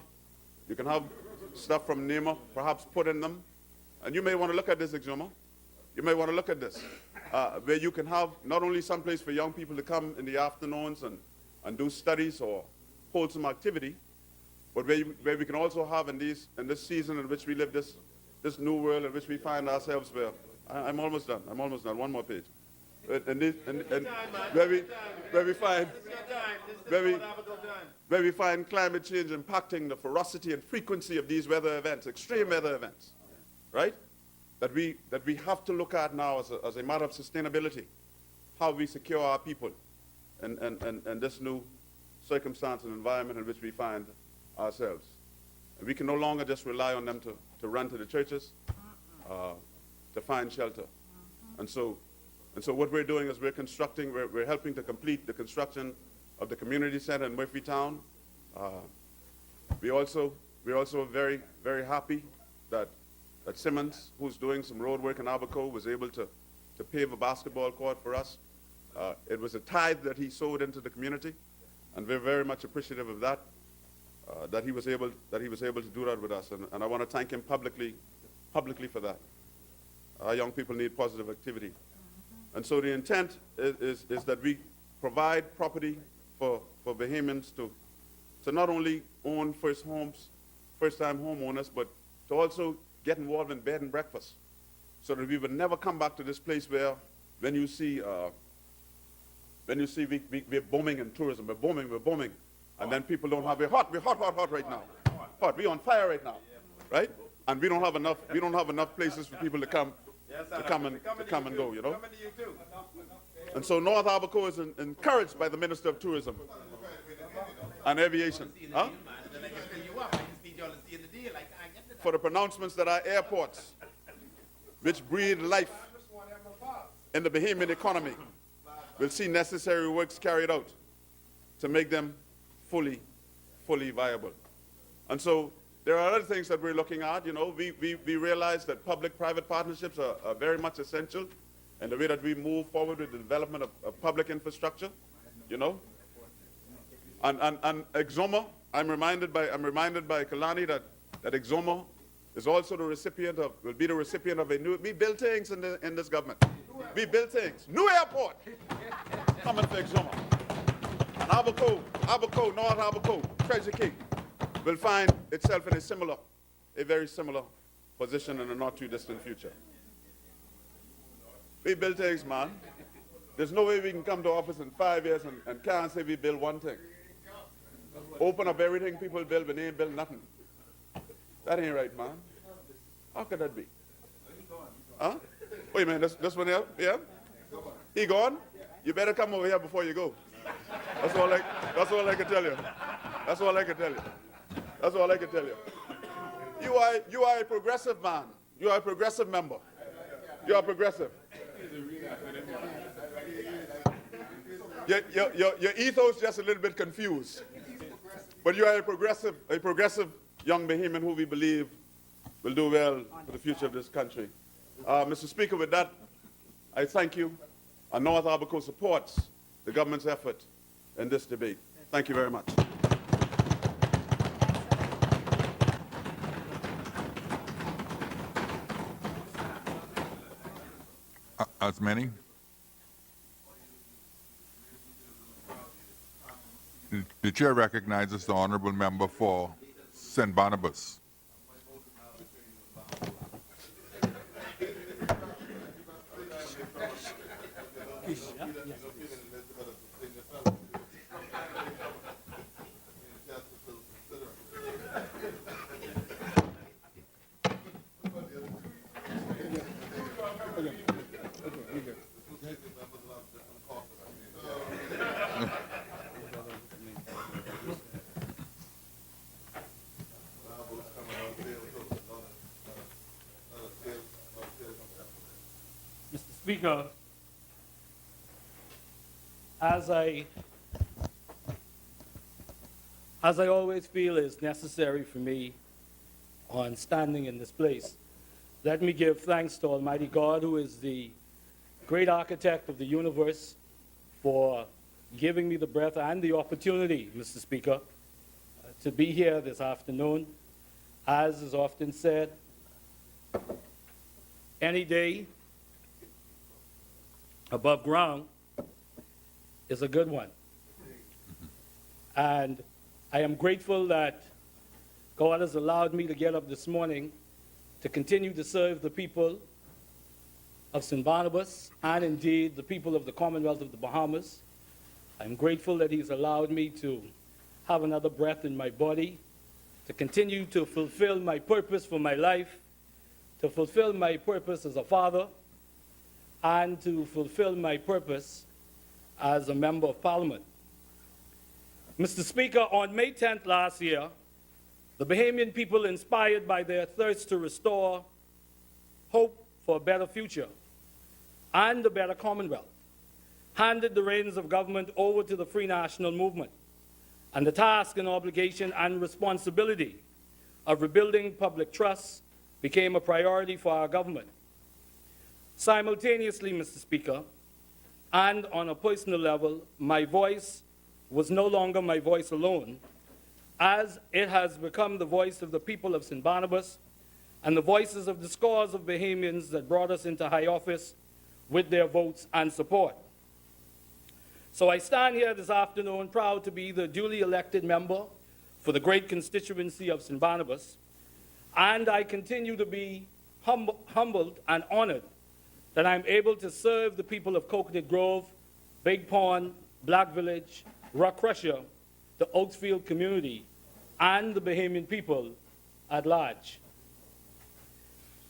stuff from NEMA perhaps put in them, and you may want to look at this, Exuma. You may want to look at this, where you can have not only some place for young people to come in the afternoons and do studies or hold some activity, but where we can also have in this season in which we live, this new world in which we find ourselves, where I'm almost done. One more page. Where we find climate change impacting the ferocity and frequency of these weather events, extreme weather events, right? That we have to look at now as a matter of sustainability, how we secure our people and this new circumstance and environment in which we find ourselves. And we can no longer just rely on them to run to the churches, to find shelter. And so what we're doing is we're helping to complete the construction of the community center in Murphy Town. We're also very, very happy that Simmons, who's doing some road work in Abaco, was able to pave a basketball court for us. It was a tithe that he sowed into the community, and we're very much appreciative of that. That he was able to do that with us, and I want to thank him publicly for that. Our young people need positive activity, and so the intent is that we provide property for Bahamians to not only own first-time homeowners, but to also get involved in bed and breakfast, so that we would never come back to this place where when you see we're booming in tourism, we're booming. And then people don't have we're hot right now. Hot, we're on fire right now, right? And we don't have enough places for people to come and go, you know. And so North Abaco is encouraged by the Minister of Tourism and Aviation, for the pronouncements that our airports, which breathe life in the Bahamian economy, will see necessary works carried out to make them fully viable. And so there are other things that we're looking at. You know, we realize that public-private partnerships are very much essential in the way that we move forward with the development of public infrastructure, you know. And Exoma, I'm reminded by Kalani that Exoma is also will be the recipient of we build things in this government. We build things. New airport coming for Exoma. And Abaco, North Abaco, Treasure King will find itself in a very similar position in the not too distant future. We build things, man. There's no way we can come to office in 5 years and can't say we build one thing. Open up everything people build, but they ain't build nothing. That ain't right, man. How could that be? Huh? Wait a minute, this one here? Yeah? He gone? You better come over here before you go. That's all I can tell you. That's all I can tell you. You are a progressive man. You are a progressive member. You are progressive. Your ethos is just a little bit confused. But you are a progressive young Bahamian who we believe will do well for the future of this country. Mr. Speaker, with that, I thank you. And North Abaco supports the government's effort in this debate. Thank you very much. As many? The chair recognizes the honorable member for St. Barnabas. Mr. Speaker, as I always feel is necessary for me on standing in this place, let me give thanks to Almighty God, who is the great architect of the universe, for giving me the breath and the opportunity, Mr. Speaker, to be here this afternoon. As is often said, any day above ground is a good one. And I am grateful that God has allowed me to get up this morning to continue to serve the people of St. Barnabas and indeed the people of the Commonwealth of the Bahamas. I'm grateful that He's allowed me to have another breath in my body, to continue to fulfill my purpose for my life, to fulfill my purpose as a father, and to fulfill my purpose as a member of Parliament. Mr. Speaker, on May 10th last year, the Bahamian people, inspired by their thirst to restore hope for a better future and a better Commonwealth, handed the reins of government over to the Free National Movement, and the task and obligation and responsibility of rebuilding public trust became a priority for our government. Simultaneously, Mr. Speaker, and on a personal level, my voice was no longer my voice alone, as it has become the voice of the people of St. Barnabas and the voices of the scores of Bahamians that brought us into high office with their votes and support. So I stand here this afternoon proud to be the duly elected member for the great constituency of St. Barnabas, and I continue to be humbled and honored that I'm able to serve the people of Coconut Grove, Big Pond, Black Village, Rock Crusher, the Oaksfield community, and the Bahamian people at large.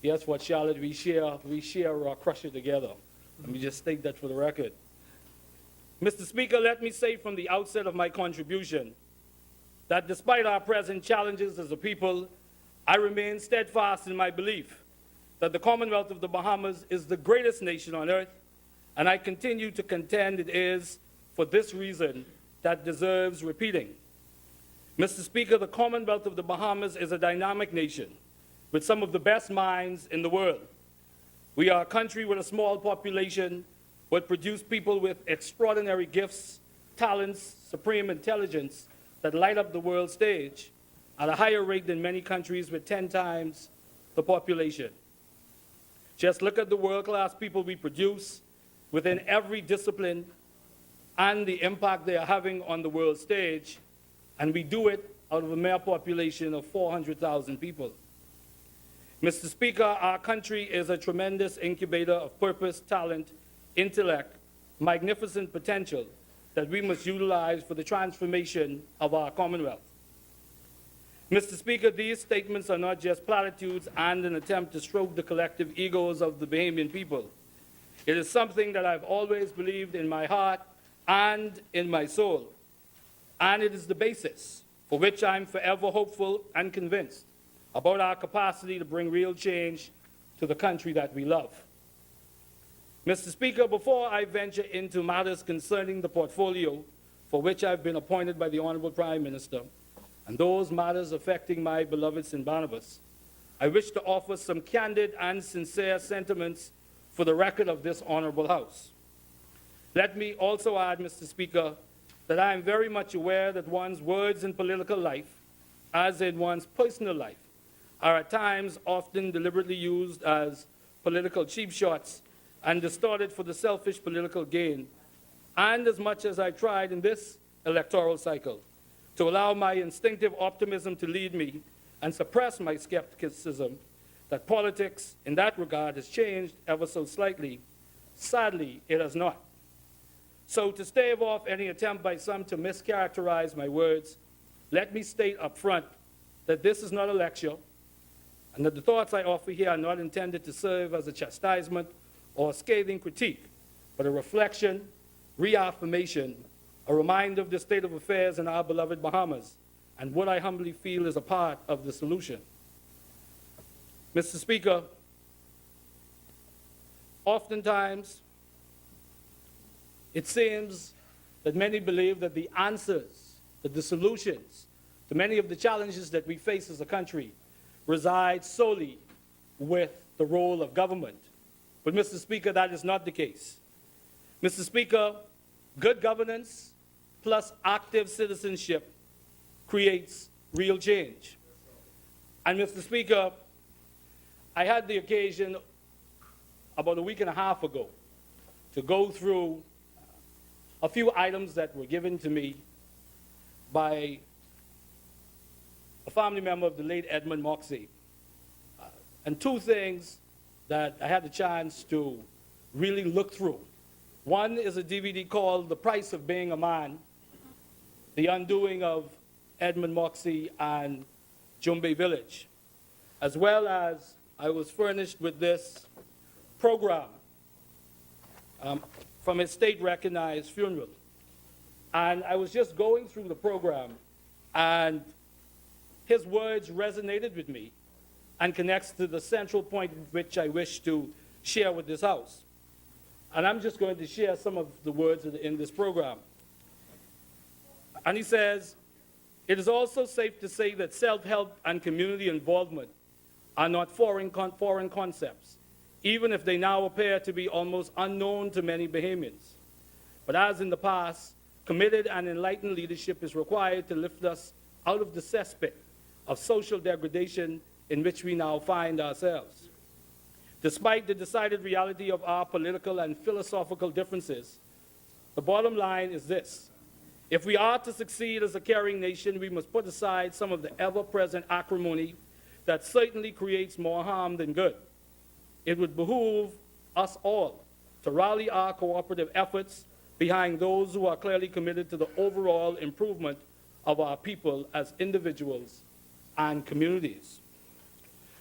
Yes, what Charlotte, we share Rock Crusher together. Let me just state that for the record. Mr. Speaker, let me say from the outset of my contribution that despite our present challenges as a people, I remain steadfast in my belief that the Commonwealth of the Bahamas is the greatest nation on earth, and I continue to contend it is, for this reason, that deserves repeating. Mr. Speaker, the Commonwealth of the Bahamas is a dynamic nation with some of the best minds in the world. We are a country with a small population, but produce people with extraordinary gifts, talents, supreme intelligence that light up the world stage at a higher rate than many countries with 10 times the population. Just look at the world-class people we produce within every discipline and the impact they are having on the world stage, and we do it out of a mere population of 400,000 people. Mr. Speaker, our country is a tremendous incubator of purpose, talent, intellect, magnificent potential that we must utilize for the transformation of our Commonwealth. Mr. Speaker, these statements are not just platitudes and an attempt to stroke the collective egos of the Bahamian people. It is something that I've always believed in my heart and in my soul, and it is the basis for which I'm forever hopeful and convinced about our capacity to bring real change to the country that we love. Mr. Speaker, before I venture into matters concerning the portfolio for which I've been appointed by the Honorable Prime Minister, and those matters affecting my beloved St. Barnabas, I wish to offer some candid and sincere sentiments for the record of this Honorable House. Let me also add, Mr. Speaker, that I am very much aware that one's words in political life, as in one's personal life, are at times often deliberately used as political cheap shots and distorted for the selfish political gain. And as much as I tried in this electoral cycle to allow my instinctive optimism to lead me and suppress my skepticism that politics in that regard has changed ever so slightly, sadly, it has not. So to stave off any attempt by some to mischaracterize my words, let me state up front that this is not a lecture, and that the thoughts I offer here are not intended to serve as a chastisement or a scathing critique, but a reflection, reaffirmation, a reminder of the state of affairs in our beloved Bahamas, and what I humbly feel is a part of the solution. Mr. Speaker, oftentimes it seems that many believe that the answers, that the solutions to many of the challenges that we face as a country reside solely with the role of government. But, Mr. Speaker, that is not the case. Mr. Speaker, good governance plus active citizenship creates real change. And, Mr. Speaker, I had the occasion about a week and a half ago to go through a few items that were given to me by a family member of the late Edmund Moxey. And two things that I had the chance to really look through. One is a DVD called The Price of Being a Man, The Undoing of Edmund Moxey and Jumbe Village, as well as I was furnished with this program from his state-recognized funeral. And I was just going through the program, and his words resonated with me and connects to the central point which I wish to share with this House. And I'm just going to share some of the words in this program. And he says, "It is also safe to say that self-help and community involvement are not foreign concepts, even if they now appear to be almost unknown to many Bahamians. But as in the past, committed and enlightened leadership is required to lift us out of the cesspit of social degradation in which we now find ourselves. Despite the decided reality of our political and philosophical differences, the bottom line is this: if we are to succeed as a caring nation, we must put aside some of the ever-present acrimony that certainly creates more harm than good. It would behoove us all to rally our cooperative efforts behind those who are clearly committed to the overall improvement of our people as individuals and communities."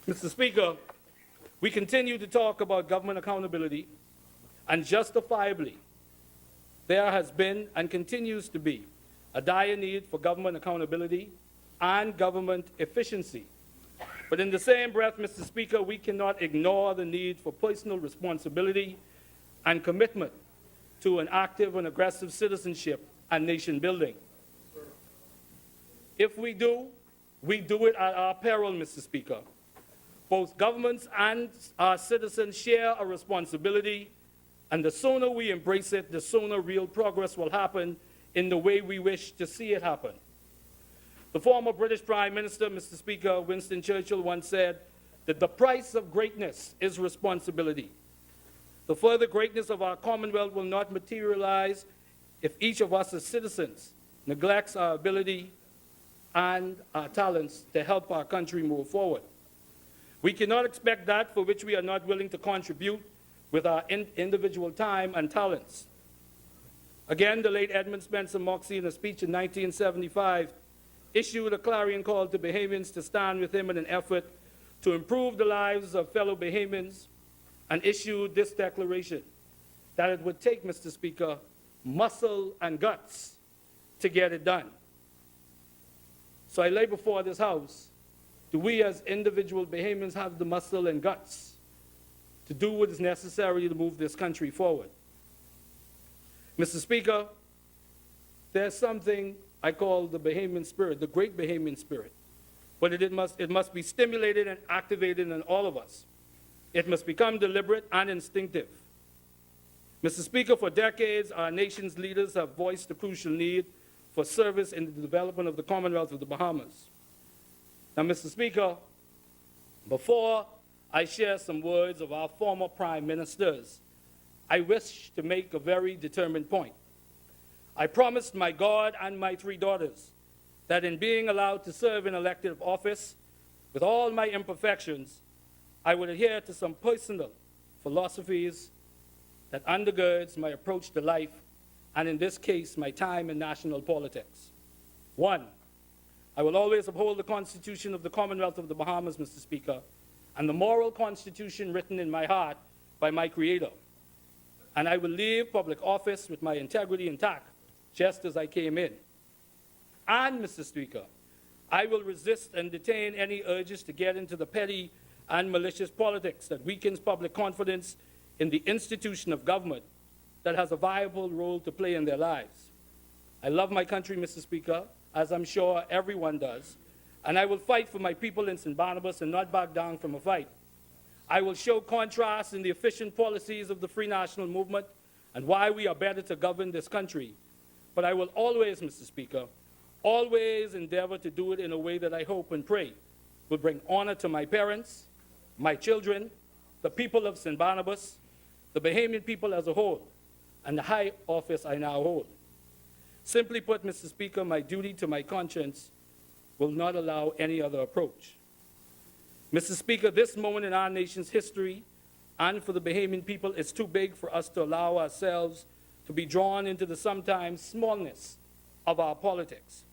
Mr. Speaker, we continue to talk about government accountability, and justifiably, there has been and continues to be a dire need for government accountability and government efficiency. But in the same breath, Mr. Speaker, we cannot ignore the need for personal responsibility and commitment to an active and aggressive citizenship and nation building. If we do it at our peril, Mr. Speaker. Both governments and our citizens share a responsibility, and the sooner we embrace it, the sooner real progress will happen in the way we wish to see it happen. The former British Prime Minister, Mr. Speaker, Winston Churchill, once said that the price of greatness is responsibility. The further greatness of our Commonwealth will not materialize if each of us as citizens neglects our ability and our talents to help our country move forward. We cannot expect that for which we are not willing to contribute with our individual time and talents. Again, the late Edmund Spencer Moxey, in a speech in 1975, issued a clarion call to Bahamians to stand with him in an effort to improve the lives of fellow Bahamians, and issued this declaration, that it would take, Mr. Speaker, muscle and guts to get it done. So I lay before this House, do we as individual Bahamians have the muscle and guts to do what is necessary to move this country forward? Mr. Speaker, there's something I call the Bahamian spirit, the great Bahamian spirit, but it must be stimulated and activated in all of us. It must become deliberate and instinctive. Mr. Speaker, for decades, our nation's leaders have voiced the crucial need for service in the development of the Commonwealth of the Bahamas. Now, Mr. Speaker, before I share some words of our former prime ministers, I wish to make a very determined point. I promised my God and my 3 daughters that in being allowed to serve in elective office, with all my imperfections, I would adhere to some personal philosophies that undergirds my approach to life, and in this case, my time in national politics. 1, I will always uphold the Constitution of the Commonwealth of the Bahamas, Mr. Speaker, and the moral constitution written in my heart by my Creator. And I will leave public office with my integrity intact, just as I came in. And, Mr. Speaker, I will resist and detain any urges to get into the petty and malicious politics that weakens public confidence in the institution of government that has a viable role to play in their lives. I love my country, Mr. Speaker, as I'm sure everyone does, and I will fight for my people in St. Barnabas and not back down from a fight. I will show contrast in the efficient policies of the Free National Movement and why we are better to govern this country. But I will always, Mr. Speaker, always endeavor to do it in a way that I hope and pray will bring honor to my parents, my children, the people of St. Barnabas, the Bahamian people as a whole, and the high office I now hold. Simply put, Mr. Speaker, my duty to my conscience will not allow any other approach. Mr. Speaker, this moment in our nation's history and for the Bahamian people is too big for us to allow ourselves to be drawn into the sometimes smallness of our politics.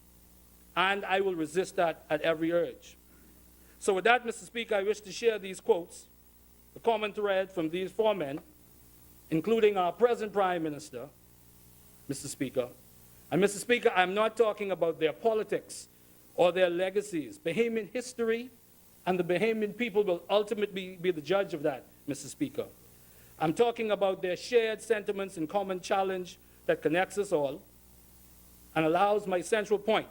And I will resist that at every urge. So with that, Mr. Speaker, I wish to share these quotes, the common thread from these 4 men, including our present Prime Minister, Mr. Speaker. And Mr. Speaker, I'm not talking about their politics or their legacies. Bahamian history and the Bahamian people will ultimately be the judge of that, Mr. Speaker. I'm talking about their shared sentiments and common challenge that connects us all and allows my central point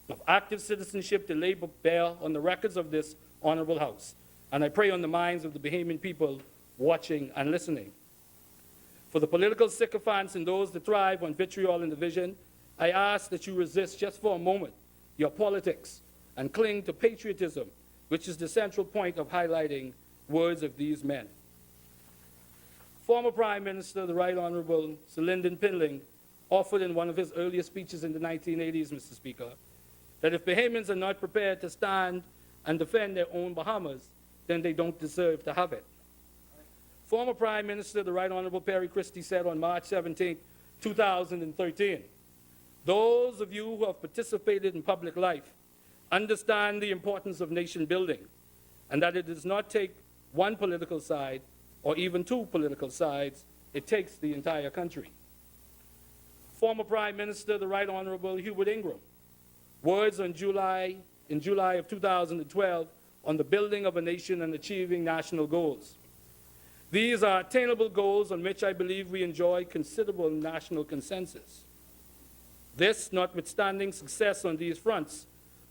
of active citizenship to lay bare on the records of this honorable House. And I pray on the minds of the Bahamian people watching and listening. For the political sycophants and those that thrive on vitriol and division, I ask that you resist just for a moment your politics and cling to patriotism, which is the central point of highlighting words of these men. Former Prime Minister, the Right Honorable Sir Lyndon Pinling, offered in one of his earliest speeches in the 1980s, Mr. Speaker, that if Bahamians are not prepared to stand and defend their own Bahamas, then they don't deserve to have it. Former Prime Minister, the Right Honorable Perry Christie, said on March 17, 2013, those of you who have participated in public life understand the importance of nation building and that it does not take one political side or even 2 political sides, it takes the entire country. Former Prime Minister, the Right Honorable Hubert Ingram, words in July of 2012 on the building of a nation and achieving national goals. These are attainable goals on which I believe we enjoy considerable national consensus. This, notwithstanding success on these fronts,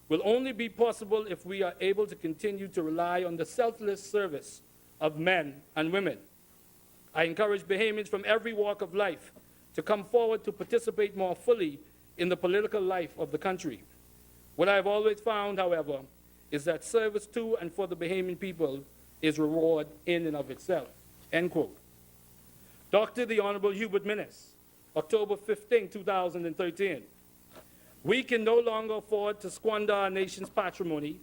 will only be possible if we are able to continue to rely on the selfless service of men and women. I encourage Bahamians from every walk of life to come forward to participate more fully in the political life of the country. What I've always found, however, is that service to and for the Bahamian people is reward in and of itself. End quote. Dr. the Honorable Hubert Minnis, October 15, 2013. We can no longer afford to squander our nation's patrimony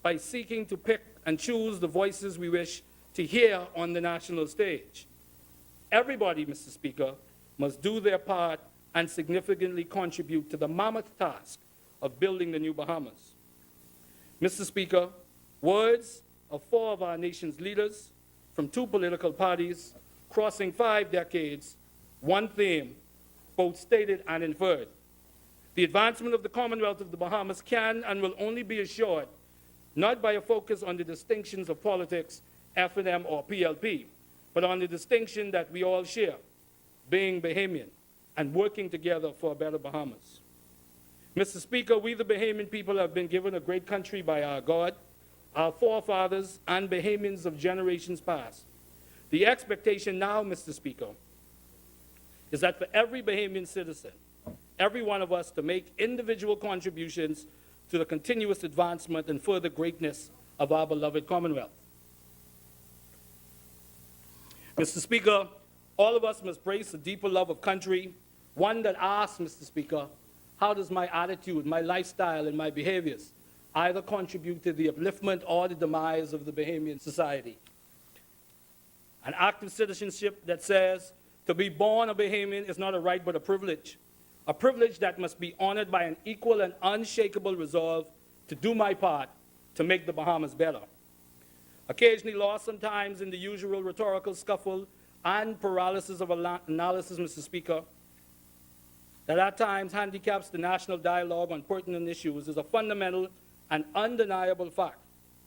by seeking to pick and choose the voices we wish to hear on the national stage. Everybody, Mr. Speaker, must do their part and significantly contribute to the mammoth task of building the new Bahamas. Mr. Speaker, words of 4 of our nation's leaders from 2 political parties crossing 5 decades, one theme, both stated and inferred. The advancement of the Commonwealth of the Bahamas can and will only be assured not by a focus on the distinctions of politics, F&M or PLP, but on the distinction that we all share, being Bahamian and working together for a better Bahamas. Mr. Speaker, we the Bahamian people have been given a great country by our God, our forefathers, and Bahamians of generations past. The expectation now, Mr. Speaker, is that for every Bahamian citizen, every one of us to make individual contributions to the continuous advancement and further greatness of our beloved Commonwealth. Mr. Speaker, all of us must brace a deeper love of country, one that asks, Mr. Speaker, how does my attitude, my lifestyle, and my behaviors either contribute to the upliftment or the demise of the Bahamian society? An active citizenship that says to be born a Bahamian is not a right but a privilege that must be honored by an equal and unshakable resolve to do my part to make the Bahamas better. Occasionally lost sometimes in the usual rhetorical scuffle and paralysis of analysis, Mr. Speaker, that at times handicaps the national dialogue on pertinent issues is a fundamental and undeniable fact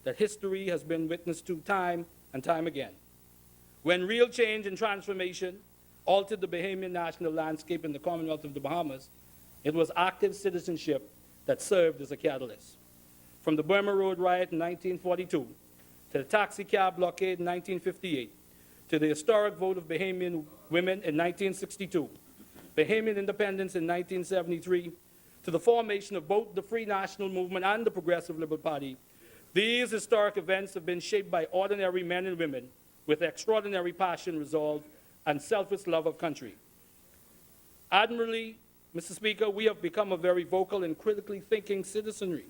that history has been witness to time and time again. When real change and transformation altered the Bahamian national landscape in the Commonwealth of the Bahamas, it was active citizenship that served as a catalyst. From the Burma Road riot in 1942, to the taxi cab blockade in 1958, to the historic vote of Bahamian women in 1962, Bahamian independence in 1973, to the formation of both the Free National Movement and the Progressive Liberal Party, these historic events have been shaped by ordinary men and women with extraordinary passion, resolve, and selfless love of country. Admirably, Mr. Speaker, we have become a very vocal and critically thinking citizenry.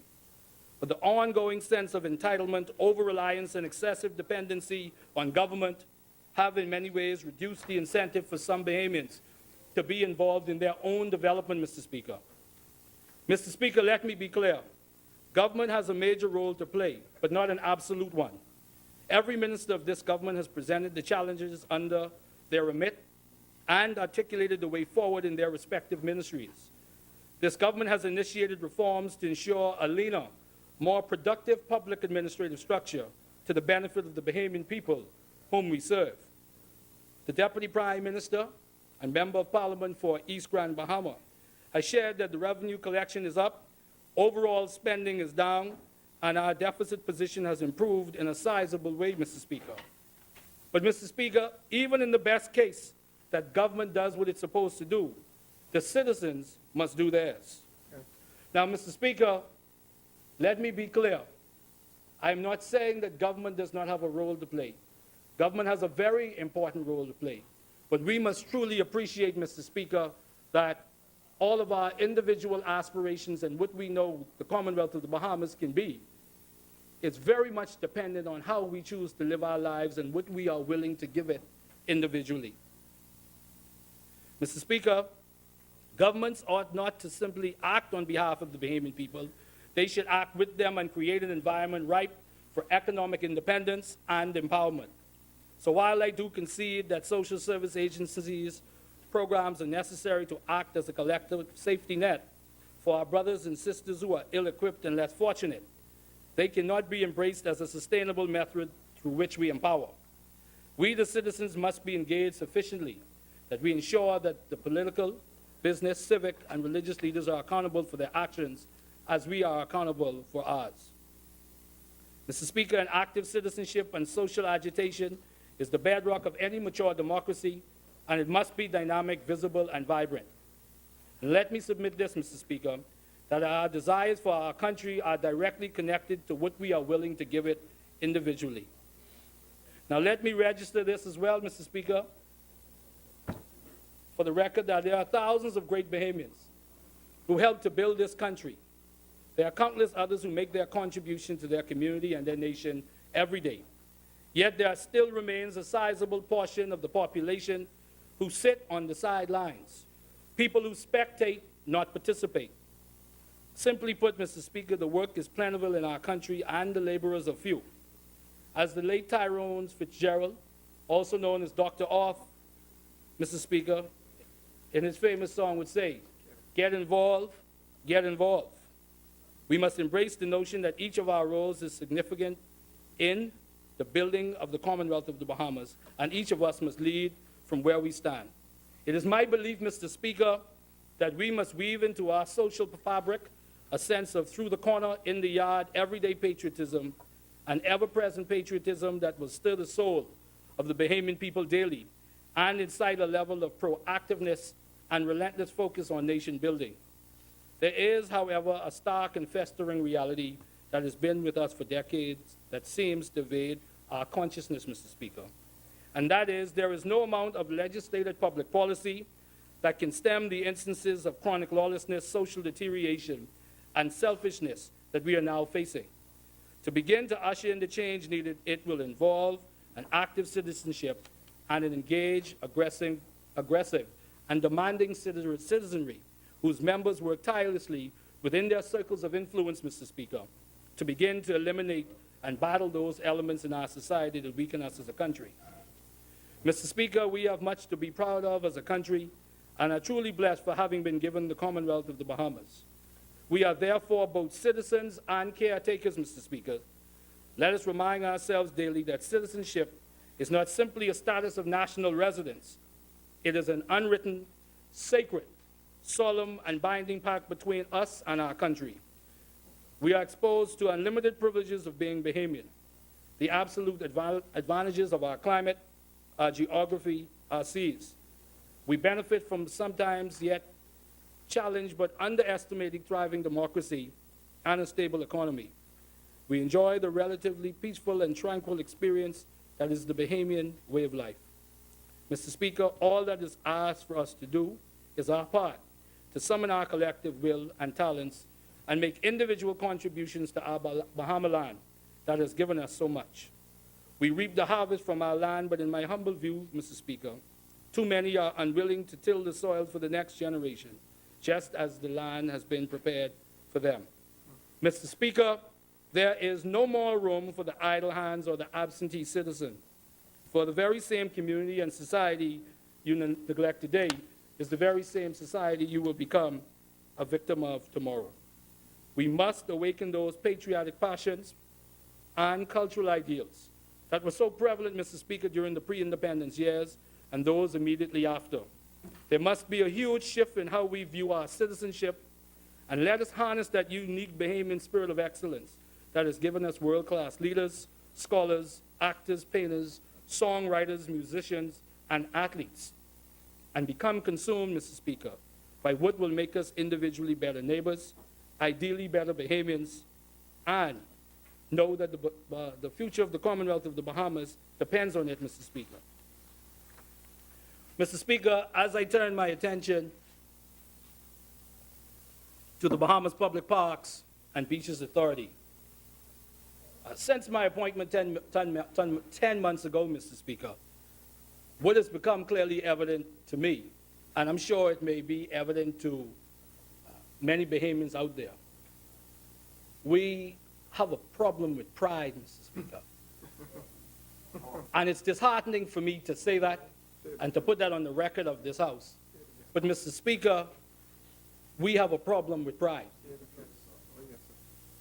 But the ongoing sense of entitlement, over-reliance, and excessive dependency on government have in many ways reduced the incentive for some Bahamians to be involved in their own development, Mr. Speaker. Mr. Speaker, let me be clear. Government has a major role to play, but not an absolute one. Every minister of this government has presented the challenges under their remit and articulated the way forward in their respective ministries. This government has initiated reforms to ensure a leaner, more productive public administrative structure to the benefit of the Bahamian people whom we serve. The Deputy Prime Minister and Member of Parliament for East Grand Bahama has shared that the revenue collection is up, overall spending is down, and our deficit position has improved in a sizable way, Mr. Speaker. But, Mr. Speaker, even in the best case that government does what it's supposed to do, the citizens must do theirs. Now, Mr. Speaker, let me be clear. I'm not saying that government does not have a role to play. Government has a very important role to play. But we must truly appreciate, Mr. Speaker, that all of our individual aspirations and what we know the Commonwealth of the Bahamas can be, it's very much dependent on how we choose to live our lives and what we are willing to give it individually. Mr. Speaker, governments ought not to simply act on behalf of the Bahamian people. They should act with them and create an environment ripe for economic independence and empowerment. So while I do concede that social service agencies' programs are necessary to act as a collective safety net for our brothers and sisters who are ill-equipped and less fortunate, they cannot be embraced as a sustainable method through which we empower. We, the citizens, must be engaged sufficiently that we ensure that the political, business, civic, and religious leaders are accountable for their actions as we are accountable for ours. Mr. Speaker, an active citizenship and social agitation is the bedrock of any mature democracy, and it must be dynamic, visible, and vibrant. And let me submit this, Mr. Speaker, that our desires for our country are directly connected to what we are willing to give it individually. Now let me register this as well, Mr. Speaker, for the record that there are thousands of great Bahamians who helped to build this country. There are countless others who make their contribution to their community and their nation every day. Yet there still remains a sizable portion of the population who sit on the sidelines, people who spectate, not participate. Simply put, Mr. Speaker, the work is plentiful in our country and the laborers are few. As the late Tyrone Fitzgerald, also known as Dr. Off, Mr. Speaker, in his famous song would say, get involved, get involved. We must embrace the notion that each of our roles is significant in the building of the Commonwealth of the Bahamas, and each of us must lead from where we stand. It is my belief, Mr. Speaker, that we must weave into our social fabric a sense of through the corner, in the yard, everyday patriotism, and ever-present patriotism that will stir the soul of the Bahamian people daily and incite a level of proactiveness and relentless focus on nation building. There is, however, a stark and festering reality that has been with us for decades that seems to evade our consciousness, Mr. Speaker. And that is, there is no amount of legislated public policy that can stem the instances of chronic lawlessness, social deterioration, and selfishness that we are now facing. To begin to usher in the change needed, it will involve an active citizenship and an engaged, aggressive, and demanding citizenry whose members work tirelessly within their circles of influence, Mr. Speaker, to begin to eliminate and battle those elements in our society that weaken us as a country. Mr. Speaker, we have much to be proud of as a country and are truly blessed for having been given the Commonwealth of the Bahamas. We are therefore both citizens and caretakers, Mr. Speaker. Let us remind ourselves daily that citizenship is not simply a status of national residence. It is an unwritten, sacred, solemn, and binding pact between us and our country. We are exposed to unlimited privileges of being Bahamian, the absolute advantages of our climate, our geography, our seas. We benefit from sometimes yet challenged but underestimating thriving democracy and a stable economy. We enjoy the relatively peaceful and tranquil experience that is the Bahamian way of life. Mr. Speaker, all that is asked for us to do is our part to summon our collective will and talents and make individual contributions to our Bahama land that has given us so much. We reap the harvest from our land, but in my humble view, Mr. Speaker, too many are unwilling to till the soil for the next generation, just as the land has been prepared for them. Mr. Speaker, there is no more room for the idle hands or the absentee citizen. For the very same community and society you neglect today is the very same society you will become a victim of tomorrow. We must awaken those patriotic passions and cultural ideals that were so prevalent, Mr. Speaker, during the pre-independence years and those immediately after. There must be a huge shift in how we view our citizenship, and let us harness that unique Bahamian spirit of excellence that has given us world-class leaders, scholars, actors, painters, songwriters, musicians, and athletes, and become consumed, Mr. Speaker, by what will make us individually better neighbors, ideally better Bahamians, and know that the future of the Commonwealth of the Bahamas depends on it, Mr. Speaker. Mr. Speaker, as I turn my attention to the Bahamas Public Parks and Beaches Authority, since my appointment 10 months ago, Mr. Speaker, what has become clearly evident to me, and I'm sure it may be evident to many Bahamians out there, we have a problem with pride, Mr. Speaker. And it's disheartening for me to say that and to put that on the record of this House. But, Mr. Speaker, we have a problem with pride.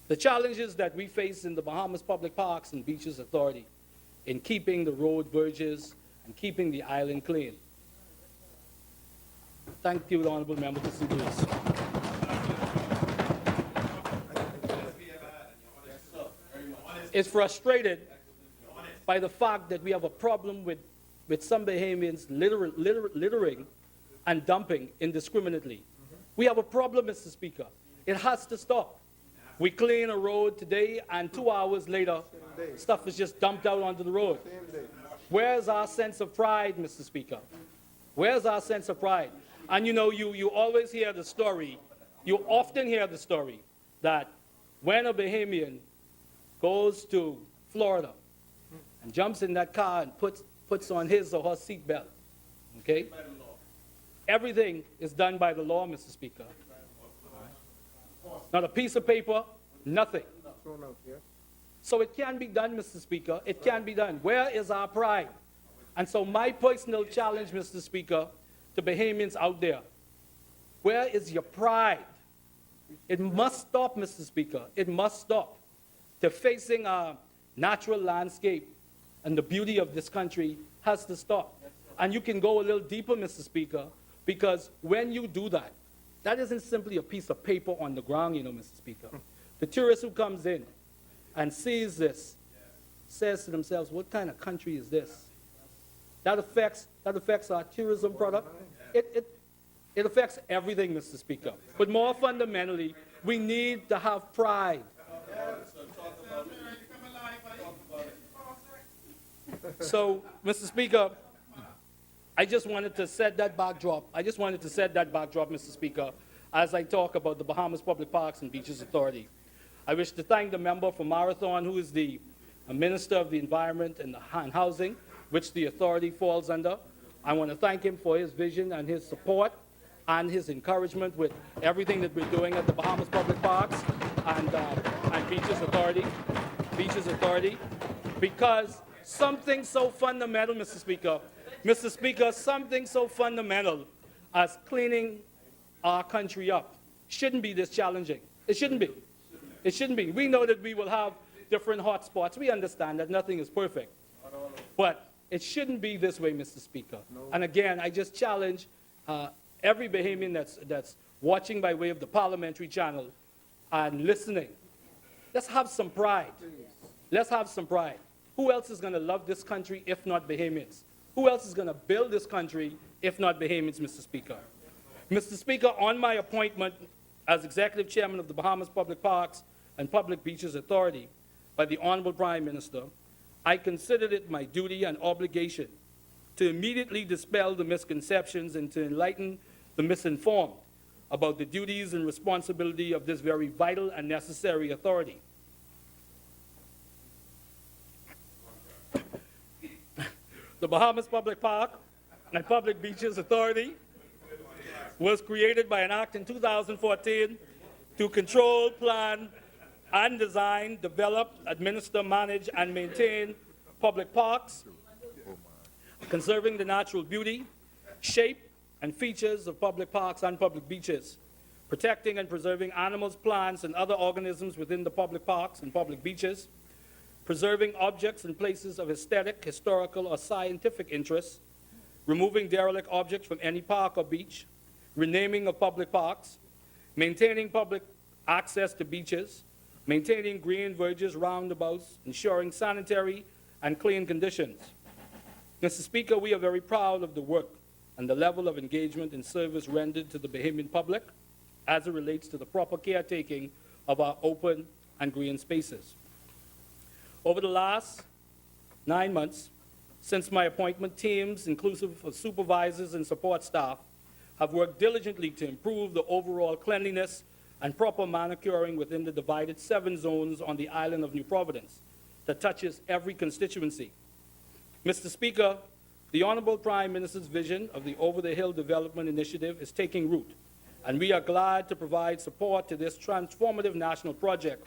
The challenges that we face in the Bahamas Public Parks and Beaches Authority in keeping the road verges and keeping the island clean. Thank you, the Honorable Member, to see this. Is frustrated by the fact that we have a problem with some Bahamians littering and dumping indiscriminately. We have a problem, Mr. Speaker. It has to stop. We clean a road today, and 2 hours later, stuff is just dumped out onto the road. Where's our sense of pride, Mr. Speaker? Where's our sense of pride? And you know, you always hear the story, you often hear the story that when a Bahamian goes to Florida and jumps in that car and puts on his or her seatbelt, okay? Everything is done by the law, Mr. Speaker. Not a piece of paper, nothing. So it can be done, Mr. Speaker. It can be done. Where is our pride? And so my personal challenge, Mr. Speaker, to Bahamians out there, where is your pride? It must stop, Mr. Speaker. It must stop. Defacing our natural landscape and the beauty of this country has to stop. And you can go a little deeper, Mr. Speaker, because when you do that, that isn't simply a piece of paper on the ground, you know, Mr. Speaker. The tourist who comes in and sees this says to themselves, what kind of country is this? That affects our tourism product. It affects everything, Mr. Speaker. But more fundamentally, we need to have pride. So, Mr. Speaker, I just wanted to set that backdrop. Mr. Speaker, as I talk about the Bahamas Public Parks and Beaches Authority. I wish to thank the member for Marathon, who is the Minister of the Environment and Housing, which the authority falls under. I want to thank him for his vision and his support and his encouragement with everything that we're doing at the Bahamas Public Parks and Beaches Authority, because something so fundamental, Mr. Speaker, something so fundamental as cleaning our country up shouldn't be this challenging. It shouldn't be. It shouldn't be. We know that we will have different hot spots. We understand that nothing is perfect. But it shouldn't be this way, Mr. Speaker. And again, I just challenge every Bahamian that's watching by way of the Parliamentary channel and listening. Let's have some pride. Let's have some pride. Who else is going to love this country if not Bahamians? Who else is going to build this country if not Bahamians, Mr. Speaker? Mr. Speaker, on my appointment as Executive Chairman of the Bahamas Public Parks and Public Beaches Authority by the Honorable Prime Minister, I considered it my duty and obligation to immediately dispel the misconceptions and to enlighten the misinformed about the duties and responsibility of this very vital and necessary authority. The Bahamas Public Park and Public Beaches Authority was created by an act in 2014 to control, plan, and design, develop, administer, manage, and maintain public parks, conserving the natural beauty, shape, and features of public parks and public beaches, protecting and preserving animals, plants, and other organisms within the public parks and public beaches, preserving objects and places of aesthetic, historical, or scientific interest, removing derelict objects from any park or beach, renaming of public parks, maintaining public access to beaches, maintaining green verges, roundabouts, ensuring sanitary and clean conditions. Mr. Speaker, we are very proud of the work and the level of engagement and service rendered to the Bahamian public as it relates to the proper caretaking of our open and green spaces. Over the last 9 months, since my appointment, teams, inclusive of supervisors and support staff, have worked diligently to improve the overall cleanliness and proper manicuring within the divided 7 zones on the island of New Providence that touches every constituency. Mr. Speaker, the Honorable Prime Minister's vision of the Over the Hill Development Initiative is taking root, and we are glad to provide support to this transformative national project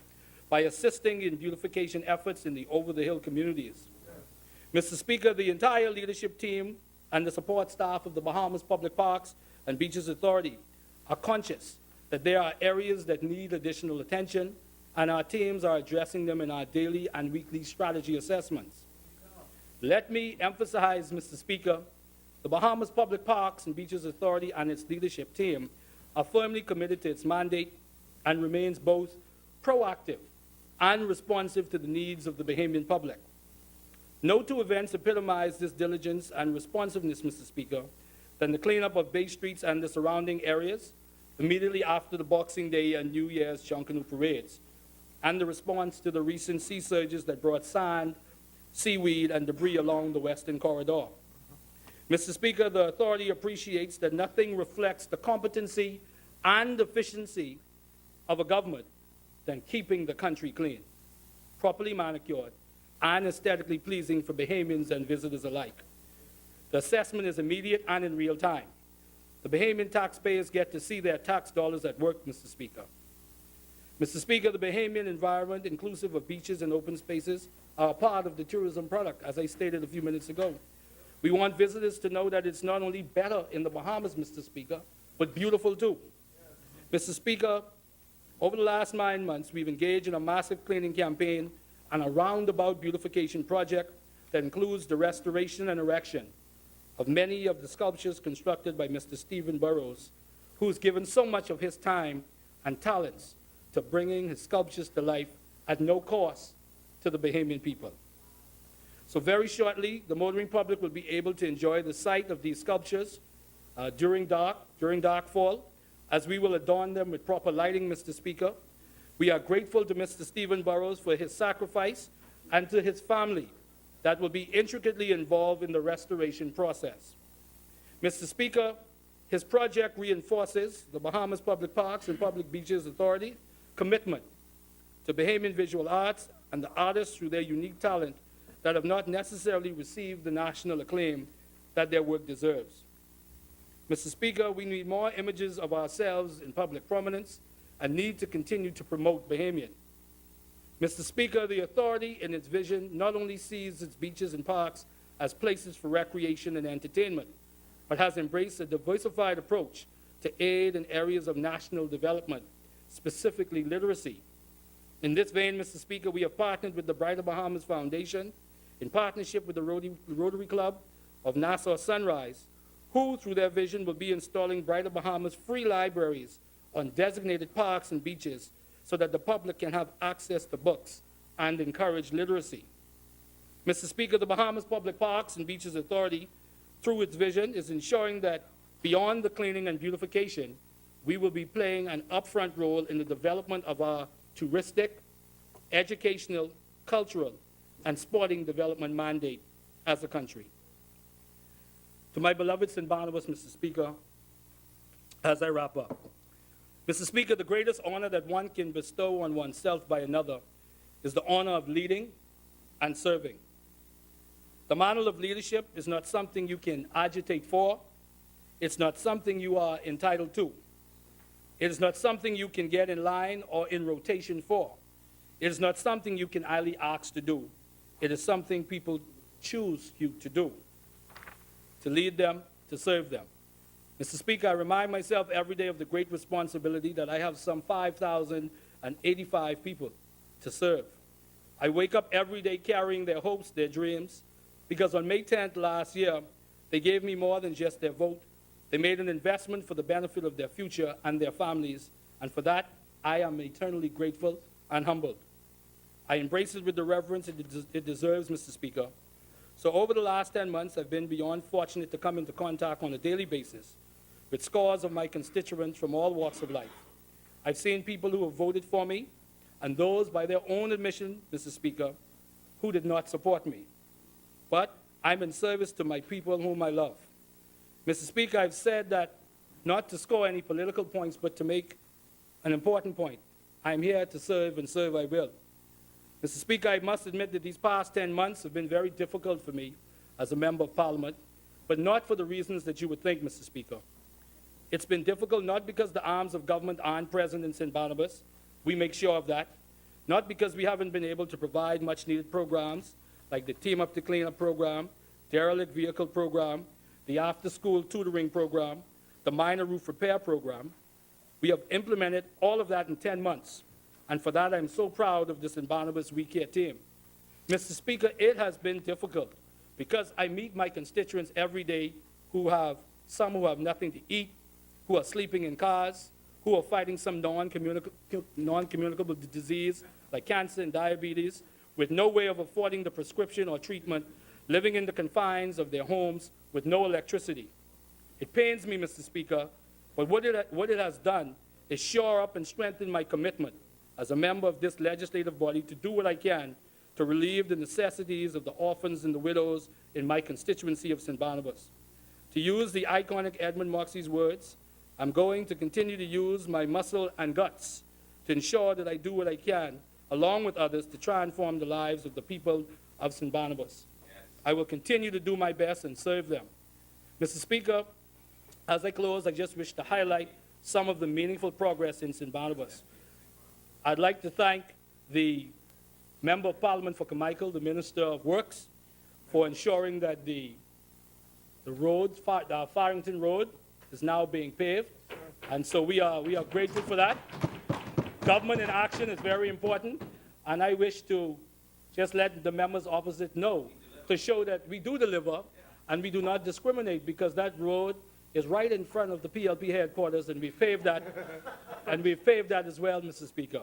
by assisting in beautification efforts in the Over the Hill communities. Mr. Speaker, the entire leadership team and the support staff of the Bahamas Public Parks and Beaches Authority are conscious that there are areas that need additional attention, and our teams are addressing them in our daily and weekly strategy assessments. Let me emphasize, Mr. Speaker, the Bahamas Public Parks and Beaches Authority and its leadership team are firmly committed to its mandate and remains both proactive and responsive to the needs of the Bahamian public. No two events epitomize this diligence and responsiveness, Mr. Speaker, than the cleanup of Bay Streets and the surrounding areas immediately after the Boxing Day and New Year's Junkanoo parades, and the response to the recent sea surges that brought sand, seaweed, and debris along the Western Corridor. Mr. Speaker, the authority appreciates that nothing reflects the competency and efficiency of a government than keeping the country clean, properly manicured, and aesthetically pleasing for Bahamians and visitors alike. The assessment is immediate and in real time. The Bahamian taxpayers get to see their tax dollars at work, Mr. Speaker. Mr. Speaker, the Bahamian environment, inclusive of beaches and open spaces, are a part of the tourism product, as I stated a few minutes ago. We want visitors to know that it's not only better in the Bahamas, Mr. Speaker, but beautiful too. Mr. Speaker, over the last 9 months, we've engaged in a massive cleaning campaign and a roundabout beautification project that includes the restoration and erection of many of the sculptures constructed by Mr. Stephen Burrows, who's given so much of his time and talents to bringing his sculptures to life at no cost to the Bahamian people. So very shortly, the motoring public will be able to enjoy the sight of these sculptures during dark fall, as we will adorn them with proper lighting, Mr. Speaker. We are grateful to Mr. Stephen Burrows for his sacrifice and to his family that will be intricately involved in the restoration process. Mr. Speaker, his project reinforces the Bahamas Public Parks and Public Beaches Authority commitment to Bahamian visual arts and the artists through their unique talent that have not necessarily received the national acclaim that their work deserves. Mr. Speaker, we need more images of ourselves in public prominence and need to continue to promote Bahamian. Mr. Speaker, the authority in its vision not only sees its beaches and parks as places for recreation and entertainment, but has embraced a diversified approach to aid in areas of national development, specifically literacy. In this vein, Mr. Speaker, we have partnered with the Brighter Bahamas Foundation in partnership with the Rotary Club of Nassau Sunrise, who, through their vision, will be installing Brighter Bahamas free libraries on designated parks and beaches so that the public can have access to books and encourage literacy. Mr. Speaker, the Bahamas Public Parks and Beaches Authority, through its vision, is ensuring that beyond the cleaning and beautification, we will be playing an upfront role in the development of our touristic, educational, cultural, and sporting development mandate as a country. To my beloved St. Barnabas, Mr. Speaker, as I wrap up. Mr. Speaker, the greatest honor that one can bestow on oneself by another is the honor of leading and serving. The mantle of leadership is not something you can agitate for. It's not something you are entitled to. It is not something you can get in line or in rotation for. It is not something you can idly ask to do. It is something people choose you to do, to lead them, to serve them. Mr. Speaker, I remind myself every day of the great responsibility that I have some 5,085 people to serve. I wake up every day carrying their hopes, their dreams, because on May 10th last year, they gave me more than just their vote. They made an investment for the benefit of their future and their families, and for that, I am eternally grateful and humbled. I embrace it with the reverence it deserves, Mr. Speaker. So over the last 10 months, I've been beyond fortunate to come into contact on a daily basis with scores of my constituents from all walks of life. I've seen people who have voted for me, and those, by their own admission, Mr. Speaker, who did not support me. But I'm in service to my people whom I love. Mr. Speaker, I've said that not to score any political points, but to make an important point. I'm here to serve, and serve I will. Mr. Speaker, I must admit that these past 10 months have been very difficult for me as a member of Parliament, but not for the reasons that you would think, Mr. Speaker. It's been difficult not because the arms of government aren't present in St. Barnabas. We make sure of that. Not because we haven't been able to provide much-needed programs like the Team Up to Clean Up program, derelict vehicle program, the after-school tutoring program, the minor roof repair program. We have implemented all of that in 10 months. And for that, I'm so proud of the St. Barnabas We Care team. Mr. Speaker, it has been difficult because I meet my constituents every day some who have nothing to eat, who are sleeping in cars, who are fighting some non-communicable disease like cancer and diabetes, with no way of affording the prescription or treatment, living in the confines of their homes with no electricity. It pains me, Mr. Speaker, but what it has done is shore up and strengthen my commitment as a member of this legislative body to do what I can to relieve the necessities of the orphans and the widows in my constituency of St. Barnabas. To use the iconic Edmund Moxey's words, I'm going to continue to use my muscle and guts to ensure that I do what I can, along with others, to transform the lives of the people of St. Barnabas. I will continue to do my best and serve them. Mr. Speaker, as I close, I just wish to highlight some of the meaningful progress in St. Barnabas. I'd like to thank the Member of Parliament for Carmichael, the Minister of Works, for ensuring that the road, Farrington Road, is now being paved. And so we are grateful for that. Government in action is very important, and I wish to just let the members opposite know to show that we do deliver and we do not discriminate, because that road is right in front of the PLP headquarters, and we've paved that, and we've paved that as well, Mr. Speaker.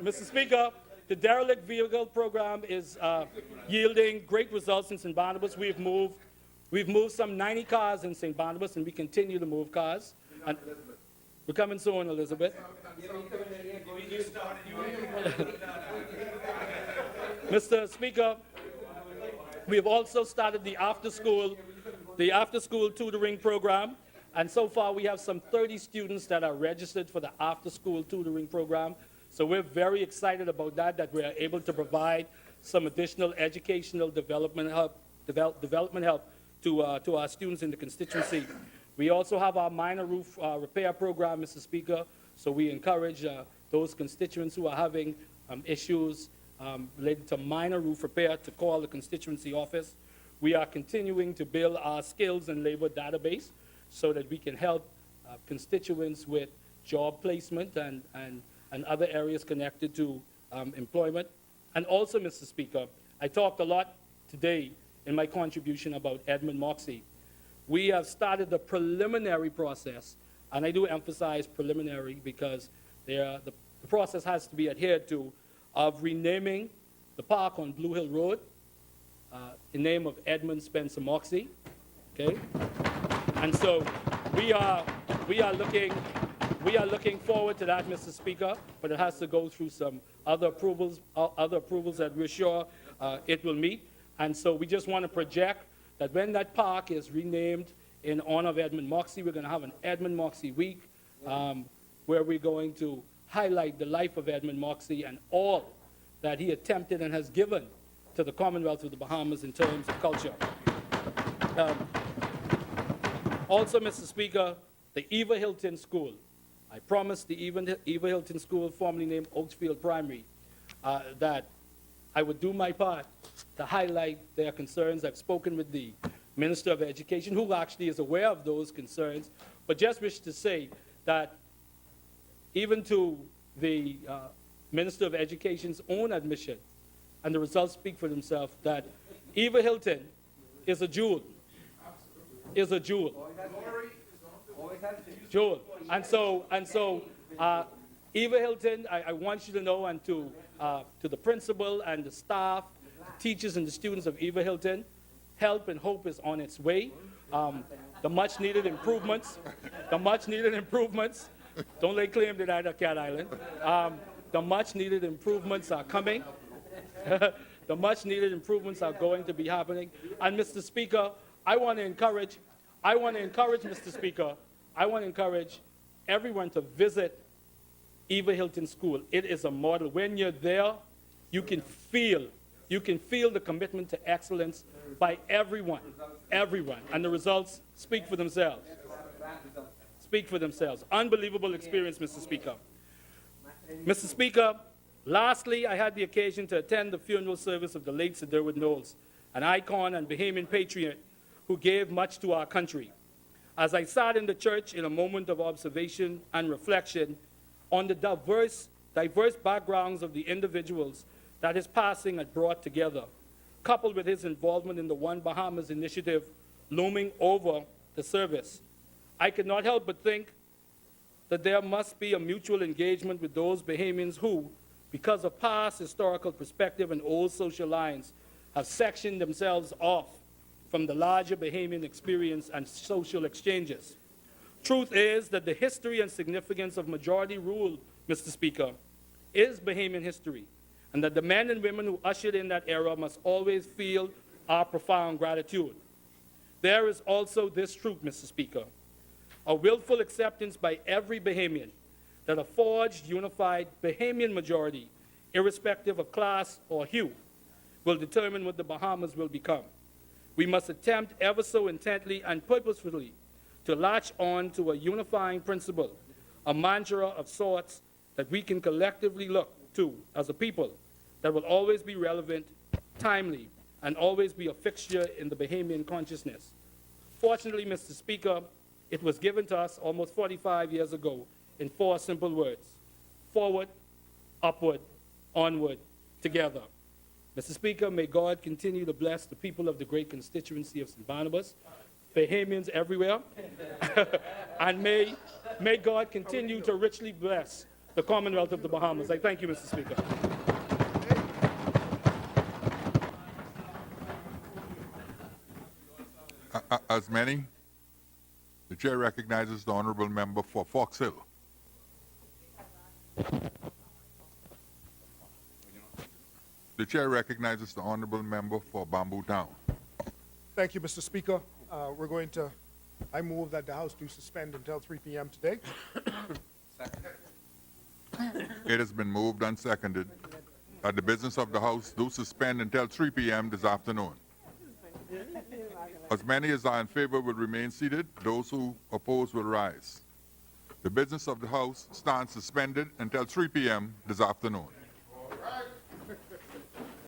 Mr. Speaker, the derelict vehicle program is yielding great results in St. Barnabas. We've moved some 90 cars in St. Barnabas, and we continue to move cars. And we're coming soon, Elizabeth. Mr. Speaker, we have also started the after-school tutoring program, and so far we have some 30 students that are registered for the after-school tutoring program. So we're very excited about that we are able to provide some additional educational development help to our students in the constituency. We also have our minor roof repair program, Mr. Speaker, so we encourage those constituents who are having issues related to minor roof repair to call the constituency office. We are continuing to build our skills and labor database so that we can help constituents with job placement and other areas connected to employment. And also, Mr. Speaker, I talked a lot today in my contribution about Edmund Moxie. We have started the preliminary process, and I do emphasize preliminary because the process has to be adhered to, of renaming the park on Blue Hill Road in name of Edmund Spencer Moxie, okay? And so we are looking forward to that, Mr. Speaker, but it has to go through some other approvals that we're sure it will meet. And so we just want to project that when that park is renamed in honor of Edmund Moxie, we're going to have an Edmund Moxie Week where we're going to highlight the life of Edmund Moxie and all that he attempted and has given to the Commonwealth of the Bahamas in terms of culture. Also, Mr. Speaker, the Eva Hilton School. I promised the Eva Hilton School, formerly named Oakesfield Primary, that I would do my part to highlight their concerns. I've spoken with the Minister of Education, who actually is aware of those concerns, but just wish to say that even to the Minister of Education's own admission, and the results speak for themselves, that Eva Hilton is a jewel. Is a jewel. Jewel. And so Eva Hilton, I want you to know, and to the principal and the staff, the teachers and the students of Eva Hilton, help and hope is on its way. The much needed improvements, don't lay claim to that at Cat Island. The much needed improvements are coming. The much needed improvements are going to be happening. And Mr. Speaker, I want to encourage, Mr. Speaker, I want to encourage everyone to visit Eva Hilton School. It is a model. When you're there, you can feel the commitment to excellence by everyone. And the results speak for themselves. Unbelievable experience, Mr. Speaker. Mr. Speaker, lastly, I had the occasion to attend the funeral service of the late Sir Derwood Knowles, an icon and Bahamian patriot who gave much to our country. As I sat in the church in a moment of observation and reflection on the diverse backgrounds of the individuals that his passing had brought together, coupled with his involvement in the One Bahamas initiative looming over the service, I could not help but think that there must be a mutual engagement with those Bahamians who, because of past historical perspective and old social lines, have sectioned themselves off from the larger Bahamian experience and social exchanges. Truth is that the history and significance of majority rule, Mr. Speaker, is Bahamian history, and that the men and women who ushered in that era must always feel our profound gratitude. There is also this truth, Mr. Speaker, a willful acceptance by every Bahamian that a forged, unified Bahamian majority, irrespective of class or hue, will determine what the Bahamas will become. We must attempt ever so intently and purposefully to latch on to a unifying principle, a mantra of sorts that we can collectively look to as a people that will always be relevant, timely, and always be a fixture in the Bahamian consciousness. Fortunately, Mr. Speaker, it was given to us almost 45 years ago in 4 simple words: forward, upward, onward, together. Mr. Speaker, may God continue to bless the people of the great constituency of St. Barnabas, Bahamians everywhere, and may God continue to richly bless the Commonwealth of the Bahamas. I thank you, Mr. Speaker. As many, the chair recognizes the honorable member for Fox Hill. The chair recognizes the honorable member for Bamboo Town. Thank you, Mr. Speaker. I move that the House do suspend until 3 p.m. today. It has been moved and seconded that the business of the House do suspend until 3 p.m. this afternoon. As many as are in favor will remain seated. Those who oppose will rise. The business of the House stands suspended until 3 p.m. this afternoon.